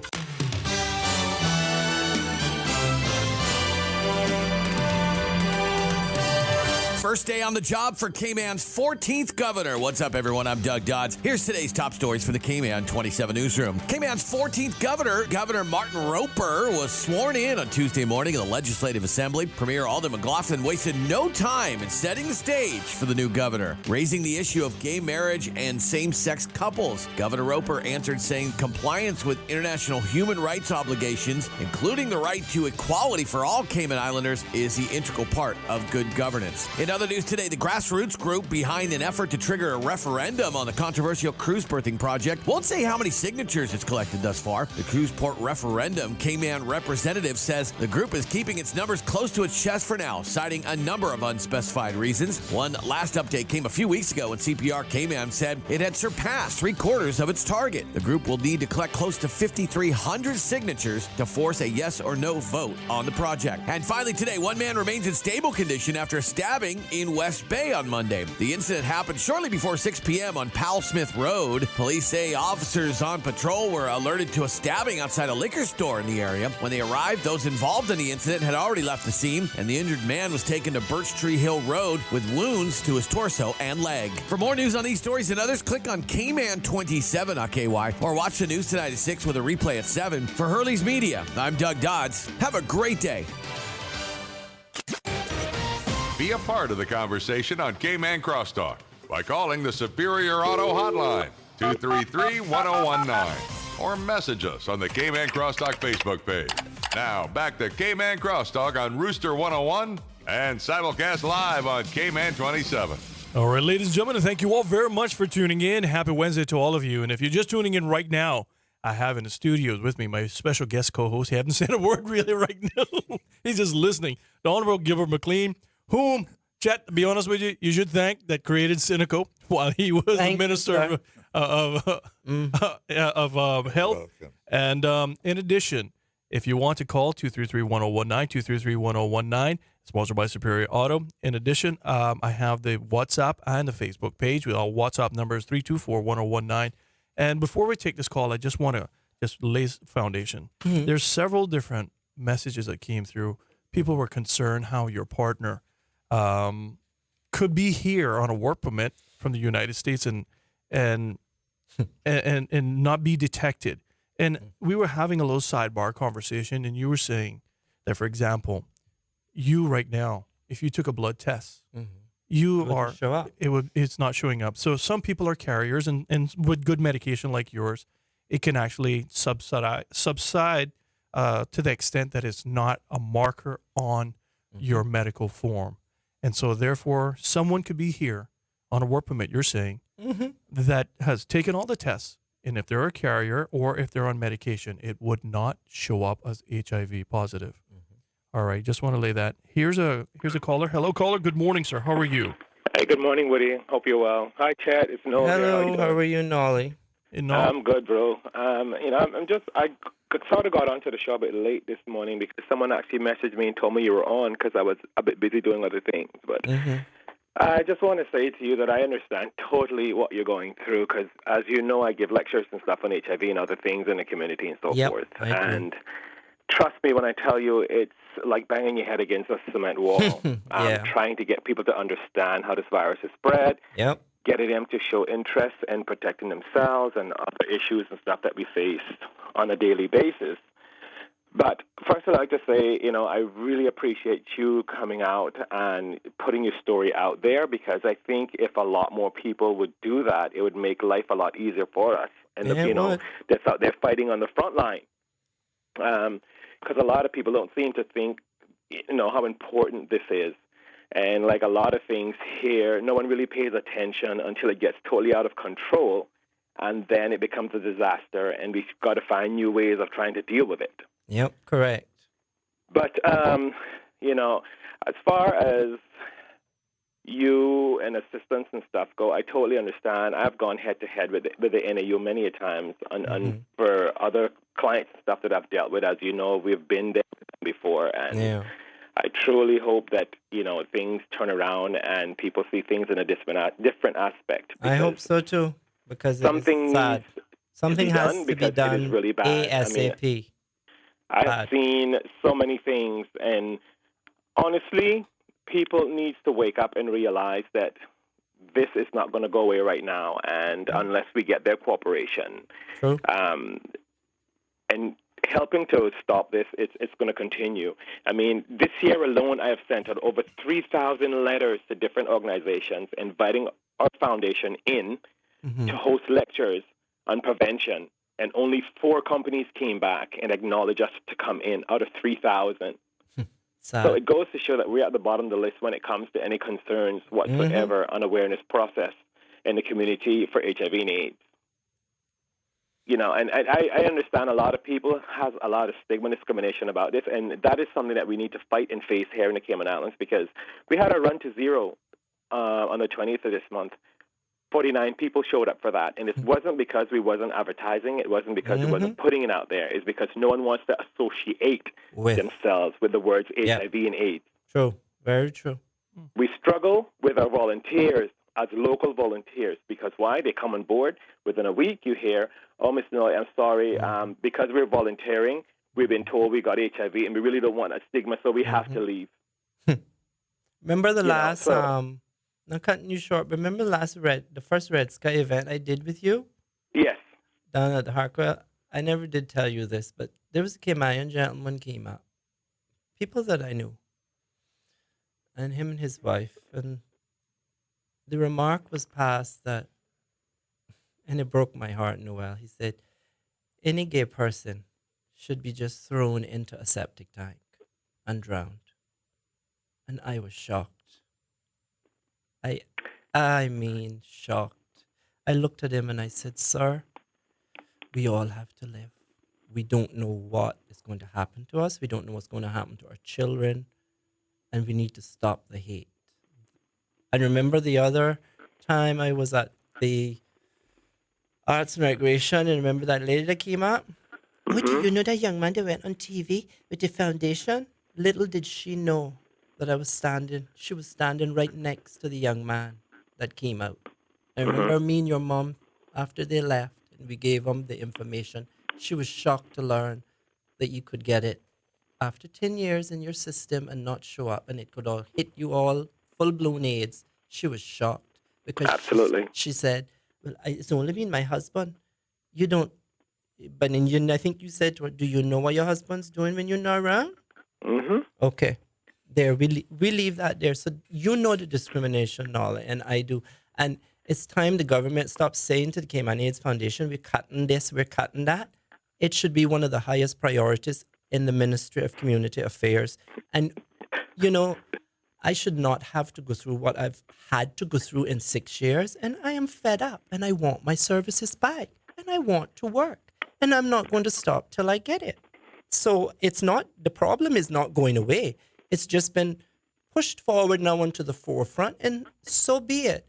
First day on the job for Cayman's 14th governor. What's up, everyone? I'm Doug Dodds. Here's today's top stories for the Cayman 27 newsroom. Cayman's 14th governor, Governor Martin Roper, was sworn in on Tuesday morning in the Legislative Assembly. Premier Alden McLaughlin wasted no time in setting the stage for the new governor, raising the issue of gay marriage and same-sex couples. Governor Roper answered saying compliance with international human rights obligations, including the right to equality for all Cayman Islanders, is the integral part of good governance. In other other news today, the grassroots group behind an effort to trigger a referendum on the controversial cruise berthing project won't say how many signatures it's collected thus far. The cruise port referendum Cayman representative says the group is keeping its numbers close to its chest for now, citing a number of unspecified reasons. One last update came a few weeks ago when CPR Cayman said it had surpassed 3/4 of its target. The group will need to collect close to 5,300 signatures to force a yes or no vote on the project. And finally today, one man remains in stable condition after a stabbing in West Bay on Monday. The incident happened shortly before 6 p.m. on Powell Smith Road. Police say officers on patrol were alerted to a stabbing outside a liquor store in the area. When they arrived, those involved in the incident had already left the scene, and the injured man was taken to Birch Tree Hill Road with wounds to his torso and leg. For more news on these stories and others, click on Cayman27.ky or watch the news tonight at 6 with a replay at 7. For Hurley's Media, I'm Doug Dodds. Have a great day. Be a part of the conversation on Cayman Crosstalk by calling the Superior Auto Hotline, 233-1019, or message us on the Cayman Crosstalk Facebook page. Now, back to Cayman Crosstalk on Rooster 101 and simulcast live on Cayman 27. All right, ladies and gentlemen, thank you all very much for tuning in. Happy Wednesday to all of you. And if you're just tuning in right now, I have in the studios with me my special guest co-host. He hasn't said a word really right now. He's just listening. The Honorable Gilbert McLean, whom, Chet, to be honest with you, you should thank that created Cineco while he was the minister of health. And in addition, if you want to call 233-1019, 233-1019, sponsored by Superior Auto. In addition, I have the WhatsApp and the Facebook page. Our WhatsApp number is 324-1019. And before we take this call, I just want to lay foundation. Mm-hmm. There's several different messages that came through. People were concerned how your partner could be here on a work permit from the United States and not be detected. And we were having a little sidebar conversation, and you were saying that, for example, you right now, if you took a blood test, it's not showing up. So some people are carriers, and with good medication like yours, it can actually subside to the extent that it's not a marker on your medical form. And so therefore, someone could be here on a work permit, you're saying, that has taken all the tests, and if they're a carrier or if they're on medication, it would not show up as HIV positive. All right, just want to lay that. Here's a caller. Hello, caller. Good morning, sir. How are you? Hey, good morning, Woody. Hope you're well. Hi, Chad. It's Noel. Hello, how are you, Nolly? I'm good, bro. I sort of got onto the show a bit late this morning because someone actually messaged me and told me you were on because I was a bit busy doing other things. But I just want to say to you that I understand totally what you're going through because, as you know, I give lectures and stuff on HIV and other things in the community and so forth. And trust me when I tell you, it's like banging your head against a cement wall. Trying to get people to understand how this virus is spread. Getting them to show interest in protecting themselves and other issues and stuff that we face on a daily basis. But first, I'd like to say, I really appreciate you coming out and putting your story out there because I think if a lot more people would do that, it would make life a lot easier for us. And, that's out there fighting on the front line. Because a lot of people don't seem to think, how important this is. And like a lot of things here, no one really pays attention until it gets totally out of control, and then it becomes a disaster, and we've got to find new ways of trying to deal with it. Yep, correct. But, as far as you and assistance and stuff go, I totally understand. I've gone head-to-head with the NAU many a times, and for other clients and stuff that I've dealt with, as you know, we've been there before, and I truly hope that, things turn around and people see things in a different aspect. I hope so, too, because something has to be done it is really bad. ASAP. I have seen so many things, and honestly, people need to wake up and realize that this is not going to go away right now, and unless we get their cooperation. True. And helping to stop this, it's going to continue. I mean, this year alone, I have sent out over 3,000 letters to different organizations inviting our foundation in to host lectures on prevention, and only 4 companies came back and acknowledged us to come in out of 3,000. So it goes to show that we're at the bottom of the list when it comes to any concerns whatsoever on awareness process in the community for HIV and AIDS. You know, and I understand a lot of people have a lot of stigma and discrimination about this, and that is something that we need to fight and face here in the Cayman Islands, because we had a run to zero on the 20th of this month. 49 people showed up for that, and it wasn't because we wasn't advertising. It wasn't because we wasn't putting it out there. It's because no one wants to associate themselves with the words HIV and AIDS. True. Very true. We struggle with our volunteers as local volunteers, because why? They come on board. Within a week, you hear, oh, Miss Noy, I'm sorry, because we're volunteering, we've been told we got HIV, and we really don't want that stigma, so we have to leave. Remember the last, not cutting you short, remember the first Red Sky event I did with you? Yes. Down at Harkwell? I never did tell you this, but there was a Cayman gentleman came out. People that I knew. And him and his wife, and the remark was passed that, and it broke my heart, Noel. He said, any gay person should be just thrown into a septic tank and drowned. And I was shocked. I mean, shocked. I looked at him and I said, sir, we all have to live. We don't know what is going to happen to us. We don't know what's going to happen to our children. And we need to stop the hate. And remember the other time I was at the Arts and Recreation, and remember that lady that came out? Oh, do you know that young man that went on TV with the foundation? Little did she know that she was standing right next to the young man that came out. I remember me and your mom, after they left, and we gave them the information, she was shocked to learn that you could get it after 10 years in your system and not show up, and it could all hit you all full-blown AIDS. She was shocked because she said, well, it's only been my husband. You don't, but I think you said to her, do you know what your husband's doing when you're not around? Okay. There, we leave that there. So you know the discrimination, Nala, and I do. And it's time the government stops saying to the Cayman AIDS Foundation, we're cutting this, we're cutting that. It should be one of the highest priorities in the Ministry of Community Affairs. And, you know, I should not have to go through what I've had to go through in 6 years. And I am fed up, and I want my services back, and I want to work. And I'm not going to stop till I get it. So the problem is not going away. It's just been pushed forward now onto the forefront, and so be it.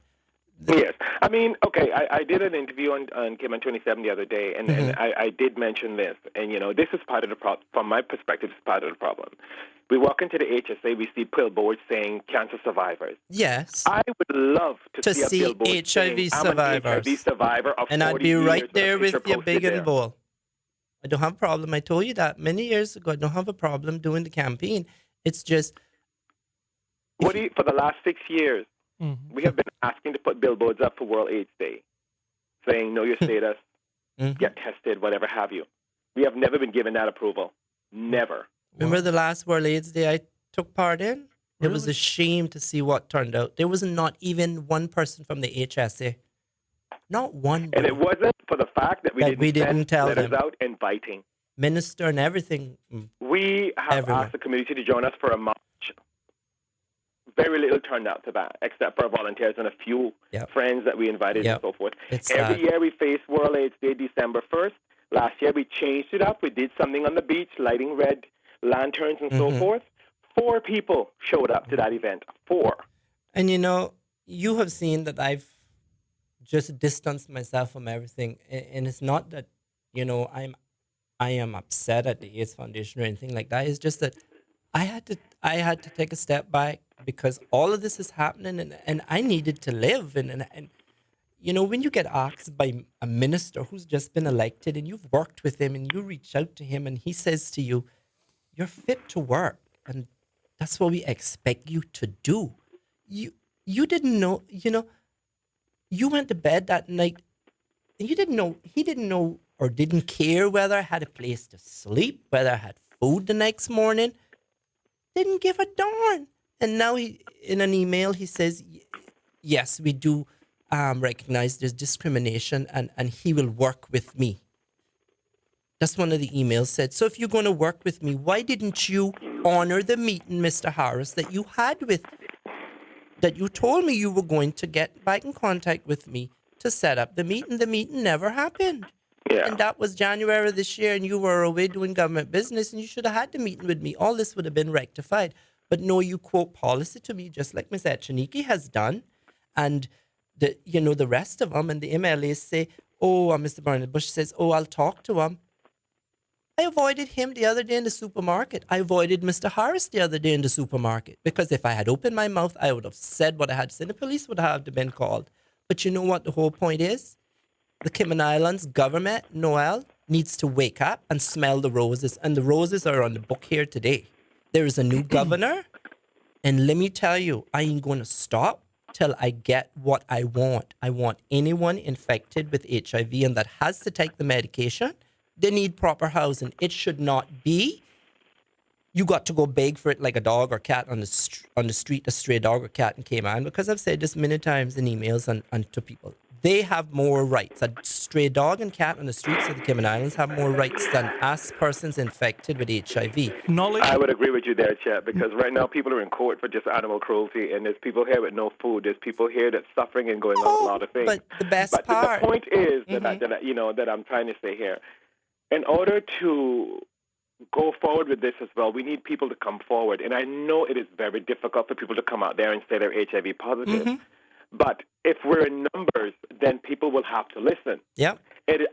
Yes. I mean, okay, I did an interview on Cayman 27 the other day, and I did mention this. And, you know, this is part of the problem. From my perspective, it's part of the problem. We walk into the HSA, we see billboards saying cancer survivors. Yes. I would love to see a billboard HIV saying, survivors. I'm an HIV survivor of and 40 I'd be years right there with a with picture you big posted and bold. I don't have a problem. I told you that many years ago. I don't have a problem doing the campaign. It's just... For the last 6 years, we have been asking to put billboards up for World AIDS Day, saying know your status, get tested, whatever have you. We have never been given that approval. Never. Remember the last World AIDS Day I took part in? It was a shame to see what turned out. There was not even one person from the HSA. Not one. And it wasn't for the fact that we didn't tell letters them. out inviting. Minister and everything. We have asked the community to join us for a march. Very little turned out to that, except for volunteers and a few friends that we invited and so forth. Every year we face World AIDS Day, December 1st. Last year we changed it up. We did something on the beach, lighting red lanterns and so forth. 4 people showed up to that event. 4. And you know, you have seen that I've just distanced myself from everything. And it's not that, you know, I am upset at the AIDS Foundation or anything like that. It's just that I had to take a step back because all of this is happening and I needed to live. And you know, when you get asked by a minister who's just been elected and you've worked with him and you reach out to him and he says to you, you're fit to work. And that's what we expect you to do. You didn't know, you know, you went to bed that night and he didn't know or didn't care whether I had a place to sleep, whether I had food the next morning. Didn't give a darn. And now in an email, he says, yes, we do recognize there's discrimination and he will work with me. That's one of the emails said. So if you're going to work with me, why didn't you honor the meeting, Mr. Harris, that you had with, that you told me you were going to get back in contact with me to set up the meeting. The meeting never happened. Yeah. And that was January this year, and you were away doing government business, and you should have had the meeting with me. All this would have been rectified. But no, you quote policy to me, just like Ms. Echeniki has done. And the rest of them, and the MLAs say, Mr. Bernard Bush says, I'll talk to him. I avoided him the other day in the supermarket. I avoided Mr. Harris the other day in the supermarket because if I had opened my mouth, I would have said what I had to say. The police would have been called. But you know what the whole point is? The Cayman Islands government, Noel, needs to wake up and smell the roses. And the roses are on the book here today. There is a new governor. And let me tell you, I ain't going to stop till I get what I want. I want anyone infected with HIV and that has to take the medication. They need proper housing. It should not be you got to go beg for it like a dog or cat on the street, a stray dog or cat in Cayman. Because I've said this many times in emails and to people. They have more rights. A stray dog and cat on the streets of the Cayman Islands have more rights than us persons infected with HIV. I would agree with you there, Chet, because right now people are in court for just animal cruelty, and there's people here with no food. There's people here that's suffering and going on a lot of things. But the best part... the point is that I'm trying to say here, in order to go forward with this as well, we need people to come forward. And I know it is very difficult for people to come out there and say they're HIV positive. Mm-hmm. But if we're in numbers, then people will have to listen. Yeah.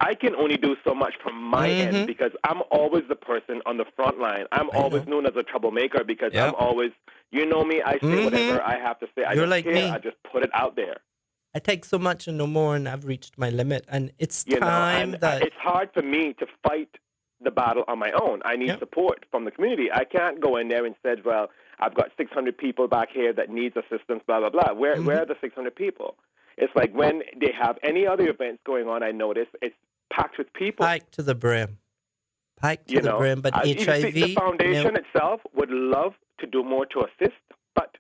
I can only do so much from my end because I'm always the person on the front line. I'm always known as a troublemaker because I'm always, you know me, I say whatever I have to say. I don't care. Me. I just put it out there. I take so much and no more, and I've reached my limit. And it's time that... It's hard for me to fight the battle on my own. I need support from the community. I can't go in there and say, well, I've got 600 people back here that needs assistance, blah, blah, blah. Where are the 600 people? It's like when they have any other events going on, I notice it's packed with people. Packed to the brim. Packed to the brim, but HIV... The foundation itself would love to do more to assist, but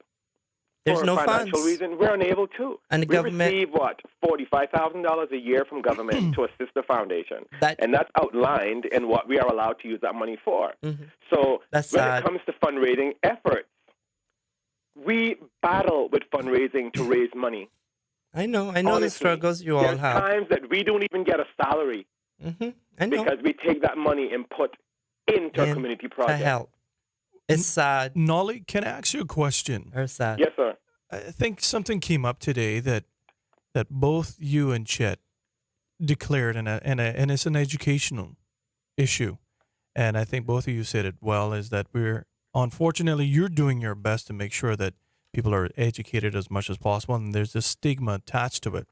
there's for no a financial funds. reason, we're unable to. And the government... receive, $45,000 a year from government to assist the foundation. And that's outlined in what we are allowed to use that money for. Mm-hmm. So that's when sad. it comes to fundraising efforts, we battle with fundraising to raise money. I know Honestly, the struggles you all have. There's times that we don't even get a salary because we take that money and put into a community project. To help. It's sad. Nolly, can I ask you a question? It's sad. Yes, sir. I think something came up today that both you and Chet declared, and it's an educational issue. And I think both of you said it well, is that unfortunately, you're doing your best to make sure that people are educated as much as possible, and there's this stigma attached to it.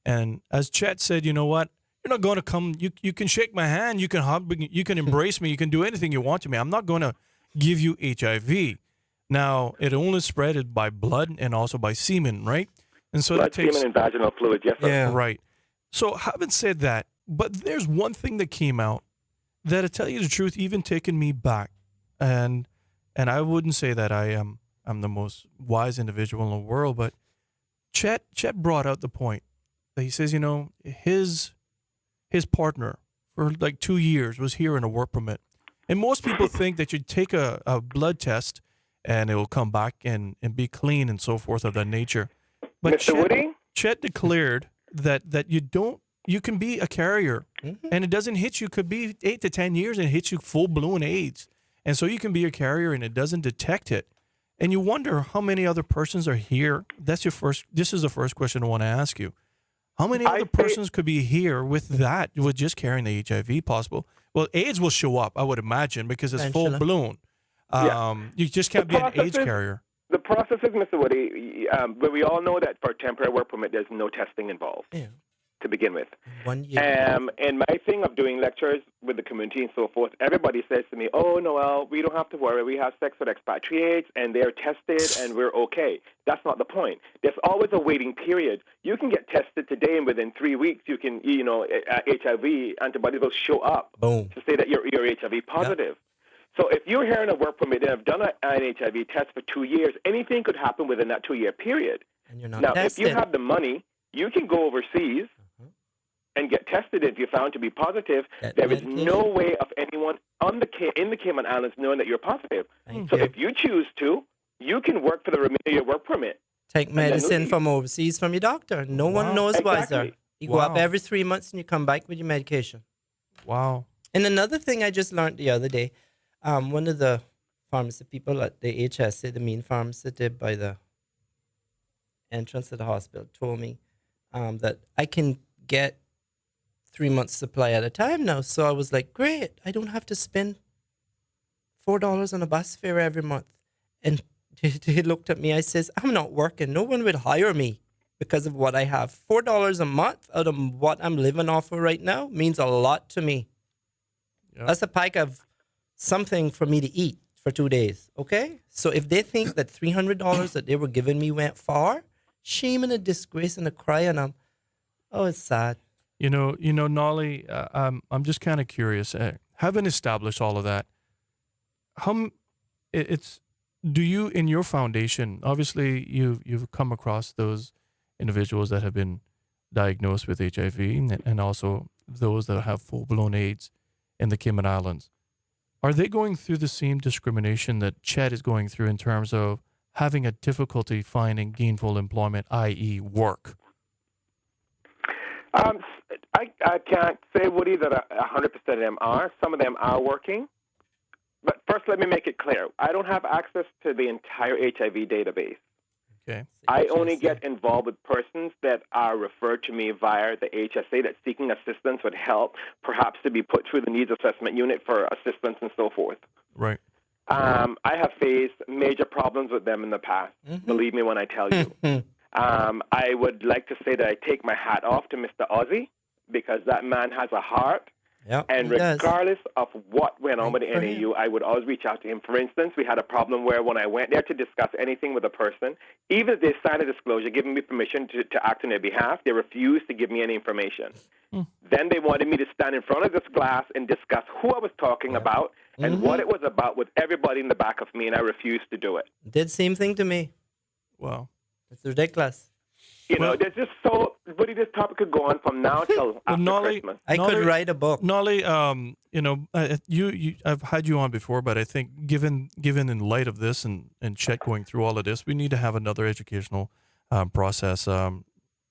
And as Chet said, you know what? You're not going to come. You can shake my hand. You can hug. You can embrace me. You can do anything you want to me. I'm not going to give you HIV. Now, it only spread by blood and also by semen, right? And so blood, semen, and vaginal fluid, yes, sir. Yeah. Right. So having said that, but there's one thing that came out that, to tell you the truth, even taken me back. And I wouldn't say that I'm the most wise individual in the world, but Chet brought out the point that he says, his partner for like 2 years was here in a work permit. And most people think that you take a blood test and it will come back and be clean and so forth of that nature. But Mr. Woody? Chet declared that you can be a carrier and it doesn't hit you, could be 8 to 10 years and it hits you full-blown AIDS. And so you can be a carrier and it doesn't detect it. And you wonder how many other persons are here. This is the first question I want to ask you. How many other persons could be here with just carrying the HIV possible? Well, AIDS will show up, I would imagine, because it's full blown. You just can't be an AIDS carrier. The process is, Mr. Woody, but we all know that for a temporary work permit, there's no testing involved to begin with. 1 year. And my thing of doing lectures with the community and so forth, everybody says to me, oh, Noel, we don't have to worry. We have sex with expatriates, and they're tested, and we're okay. That's not the point. There's always a waiting period. You can get tested today, and within 3 weeks, you can, HIV antibodies will show up to say that you're HIV positive. So if you're here on a work permit and have done an HIV test for 2 years, anything could happen within that 2 year period. And you're not now, tested. if you have the money, you can go overseas and get tested. If you're found to be positive, there is no way of anyone in the Cayman Islands knowing that you're positive. So if you choose to, you can work for the remainder of your work permit. Take medicine from overseas from your doctor. No one knows why, sir. You go up every 3 months and you come back with your medication. Wow. And another thing I just learned the other day, one of the pharmacy people at the HSA, the main pharmacy there by the entrance of the hospital, told me that I can get 3 months supply at a time now. So I was like, great, I don't have to spend $4 on a bus fare every month. And he looked at me, I says, I'm not working. No one would hire me because of what I have. $4 a month out of what I'm living off of right now means a lot to me. Yep. That's a pike of something for me to eat for 2 days, okay? So if they think that $300 that they were giving me went far, shame and a disgrace and a cry on them. Oh, it's sad. You know, Nolly, I'm just kind of curious. Having established all of that, do you in your foundation? Obviously, you've come across those individuals that have been diagnosed with HIV, and also those that have full-blown AIDS in the Cayman Islands. Are they going through the same discrimination that Chet is going through in terms of having a difficulty finding gainful employment, i.e. work? I can't say, Woody, that 100% of them are. Some of them are working. But first, let me make it clear. I don't have access to the entire HIV database. Okay. I only get involved with persons that are referred to me via the HSA that's seeking assistance with help, perhaps to be put through the needs assessment unit for assistance and so forth. Right. I have faced major problems with them in the past. Believe me when I tell you. I would like to say that I take my hat off to Mr. Ozzy because that man has a heart. Yep, and regardless of what went on with the NAU, I would always reach out to him. For instance, we had a problem where when I went there to discuss anything with a person, even if they signed a disclosure giving me permission to act on their behalf, they refused to give me any information. Then they wanted me to stand in front of this glass and discuss who I was talking about and what it was about with everybody in the back of me, and I refused to do it. Did same thing to me. Wow. It's ridiculous. You know, there's just so, Buddy, this topic could go on from now till after Christmas. I could write a book. Nolly, you know, I've had you on before, but I think given in light of this and Chet going through all of this, we need to have another educational process.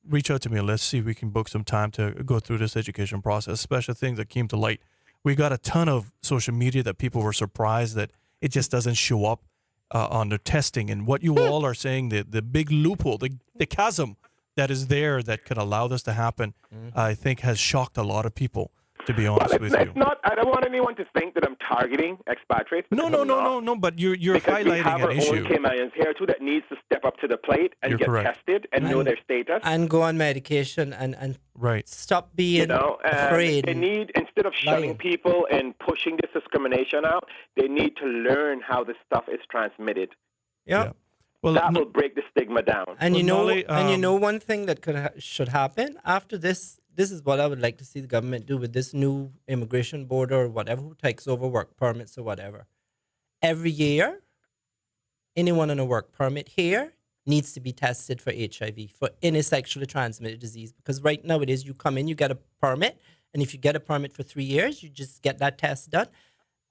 Reach out to me and let's see if we can book some time to go through this education process, especially things that came to light. We got a ton of social media that people were surprised that it just doesn't show up on the testing, and what you all are saying, the big loophole, the chasm that is there that could allow this to happen, I think has shocked a lot of people, to be honest with you. Not, I don't want anyone to think that I'm targeting expatriates. No, but you're highlighting an issue. Because we have our own Caymanians here, too, that needs to step up to the plate and get tested and know their status. And go on medication and stop being afraid. They need, instead of shunning people and pushing this discrimination out, they need to learn how this stuff is transmitted. Yeah. Well, that will break the stigma down. And you know one thing that should happen after this. This is what I would like to see the government do with this new immigration board or whatever who takes over work permits or whatever. Every year, anyone on a work permit here needs to be tested for HIV, for any sexually transmitted disease. Because right now it is you come in, you get a permit, and if you get a permit for 3 years, you just get that test done.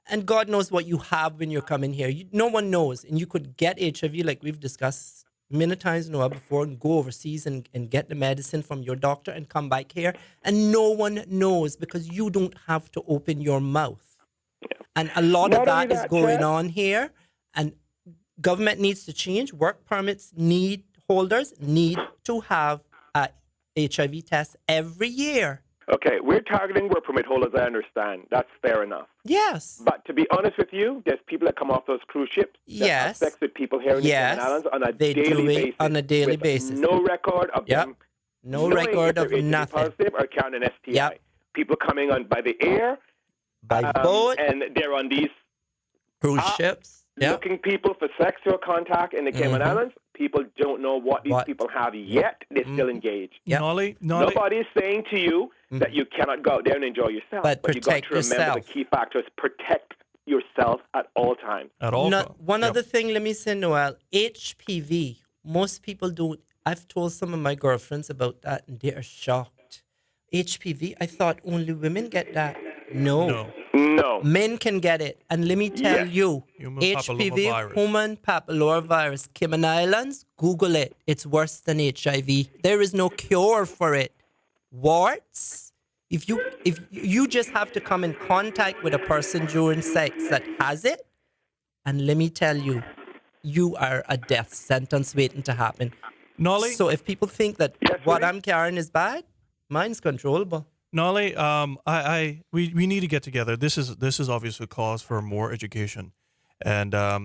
And God knows what you have when you're coming here. No one knows. And you could get HIV, like we've discussed many times before, and go overseas and get the medicine from your doctor and come back here. And no one knows because you don't have to open your mouth. And a lot of that is going on here. And government needs to change. Work permits holders need to have a HIV test every year. Okay, we're targeting work permit holders, I understand. That's fair enough. Yes. But to be honest with you, there's people that come off those cruise ships that have sex with people here in the Cayman Islands on a daily basis. No record of them. No record of nothing. Positive or carrying an STI. Yep. People coming on by the air. By boat. And they're on these cruise ships. Looking people for sexual contact in the Cayman Islands. People don't know what these people have yet. They're still engaged. Nolly, nobody is saying to you that you cannot go out there and enjoy yourself. But you got to remember the key factor is protect yourself at all times. One other thing, let me say, Noel, HPV, most people don't. I've told some of my girlfriends about that, and they are shocked. HPV, I thought only women get that. No. No. Men can get it. And let me tell you, Human HPV, papillomavirus. human papillomavirus, Cayman Islands, Google it. It's worse than HIV. There is no cure for it. Warts, if you just have to come in contact with a person during sex that has it, and let me tell you, you are a death sentence waiting to happen. Nolly? So if people think that what I'm carrying is bad, mine's controllable. Nolly, we need to get together. This is obviously a cause for more education, and I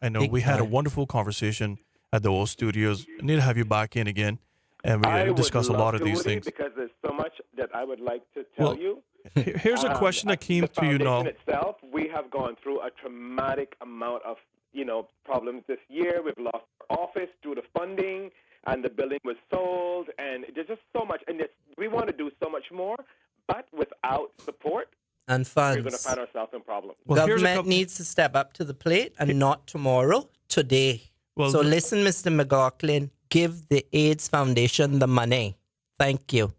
know Big we had a time. wonderful conversation at the old studios. I need to have you back in again, and I we would discuss a love lot of to, these Woody, things. because there's so much that I would like to tell Well, you. Here's a question that came the to you, foundation Nol. itself, we have gone through a traumatic amount of problems this year. We've lost our office due to funding, and the building was sold, and there's just so much. And we want to do so much more, but without support, And we're going to funds. find ourselves in problems. Government needs to step up to the plate, and not tomorrow, today. So listen, Mr. McLaughlin, give the AIDS Foundation the money. Thank you.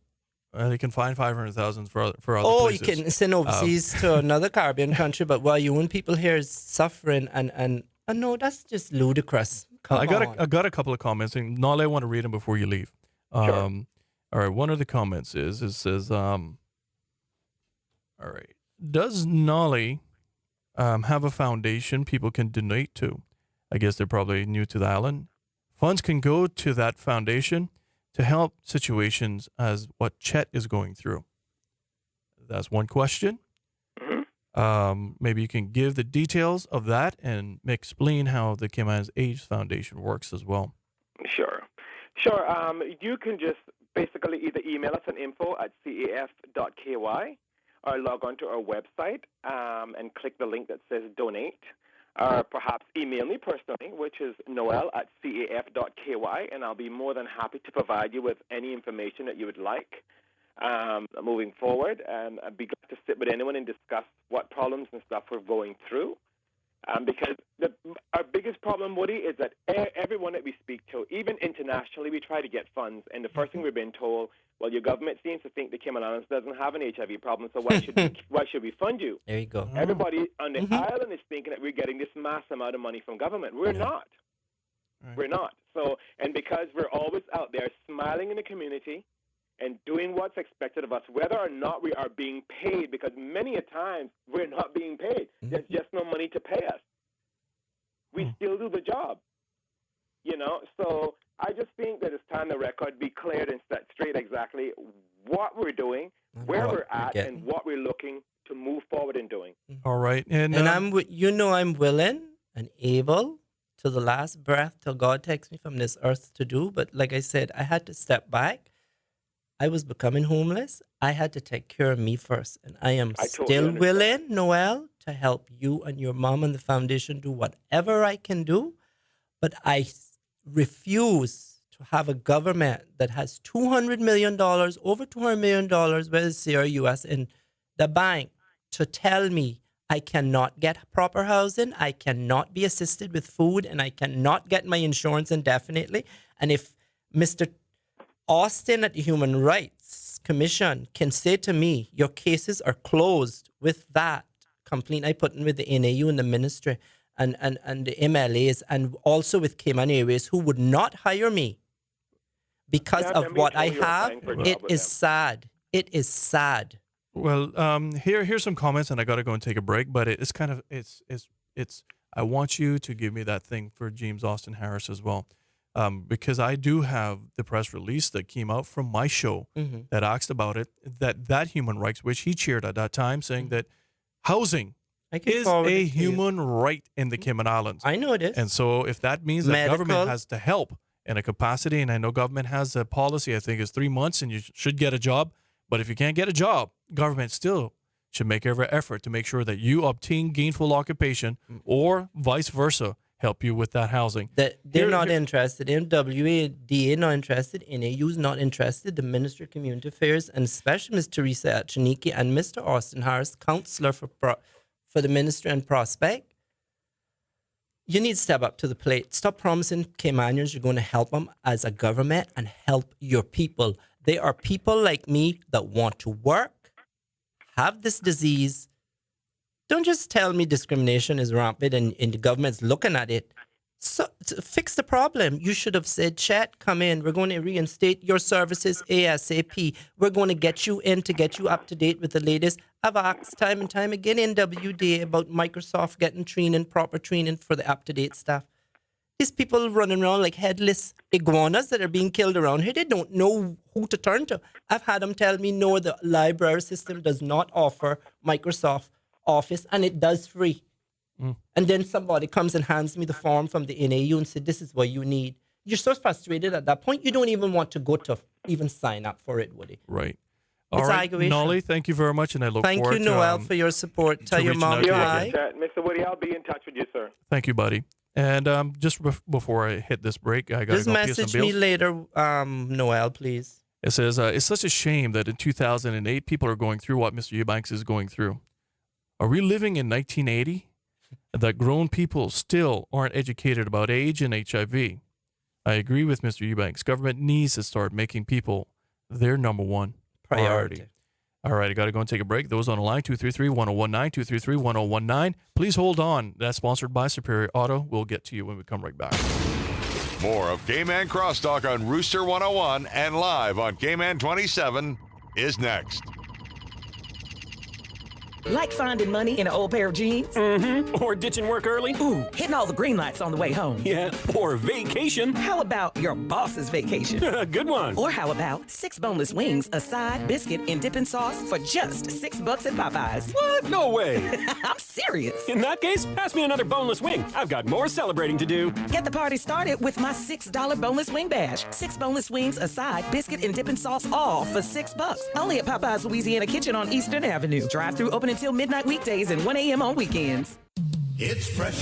They can find 500,000 for other places. You can send overseas to another Caribbean country, but while your own people here is suffering, and no, that's just ludicrous. Come on. I got a couple of comments, and Nolly, I want to read them before you leave. All right, one of the comments says, all right, does Nolly have a foundation people can donate to? I guess they're probably new to the island. Funds can go to that foundation to help situations as what Chet is going through. That's one question. Maybe you can give the details of that and explain how the Cayman's AIDS Foundation works as well. Sure. You can just basically either email us at info@caf.ky or log on to our website and click the link that says donate. Or perhaps email me personally, which is noel@caf.ky, and I'll be more than happy to provide you with any information that you would like moving forward. I'd be glad to sit with anyone and discuss what problems and stuff we're going through. Because our biggest problem, Woody, is that everyone that we speak to, even internationally, we try to get funds, and the first thing we're being told, well, your government seems to think the Cayman Islands doesn't have an HIV problem, so why should we fund you? There you go. Everybody on the island is thinking that we're getting this mass amount of money from government. We're not. Right. We're not. So, and because we're always out there smiling in the community and doing what's expected of us, whether or not we are being paid, because many a times we're not being paid. There's just no money to pay us. We still do the job. So I just think that it's time the record be cleared and set straight exactly what we're doing, where we're at, and what we're looking to move forward in doing. All right. And I'm willing and able to the last breath till God takes me from this earth to do. But like I said, I had to step back. I was becoming homeless. I had to take care of me first. And I am still willing, Noel, to help you and your mom and the foundation do whatever I can do. But I refuse to have a government that has $200 million, over $200 million, whether it's here or US, in the bank to tell me I cannot get proper housing, I cannot be assisted with food, and I cannot get my insurance indefinitely. And if Mr. Austin at the Human Rights Commission can say to me, your cases are closed with that complaint I put in with the NAU and the ministry and the MLAs, and also with Cayman Airways, who would not hire me because of what I have, it is sad. It is sad. Well, here's some comments, and I got to go and take a break. But it's kind of it's. I want you to give me that thing for James Austin Harris as well, because I do have the press release that came out from my show that asked about it. That human rights, which he chaired at that time, saying that housing is a human right in the Cayman Islands. I know it is. And so, if that means that government has to help in a capacity, and I know government has a policy, I think is 3 months, and you should get a job. But if you can't get a job, government still should make every effort to make sure that you obtain gainful occupation, or vice versa, help you with that housing. They're not interested in WADA, not interested. NAU's not interested. The Ministry of Community Affairs, and especially Ms. Teresa Achiniki and Mr. Austin Harris, counselor for the ministry and Prospect. You need to step up to the plate. Stop promising Caymanians you're going to help them as a government and help your people. They are people like me that want to work, have this disease. Don't just tell me discrimination is rampant and the government's looking at it. So to fix the problem, you should have said, Chet, come in. We're going to reinstate your services ASAP. We're going to get you in to get you up to date with the latest. I've asked time and time again in WDA about Microsoft getting training, proper training for the up-to-date stuff. These people running around like headless iguanas that are being killed around here, they don't know who to turn to. I've had them tell me, no, the library system does not offer Microsoft Office, and it does free. And then somebody comes and hands me the form from the NAU and said, this is what you need. You're so frustrated at that point, you don't even want to go to even sign up for it, Woody. Right. It's All right, aggravation. Nolly, thank you very much, and I look Thank forward you, to... Noel, for your support. Tell your reaching mom out to you hi. again. Mr. Woody, I'll be in touch with you, sir. Thank you, buddy. And just before I hit this break, I got to Just go pay some message bills. me later, Noel, please. It says, it's such a shame that in 2008, people are going through what Mr. Eubanks is going through. Are we living in 1980? That grown people still aren't educated about AIDS and HIV. I agree with Mr. Eubanks. Government needs to start making people their number one priority. All right, I got to go and take a break. Those on the line, 233-1019, 233-1019. Please hold on. That's sponsored by Superior Auto. We'll get to you when we come right back. More of Cayman Crosstalk on Rooster 101 and live on Cayman 27 is next. Like finding money in an old pair of jeans? Mm-hmm. Or ditching work early? Ooh, hitting all the green lights on the way home. Yeah, or vacation. How about your boss's vacation? Good one. Or how about 6 boneless wings, a side, biscuit, and dipping sauce for just $6 at Popeyes? What? No way. I'm serious. In that case, pass me another boneless wing. I've got more celebrating to do. Get the party started with my $6 boneless wing bash. 6 boneless wings, a side, biscuit, and dipping sauce, all for $6. Only at Popeyes Louisiana Kitchen on Eastern Avenue. Drive-through open until midnight weekdays and 1 a.m. on weekends. It's fresh.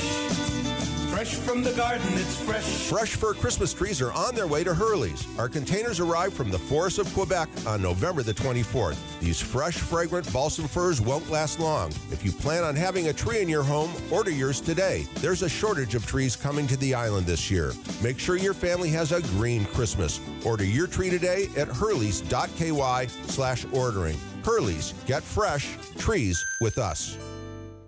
Fresh from the garden, it's fresh. Fresh fir Christmas trees are on their way to Hurley's. Our containers arrive from the forests of Quebec on November the 24th. These fresh, fragrant balsam firs won't last long. If you plan on having a tree in your home, order yours today. There's a shortage of trees coming to the island this year. Make sure your family has a green Christmas. Order your tree today at hurleys.ky/ordering. Hurley's, get fresh trees with us.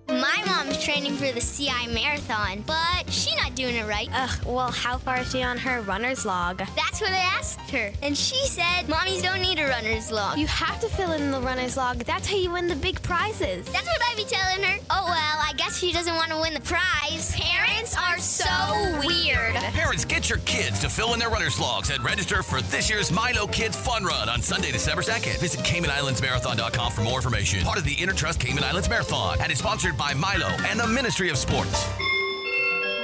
My mom's training for the CI Marathon, but she's not doing it right. Well, how far is she on her runner's log? That's what I asked her, and she said, Mommies don't need a runner's log. You have to fill in the runner's log. That's how you win the big prizes. That's what I be telling her. Oh, well, I guess she doesn't want to win the prize. Parents are so weird. Parents, get your kids to fill in their runner's logs and register for this year's Milo Kids Fun Run on Sunday, December 2nd. Visit CaymanIslandsMarathon.com for more information. Part of the Intertrust Cayman Islands Marathon, and it's sponsored by Milo and the Ministry of Sports.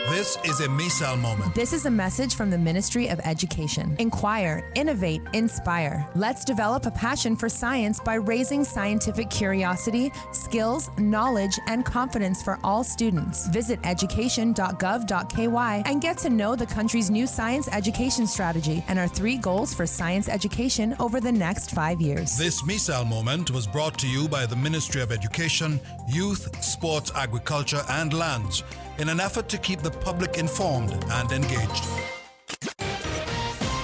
This is a Misal moment. This is a message from the Ministry of Education. Inquire, innovate, inspire. Let's develop a passion for science by raising scientific curiosity, skills, knowledge, and confidence for all students. Visit education.gov.ky and get to know the country's new science education strategy and our 3 goals for science education over the next 5 years. This Misal moment was brought to you by the Ministry of Education, Youth, Sports, Agriculture, and Lands, in an effort to keep the public informed and engaged.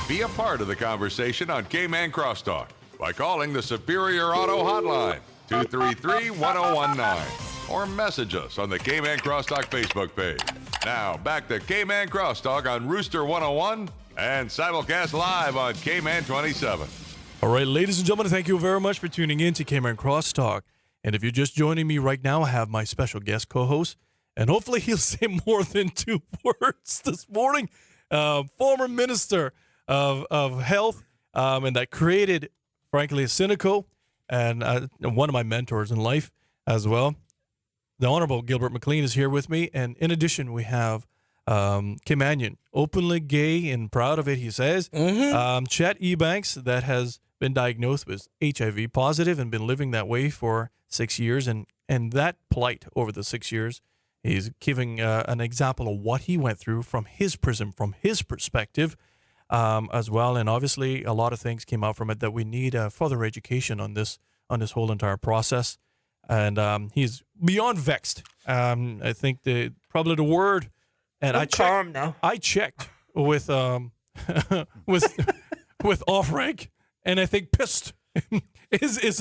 Be a part of the conversation on Cayman Crosstalk by calling the Superior Auto Hotline, 233-1019, or message us on the Cayman Crosstalk Facebook page. Now, back to Cayman Crosstalk on Rooster 101 and simulcast live on Cayman 27. All right, ladies and gentlemen, thank you very much for tuning in to Cayman Crosstalk. And if you're just joining me right now, I have my special guest co-host, and hopefully he'll say more than 2 words this morning. Former Minister of Health, and that created, frankly, Synico, and one of my mentors in life as well. The Honorable Gilbert McLean is here with me. And in addition, we have Caymanian, openly gay and proud of it, he says. Chet Eubanks, that has been diagnosed with HIV positive and been living that way for 6 years. And that plight over the 6 years, he's giving an example of what he went through from his prism, from his perspective as well. And obviously, a lot of things came out from it that we need further education on this whole entire process. And he's beyond vexed. I think probably the word. And I'm calm now. I checked with with off rank, and I think pissed is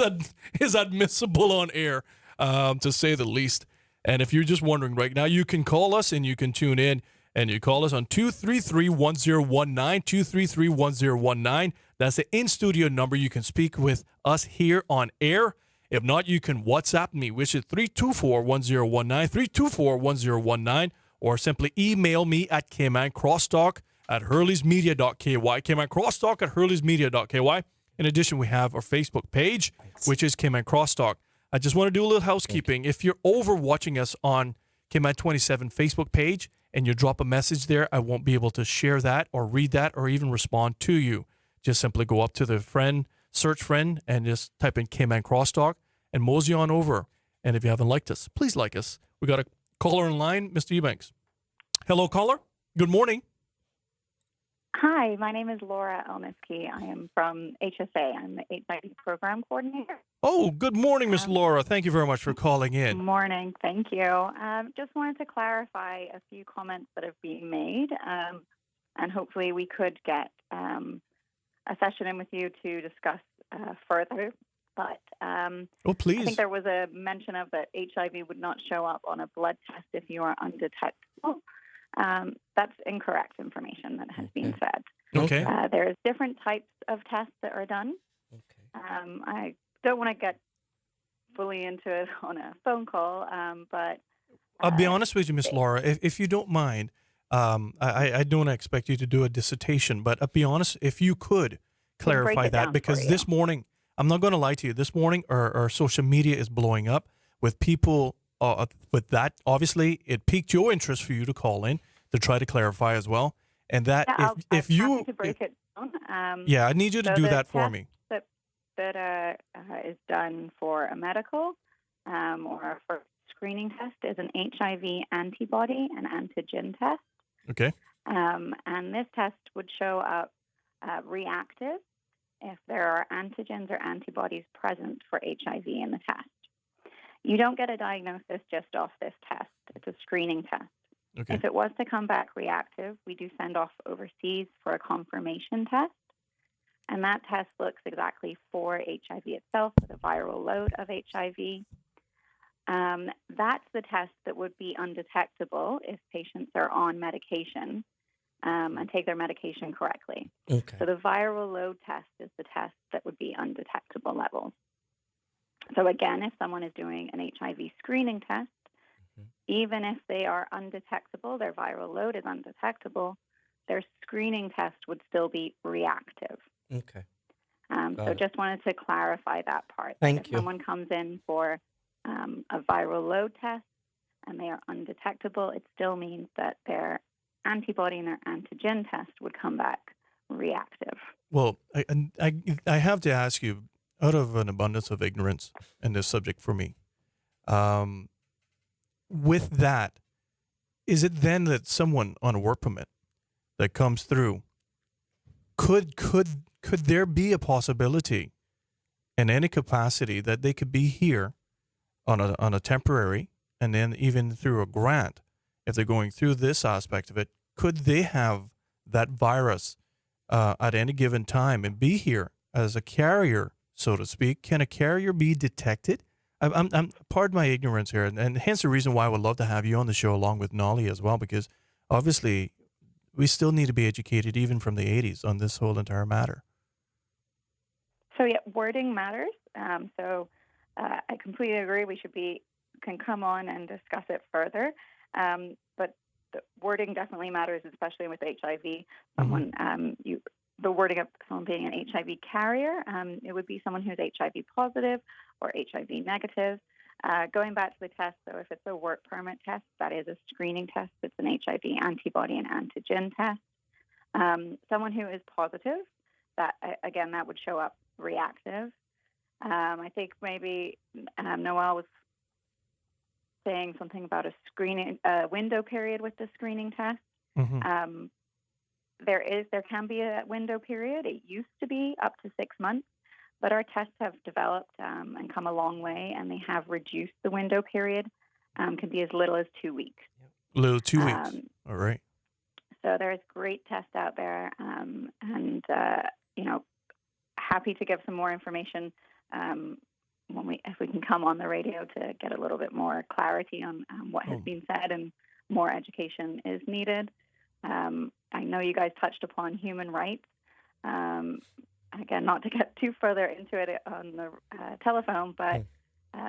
admissible on air, to say the least. And if you're just wondering right now, you can call us and you can tune in, and you call us on 233-1019, 233-1019. That's the in-studio number. You can speak with us here on air. If not, you can WhatsApp me, which is 324-1019, 324-1019, or simply email me at caymancrosstalk@hurleysmedia.ky, caymancrosstalk@hurleysmedia.ky. In addition, we have our Facebook page, which is Cayman Crosstalk. I just want to do a little housekeeping. If you're over watching us on Cayman 27 Facebook page and you drop a message there, I won't be able to share that or read that or even respond to you. Just simply go up to the friend, search friend, and just type in Cayman Crosstalk and mosey on over. And if you haven't liked us, please like us. We got a caller in line, Mr. Eubanks. Hello, caller. Good morning. Hi, my name is Laura Elniski. I am from HSA. I'm the HIV program coordinator. Oh, good morning, Miss Laura. Thank you very much for calling in. Good morning. Thank you. Just wanted to clarify a few comments that have been made, and hopefully we could get a session in with you to discuss further. But oh, please. I think there was a mention of that HIV would not show up on a blood test if you are undetectable. That's incorrect information that has been said. Okay. There's different types of tests that are done. I don't want to get fully into it on a phone call, but I'll be honest with you, Miss Laura, if you don't mind. I don't expect you to do a dissertation, but I'll be honest, if you could clarify that, because this morning, I'm not going to lie to you, this morning our social media is blowing up with people with that. Obviously, it piqued your interest for you to call in to try to clarify as well. And that if you to break it down. I need you to do that for me. That is done for a medical or for screening test is an HIV antibody and antigen test. Okay. And this test would show up reactive if there are antigens or antibodies present for HIV in the test. You don't get a diagnosis just off this test. It's a screening test. Okay. If it was to come back reactive, we do send off overseas for a confirmation test. And that test looks exactly for HIV itself, for the viral load of HIV. That's the test that would be undetectable if patients are on medication and take their medication correctly. Okay. So the viral load test is the test that would be undetectable levels. So again, if someone is doing an HIV screening test, even if they are undetectable, their viral load is undetectable, their screening test would still be reactive. Okay. So just wanted to clarify that part. Thank if you. someone comes in for a viral load test and they are undetectable, it still means that their antibody and their antigen test would come back reactive. Well, I have to ask you, out of an abundance of ignorance in this subject for me, with that, is it then that someone on a work permit that comes through, could there be a possibility in any capacity that they could be here on a temporary, and then even through a grant, if they're going through this aspect of it, could they have that virus at any given time and be here as a carrier, so to speak? Can a carrier be detected? I'm pardon my ignorance here, and hence the reason why I would love to have you on the show along with Nolly as well, because obviously we still need to be educated even from the 80s on this whole entire matter. So yeah, wording matters. I completely agree. We can come on and discuss it further. But the wording definitely matters, especially with HIV. The wording of someone being an HIV carrier, it would be someone who's HIV positive or HIV negative. Going back to the test, so if it's a work permit test, that is a screening test. It's an HIV antibody and antigen test. Someone who is positive, that would show up reactive. I think maybe Noelle was saying something about a screening window period with the screening test. There can be a window period. It used to be up to 6 months, but our tests have developed and come a long way, and they have reduced the window period. Can be as little as 2 weeks. Little 2 weeks. All right. So there's great tests out there, and happy to give some more information if we can come on the radio to get a little bit more clarity on what has been said and more education is needed. I know you guys touched upon human rights. Again, not to get too further into it on the telephone, but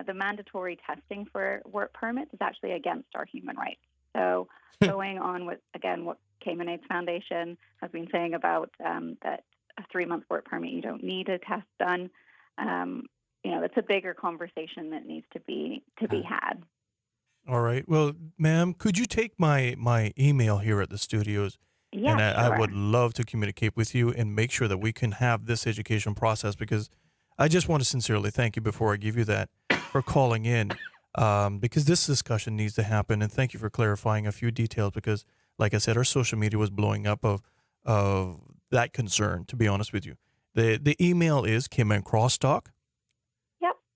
the mandatory testing for work permits is actually against our human rights. So going on with, again, what Cayman AIDS Foundation has been saying about that a 3-month work permit, you don't need a test done. It's a bigger conversation that needs to be had. All right. Well, ma'am, could you take my email here at the studios? Yeah, and I sure. would love to communicate with you and make sure that we can have this education process, because I just want to sincerely thank you before I give you that for calling in, because this discussion needs to happen. And thank you for clarifying a few details, because like I said, our social media was blowing up of that concern, to be honest with you. The email is caymancrosstalk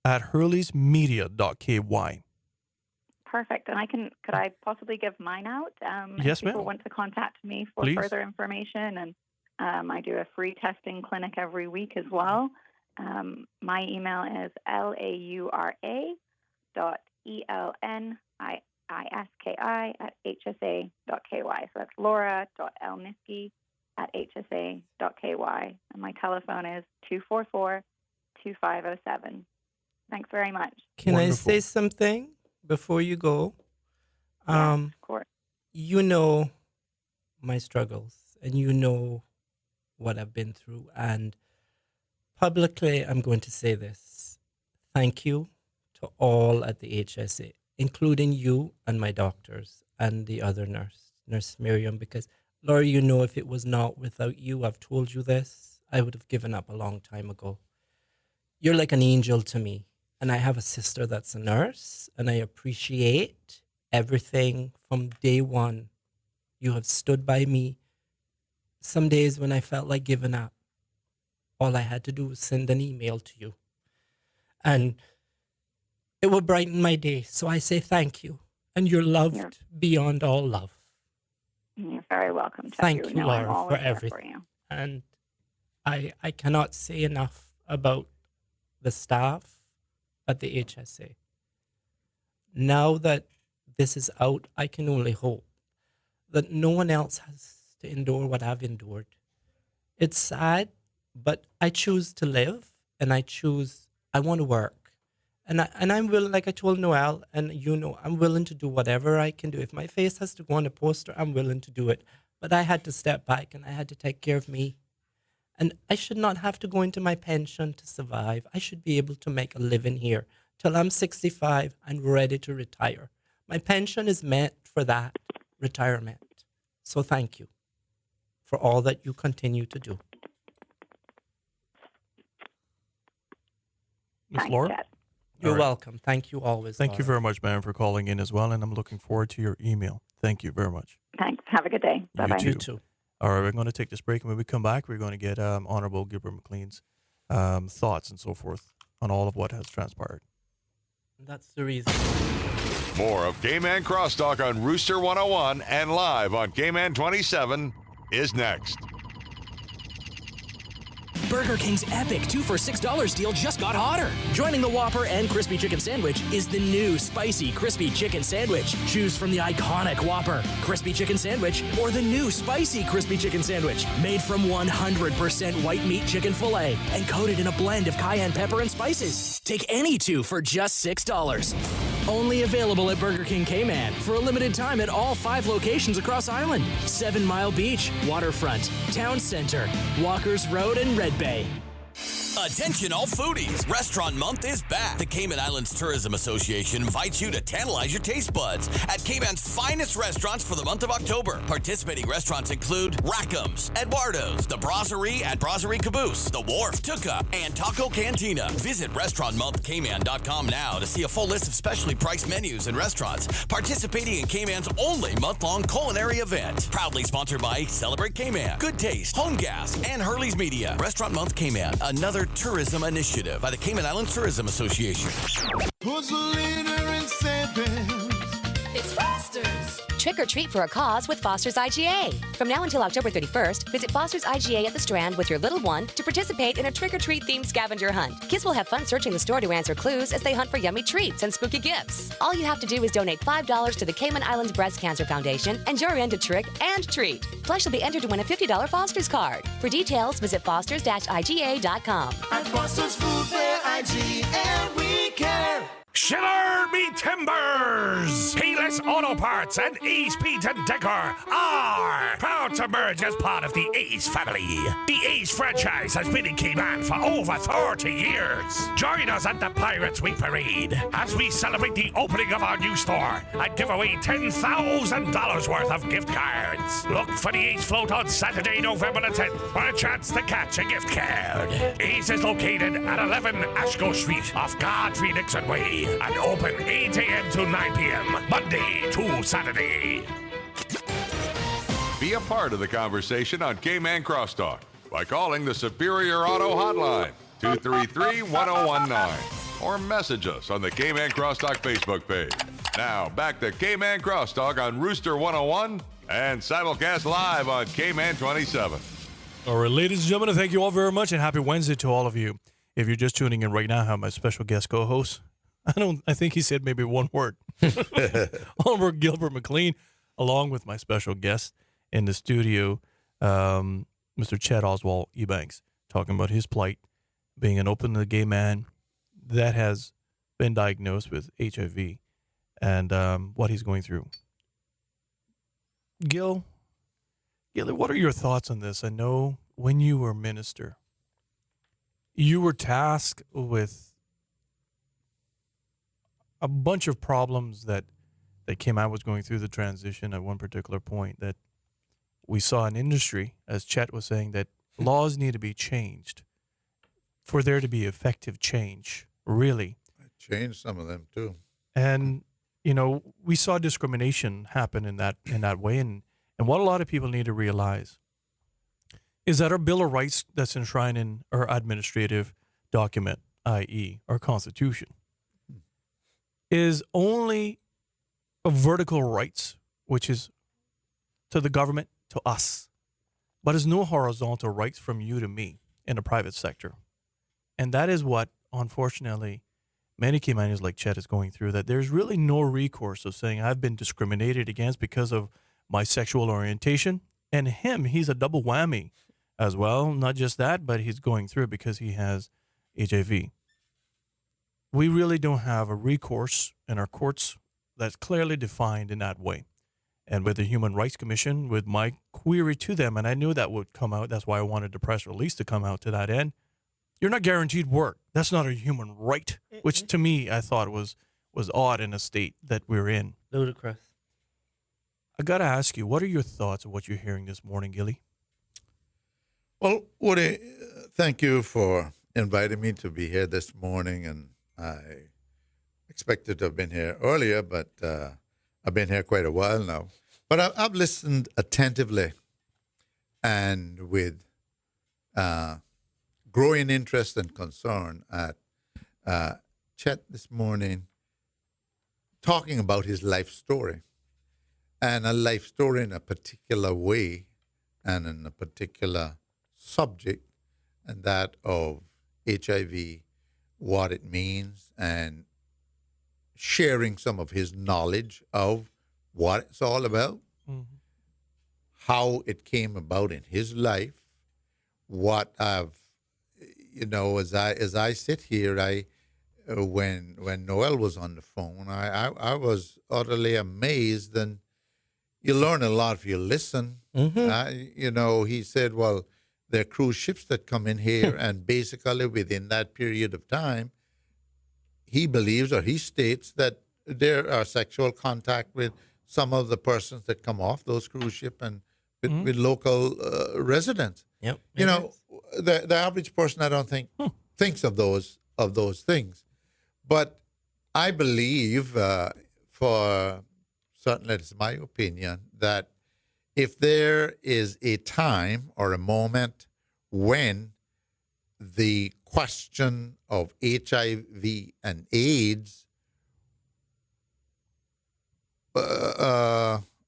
at hurleysmedia.ky. Perfect. And could I possibly give mine out? Yes, if people ma'am. want to contact me for Please. further information. And I do a free testing clinic every week as well. My email is laura.elniski@hsa.ky. So that's laura.elniski@hsa.ky. And my telephone is 244-2507. Thanks very much. Can I say something before you go? Of course. You know my struggles, and you know what I've been through. And publicly, I'm going to say this. Thank you to all at the HSA, including you and my doctors and the other Nurse Miriam, because, Laura, you know, if it was not without you, I've told you this, I would have given up a long time ago. You're like an angel to me. And I have a sister that's a nurse, and I appreciate everything from day one. You have stood by me. Some days when I felt like giving up, all I had to do was send an email to you. And it would brighten my day. So I say thank you. And you're loved beyond all love. You're very welcome. Thank you, I'm Laura, always for here everything. For you. And I cannot say enough about the staff at the HSA. Now that this is out, I can only hope that no one else has to endure what I've endured. It's sad, but I choose to live, and I want to work. And I'm willing, like I told Noelle, and you know, I'm willing to do whatever I can do. If my face has to go on a poster, I'm willing to do it. But I had to step back, and I had to take care of me. And I should not have to go into my pension to survive. I should be able to make a living here till I'm 65 and ready to retire. My pension is meant for that retirement. So thank you for all that you continue to do. Miss Laura? You're All right. welcome. Thank you always. Thank you Laura. very much, ma'am, for calling in as well. And I'm looking forward to your email. Thank you very much. Thanks. Have a good day. Bye-bye. You too. All right, we're going to take this break, and when we come back, we're going to get Honorable Gilbert McLean's thoughts and so forth on all of what has transpired. That's the reason. More of Cayman Crosstalk on Rooster 101 and live on Cayman 27 is next. Burger King's epic 2 for $6 deal just got hotter. Joining the Whopper and Crispy Chicken Sandwich is the new Spicy Crispy Chicken Sandwich. Choose from the iconic Whopper, Crispy Chicken Sandwich, or the new Spicy Crispy Chicken Sandwich. Made from 100% white meat chicken filet and coated in a blend of cayenne pepper and spices. Take any 2 for just $6. Only available at Burger King Cayman for a limited time at all 5 locations across Island. 7 Mile Beach, Waterfront, Town Center, Walkers Road, and Red Bay. Attention all foodies! Restaurant Month is back. The Cayman Islands Tourism Association invites you to tantalize your taste buds at Cayman's finest restaurants for the month of October. Participating restaurants include Rackham's, Eduardo's, The Brasserie at Brasserie Caboose, The Wharf, Tuca, and Taco Cantina. Visit restaurantmonthcayman.com now to see a full list of specially priced menus and restaurants participating in Cayman's only month-long culinary event. Proudly sponsored by Celebrate Cayman, Good Taste, Home Gas, and Hurley's Media. Restaurant Month Cayman, another tourism initiative by the Cayman Islands Tourism Association. Who's the leader in savings? It's Foster's. trick or treat for a cause with Foster's IGA. From now until October 31st, visit Foster's IGA at the Strand with your little one to participate in a trick or treat themed scavenger hunt. Kids will have fun searching the store to answer clues as they hunt for yummy treats and spooky gifts. All you have to do is donate $5 to the Cayman Islands Breast Cancer Foundation, and you're in to trick and treat. Plus, you'll be entered to win a $50 Foster's card. For details, visit fosters-iga.com. At Foster's Food Fair IGA, we care. Shiver me timbers! Payless Auto Parts and Ace Paint and Decor are proud to merge as part of the Ace family. The Ace franchise has been in Cayman for over 30 years. Join us at the Pirates Week Parade as we celebrate the opening of our new store and give away $10,000 worth of gift cards. Look for the Ace float on Saturday, November the 10th for a chance to catch a gift card. Ace is located at 11 Ashko Street off Godfrey Nixon Way and open 8 a.m. to 9 p.m. Monday to Saturday. Be a part of the conversation on Cayman Crosstalk by calling the Superior Auto Hotline, 233-1019, or message us on the Cayman Crosstalk Facebook page. Now, back to Cayman Crosstalk on Rooster 101 and simulcast live on Cayman 27. All right, ladies and gentlemen, thank you all very much, and happy Wednesday to all of you. If you're just tuning in right now, I have my special guest co-host. I think he said maybe one word. Oliver Gilbert McLean, along with my special guest in the studio, Mr. Chad Oswald Ebanks, talking about his plight, being an openly gay man that has been diagnosed with HIV and what he's going through. Gilly, what are your thoughts on this? I know when you were minister, you were tasked with a bunch of problems that came out was going through the transition at one particular point, that we saw an industry, as Chet was saying, that laws need to be changed for there to be effective change, really. I changed some of them too. And, we saw discrimination happen in that way. And what a lot of people need to realize is that our Bill of Rights that's enshrined in our administrative document, i.e. our Constitution, is only a vertical rights, which is to the government, to us, but is no horizontal rights from you to me in the private sector. And that is what, unfortunately, many Caymanians like Chet is going through, that there's really no recourse of saying I've been discriminated against because of my sexual orientation. And he's a double whammy as well. Not just that, but he's going through it because he has HIV. We really don't have a recourse in our courts that's clearly defined in that way. And with the Human Rights Commission, with my query to them, and I knew that would come out, that's why I wanted the press release to come out to that end, you're not guaranteed work. That's not a human right, which to me I thought was odd in a state that we're in. Ludicrous. I got to ask you, what are your thoughts of what you're hearing this morning, Gilly? Well, Woody, thank you for inviting me to be here this morning, and I expected to have been here earlier, but I've been here quite a while now. But I've listened attentively and with growing interest and concern at Chet this morning talking about his life story, and a life story in a particular way and in a particular subject, and that of HIV, what it means, and sharing some of his knowledge of what it's all about, how it came about in his life, what I've, as I sit here, when Noel was on the phone, I was utterly amazed, and you learn a lot if you listen. He said, well, there are cruise ships that come in here, and basically within that period of time, he believes, or he states, that there are sexual contact with some of the persons that come off those cruise ships and with local residents. Yep. The average person, I don't think, thinks of those things. But I believe, for certainly it's my opinion, that if there is a time or a moment when the question of HIV and AIDS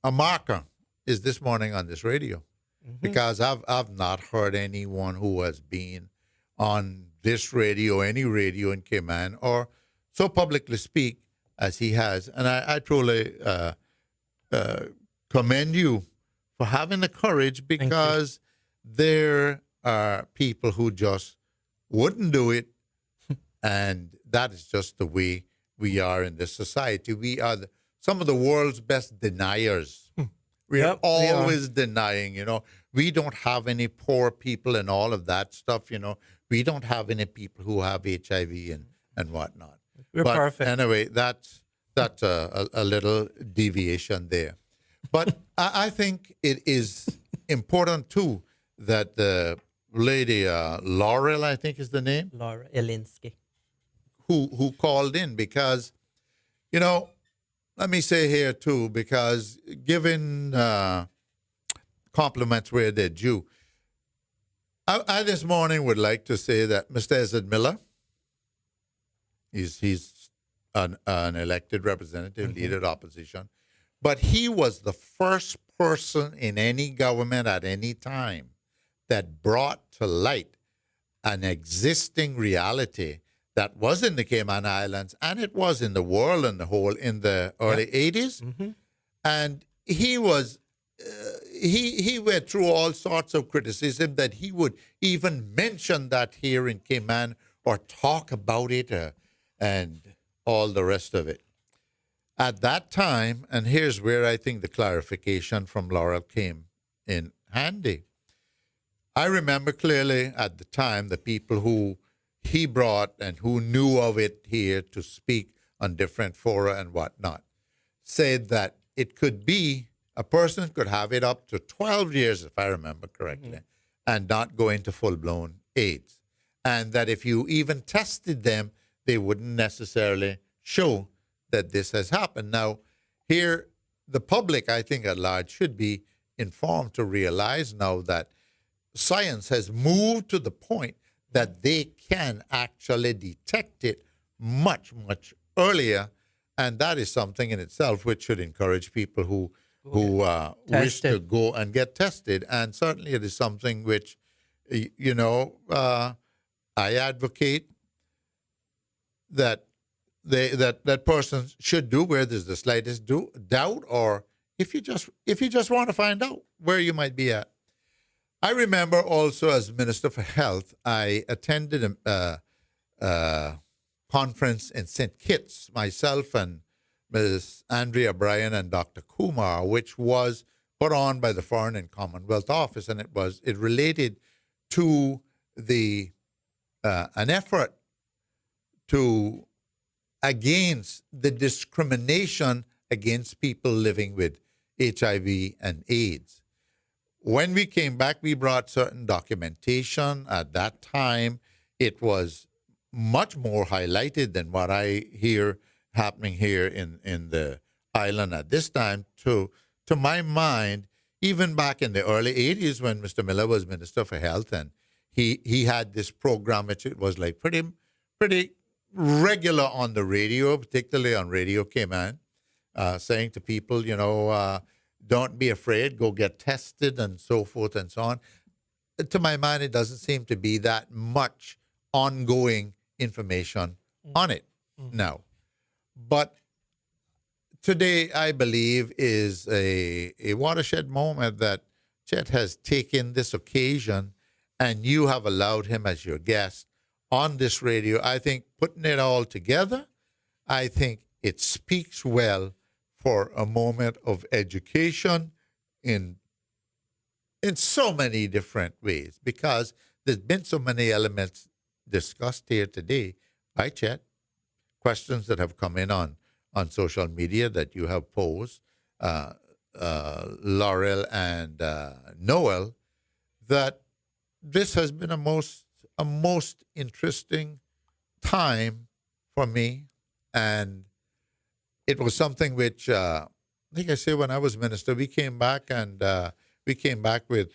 a marker is this morning on this radio, because I've not heard anyone who has been on this radio, any radio in Cayman, or so publicly speak as he has. And I truly commend you for having the courage, because there are people who just wouldn't do it. And that is just the way we are in this society. We are some of the world's best deniers. We are always denying, We don't have any poor people and all of that stuff, We don't have any people who have HIV and whatnot. We're perfect. Anyway, that's a little deviation there. But I think it is important, too, that the lady, Laurel, I think is the name. Laura Elinsky. Who called in, because, let me say here, too, because given compliments where they're due, I this morning would like to say that Mr. Ezra Miller, he's an elected representative, leader of the opposition, but he was the first person in any government at any time that brought to light an existing reality that was in the Cayman Islands, and it was in the world in the whole in the early 80s. And he was, he went through all sorts of criticism that he would even mention that here in Cayman or talk about it and all the rest of it. At that time, and here's where I think the clarification from Laurel came in handy. I remember clearly at the time the people who he brought and who knew of it here to speak on different fora and whatnot said that it could be a person could have it up to 12 years, if I remember correctly, and not go into full-blown AIDS. And that if you even tested them, they wouldn't necessarily show that this has happened. Now, here, the public, I think, at large should be informed to realize now that science has moved to the point that they can actually detect it much, much earlier. And that is something in itself which should encourage people who wish to go and get tested. And certainly it is something which, I advocate that that person should do where there's the slightest doubt, or if you just want to find out where you might be at. I remember also as Minister for Health, I attended a conference in St. Kitts, myself and Ms. Andrea Bryan and Dr. Kumar, which was put on by the Foreign and Commonwealth Office, and it related to an effort against the discrimination against people living with HIV and AIDS. When we came back, we brought certain documentation. At that time, it was much more highlighted than what I hear happening here in the island at this time. To my mind, even back in the early 80s when Mr. Miller was Minister for Health, and he had this program, which it was like pretty regular on the radio, particularly on Radio Cayman, saying to people, don't be afraid, go get tested and so forth and so on. To my mind, it doesn't seem to be that much ongoing information on it now. But today, I believe, is a watershed moment that Chet has taken this occasion, and you have allowed him as your guest on this radio. I think putting it all together, I think it speaks well for a moment of education in so many different ways, because there's been so many elements discussed here today by Chet, questions that have come in on social media that you have posed, Laurel and Noel, that this has been a most interesting time for me. And it was something which, I think I say when I was minister, we came back with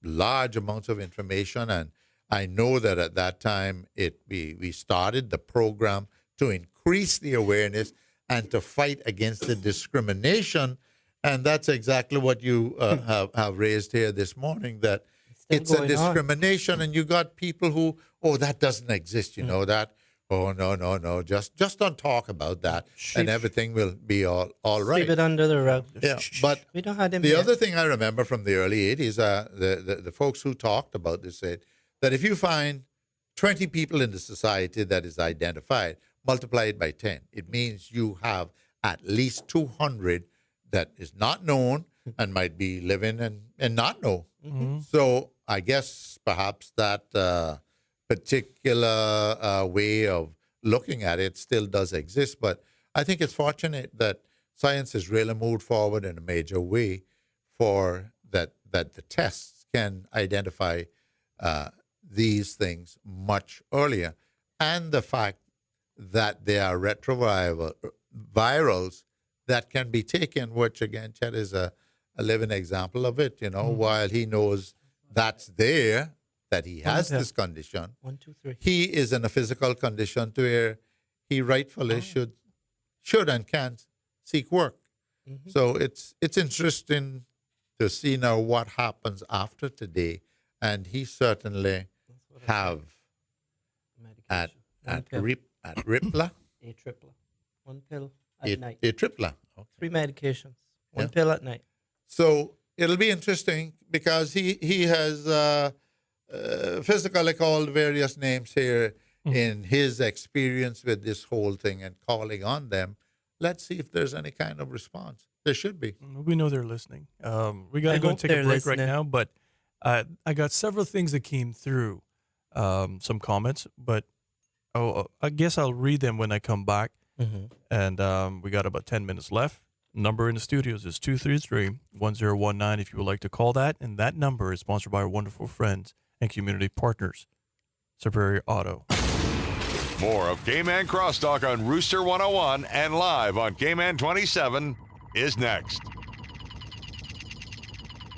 large amounts of information. And I know that at that time we started the program to increase the awareness and to fight against the discrimination And that's exactly what you have raised here this morning, that it's a going on. discrimination, and you got people who, that doesn't exist, you know that. Oh, no, just don't talk about that, and everything will be all right. Sweep it under the rug. Yeah, but we don't have them the yet. other thing I remember from the early 80s, the folks who talked about this said that if you find 20 people in the society that is identified, multiply it by 10, it means you have at least 200 that is not known and might be living and not know. Mm-hmm. So I guess perhaps that particular way of looking at it still does exist. But I think it's fortunate that science has really moved forward in a major way for that the tests can identify these things much earlier. And the fact that they are retrovirals that can be taken, which again, Chet is a living example of it, while he knows that's there, that he has this condition. 1, 2, 3. He is in a physical condition to where he rightfully should and can seek work. Mm-hmm. So it's interesting to see now what happens after today. And he certainly have at Ripla. A tripla. 1 pill at night. A tripla. Okay. 3 medications. 1 pill at night. So it'll be interesting because he has physically called various names here in his experience with this whole thing and calling on them. Let's see if there's any kind of response. There should be. We know they're listening. We got to go and take a break right now, but I got several things that came through, some comments, but I guess I'll read them when I come back. Mm-hmm. And we got about 10 minutes left. Number in the studios is 233-1019 if you would like to call that. And that number is sponsored by our wonderful friends and community partners, Superior Auto. More of Cayman Crosstalk on Rooster 101 and live on Cayman 27 is next.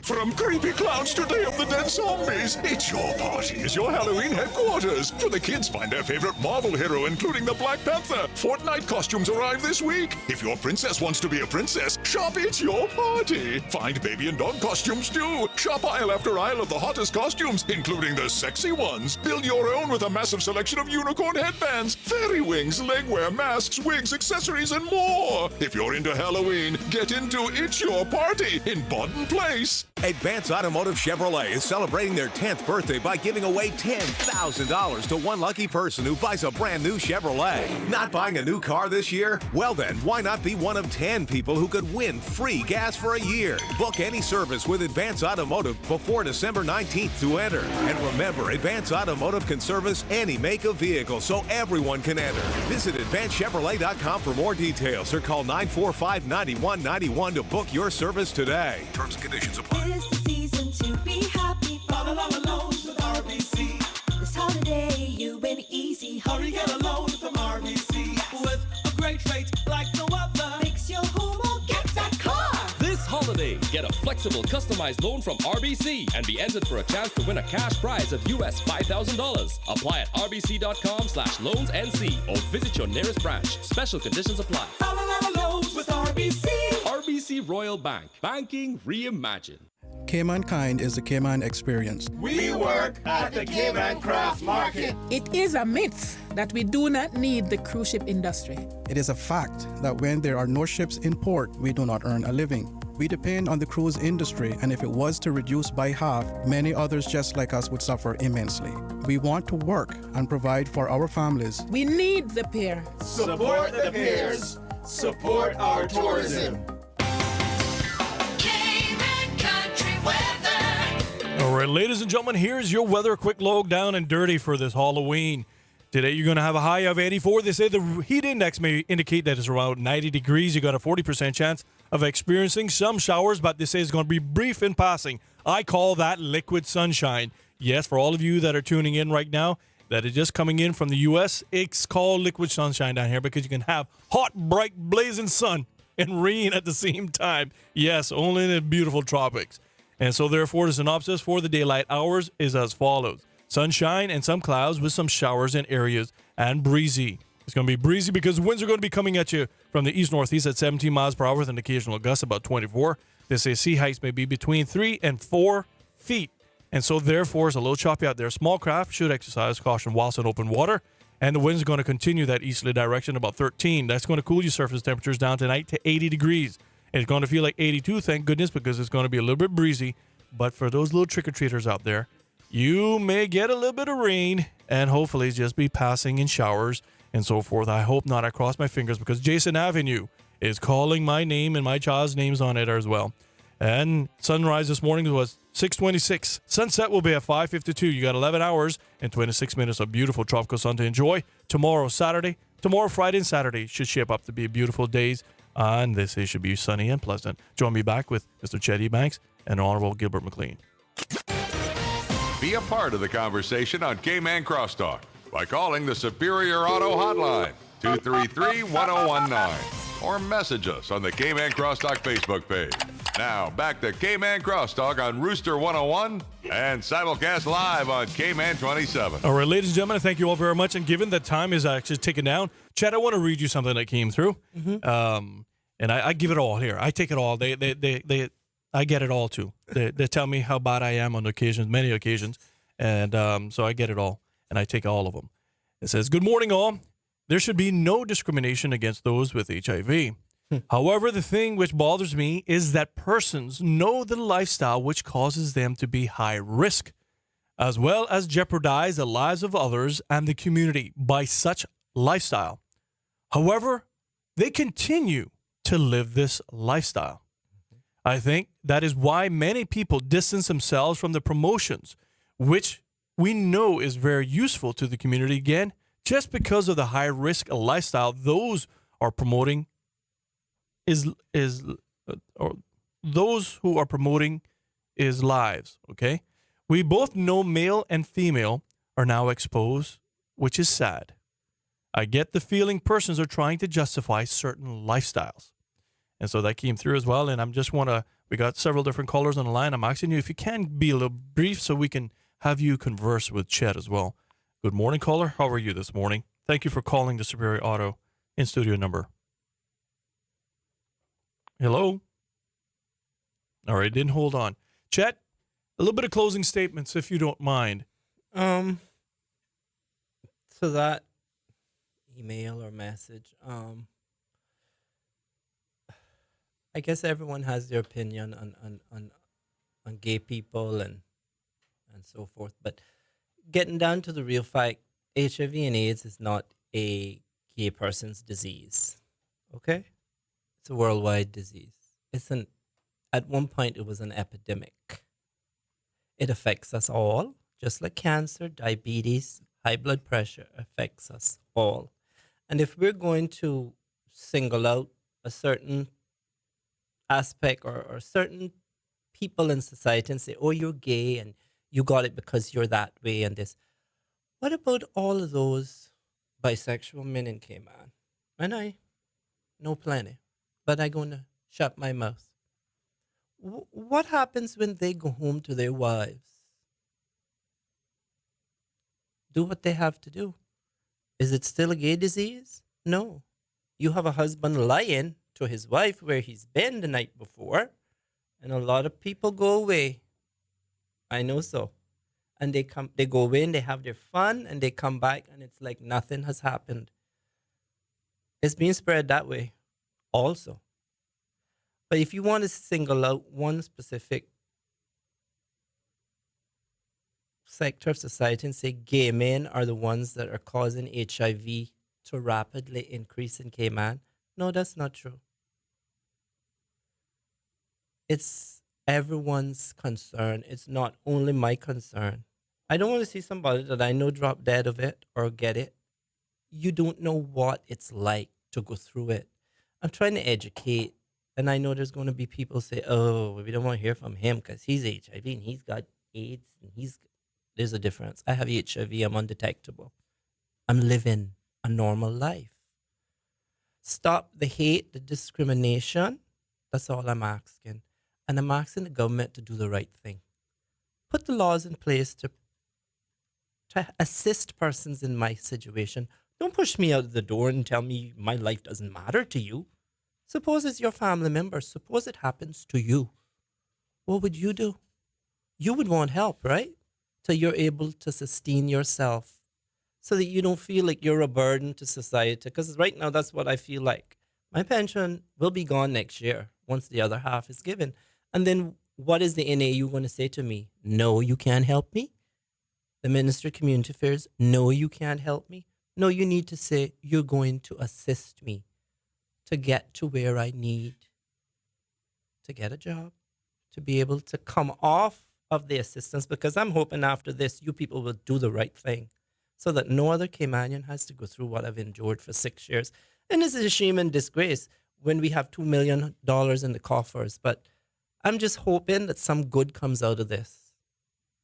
From creepy clowns to Day of the Dead zombies, it's your party as your Halloween headquarters. For the kids, find their favorite Marvel hero, including the Black Panther. Fortnite costumes arrive this week. If your princess wants to be a princess, shop It's Your Party. Find baby and dog costumes too. Shop aisle after aisle of the hottest costumes, including the sexy ones. Build your own with a massive selection of unicorn headbands, fairy wings, legwear, masks, wigs, accessories, and more. If you're into Halloween, get into It's Your Party in Bodden Place. Advance Automotive Chevrolet is celebrating their 10th birthday by giving away $10,000 to one lucky person who buys a brand new Chevrolet. Not buying a new car this year? Well then, why not be one of 10 people who could win free gas for a year? Book any service with Advance Automotive before December 19th to enter. And remember, Advance Automotive can service any make of vehicle so everyone can enter. Visit AdvanceChevrolet.com for more details or call 945-9191 to book your service today. Terms and conditions apply. It's the season to be happy. Follow along loans with RBC. This holiday, you win easy. Hurry, get a loan from RBC. With a great rate like no other. Fix your home or get that car. This holiday, get a flexible, customized loan from RBC and be entered for a chance to win a cash prize of US $5,000. Apply at rbc.com/loansnc or visit your nearest branch. Special conditions apply. Follow along loans with RBC. RBC Royal Bank. Banking reimagined. Cayman Kind is the Cayman experience. We work at the Cayman Craft Market. It is a myth that we do not need the cruise ship industry. It is a fact that when there are no ships in port, we do not earn a living. We depend on the cruise industry, and if it was to reduce by half, many others just like us would suffer immensely. We want to work and provide for our families. We need the pier. Support the piers. Support our tourism. All right, ladies and gentlemen, here's your weather. Quick low down and dirty for this Halloween. Today, you're going to have a high of 84. They say the heat index may indicate that it's around 90 degrees. You got a 40% chance of experiencing some showers, but they say it's going to be brief in passing. I call that liquid sunshine. Yes, for all of you that are tuning in right now, that is just coming in from the U.S., it's called liquid sunshine down here because you can have hot, bright, blazing sun and rain at the same time. Yes, only in the beautiful tropics. And so, therefore, the synopsis for the daylight hours is as follows. Sunshine and some clouds with some showers in areas and breezy. It's going to be breezy because winds are going to be coming at you from the east-northeast at 17 miles per hour with an occasional gust about 24. They say sea heights may be between 3 and 4 feet. And so, therefore, it's a little choppy out there. Small craft should exercise caution whilst in open water. And the wind's going to continue that easterly direction about 13. That's going to cool your surface temperatures down tonight to 80 degrees. It's going to feel like 82, thank goodness, because it's going to be a little bit breezy. But for those little trick-or-treaters out there, you may get a little bit of rain and hopefully just be passing in showers and so forth. I hope not. I cross my fingers because Jason Avenue is calling my name and my child's names on it as well. And sunrise this morning was 6:26. Sunset will be at 5:52. You got 11 hours and 26 minutes of beautiful tropical sun to enjoy. Tomorrow, Friday, and Saturday should shape up to be beautiful days. And this day should be sunny and pleasant. Join me back with Mr. Chet E. Banks and Honorable Gilbert McLean. Be a part of the conversation on Cayman Crosstalk by calling the Superior Auto Hotline, 233-1019, or message us on the Cayman Crosstalk Facebook page. Now, back to Cayman Crosstalk on Rooster 101 and simulcast live on Cayman 27. All right, ladies and gentlemen, thank you all very much. And given that time is actually ticking down, Chad, I want to read you something that came through. And I give it all here. I take it all. I get it all too. They tell me how bad I am on occasions, many occasions. And so I get it all. And I take all of them. It says, "Good morning, all. There should be no discrimination against those with HIV. However, the thing which bothers me is that persons know the lifestyle which causes them to be high risk, as well as jeopardize the lives of others and the community by such lifestyle. However, they continue to live this lifestyle. I think that is why many people distance themselves from the promotions, which we know is very useful to the community, again, just because of the high risk lifestyle those are promoting or those who are promoting is lives, okay? We both know male and female are now exposed, which is sad. I get the feeling persons are trying to justify certain lifestyles." And so that came through as well. And we got several different callers on the line. I'm asking you if you can be a little brief so we can have you converse with Chet as well. Good morning, caller. How are you this morning? Thank you for calling the Superior Auto in studio number. Hello? All right, didn't hold on. Chet, a little bit of closing statements, if you don't mind. So that email or message, I guess everyone has their opinion on gay people and so forth. But getting down to the real fact, HIV and AIDS is not a gay person's disease. Okay? It's a worldwide disease. At one point, it was an epidemic. It affects us all, just like cancer, diabetes, high blood pressure affects us all. And if we're going to single out a certain aspect or certain people in society and say, oh, you're gay and you got it because you're that way and this, what about all of those bisexual men in Cayman? And I know plenty, but I'm going to shut my mouth. What happens when they go home to their wives? Do what they have to do. Is it still a gay disease? No. You have a husband lying to his wife where he's been the night before, and a lot of people go away. I know so. And they go away and they have their fun and they come back and it's like nothing has happened. It's being spread that way also. But if you want to single out one specific sector of society and say gay men are the ones that are causing HIV to rapidly increase in Cayman, no, that's not true. It's everyone's concern. It's not only my concern. I don't want to see somebody that I know drop dead of it or get it. You don't know what it's like to go through it. I'm trying to educate, and I know there's going to be people say, oh, we don't want to hear from him because he's HIV and he's got AIDS and there's a difference. I have HIV, I'm undetectable. I'm living a normal life. Stop the hate, the discrimination. That's all I'm asking. And I'm asking the government to do the right thing. Put the laws in place to assist persons in my situation. Don't push me out the door and tell me my life doesn't matter to you. Suppose it's your family member. Suppose it happens to you. What would you do? You would want help, right? So you're able to sustain yourself so that you don't feel like you're a burden to society. Because right now, that's what I feel like. My pension will be gone next year once the other half is given. And then what is the NAU going to say to me? No, you can't help me. The Minister of Community Affairs, no, you can't help me. No, you need to say, you're going to assist me to get to where I need to get a job, to be able to come off of the assistance, because I'm hoping after this, you people will do the right thing so that no other Caymanian has to go through what I've endured for 6 years. And this is a shame and disgrace when we have $2 million in the coffers. But I'm just hoping that some good comes out of this.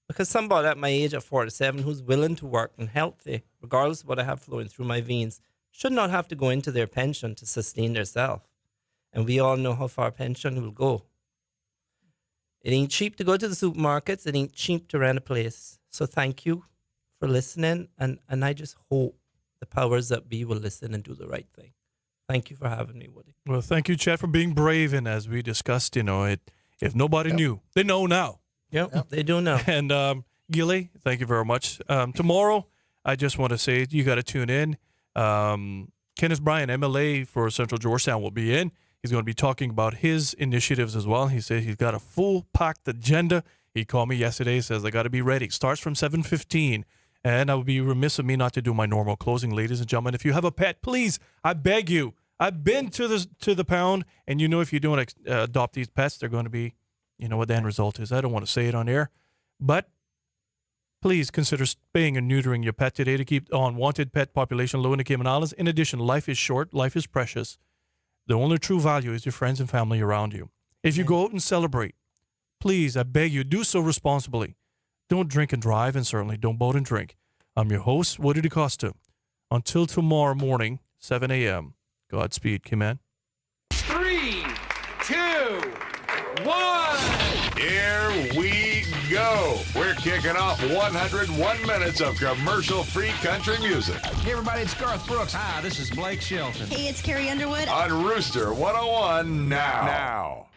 Because somebody at my age at 47 who's willing to work and healthy, regardless of what I have flowing through my veins, should not have to go into their pension to sustain themselves. And we all know how far pension will go. It ain't cheap to go to the supermarkets. It ain't cheap to rent a place. So thank you for listening. And I just hope the powers that be will listen and do the right thing. Thank you for having me, Woody. Well, thank you, Chet, for being brave. And as we discussed, if nobody knew, they know now. Yep, they do know. And Gilly, thank you very much. Tomorrow, I just want to say you got to tune in. Kenneth Bryan, MLA for Central Georgetown, will be in. He's going to be talking about his initiatives as well. He said he's got a full-packed agenda. He called me yesterday, says I got to be ready. Starts from 7:15. And I would be remiss of me not to do my normal closing, ladies and gentlemen. If you have a pet, please, I beg you. I've been to the pound, and if you don't adopt these pets, they're going to be, what the end result is. I don't want to say it on air, but please consider spaying and neutering your pet today to keep the unwanted pet population low in the Cayman Islands. In addition, life is short, life is precious. The only true value is your friends and family around you. If you go out and celebrate, please, I beg you, do so responsibly. Don't drink and drive, and certainly don't boat and drink. I'm your host, Woody DeCosta. Until tomorrow morning, 7 a.m., Godspeed, Cayman. 3, 2, 1. Here we go. We're kicking off 101 minutes of commercial-free country music. Hey, everybody, it's Garth Brooks. Hi, this is Blake Shelton. Hey, it's Carrie Underwood. On Rooster 101 now.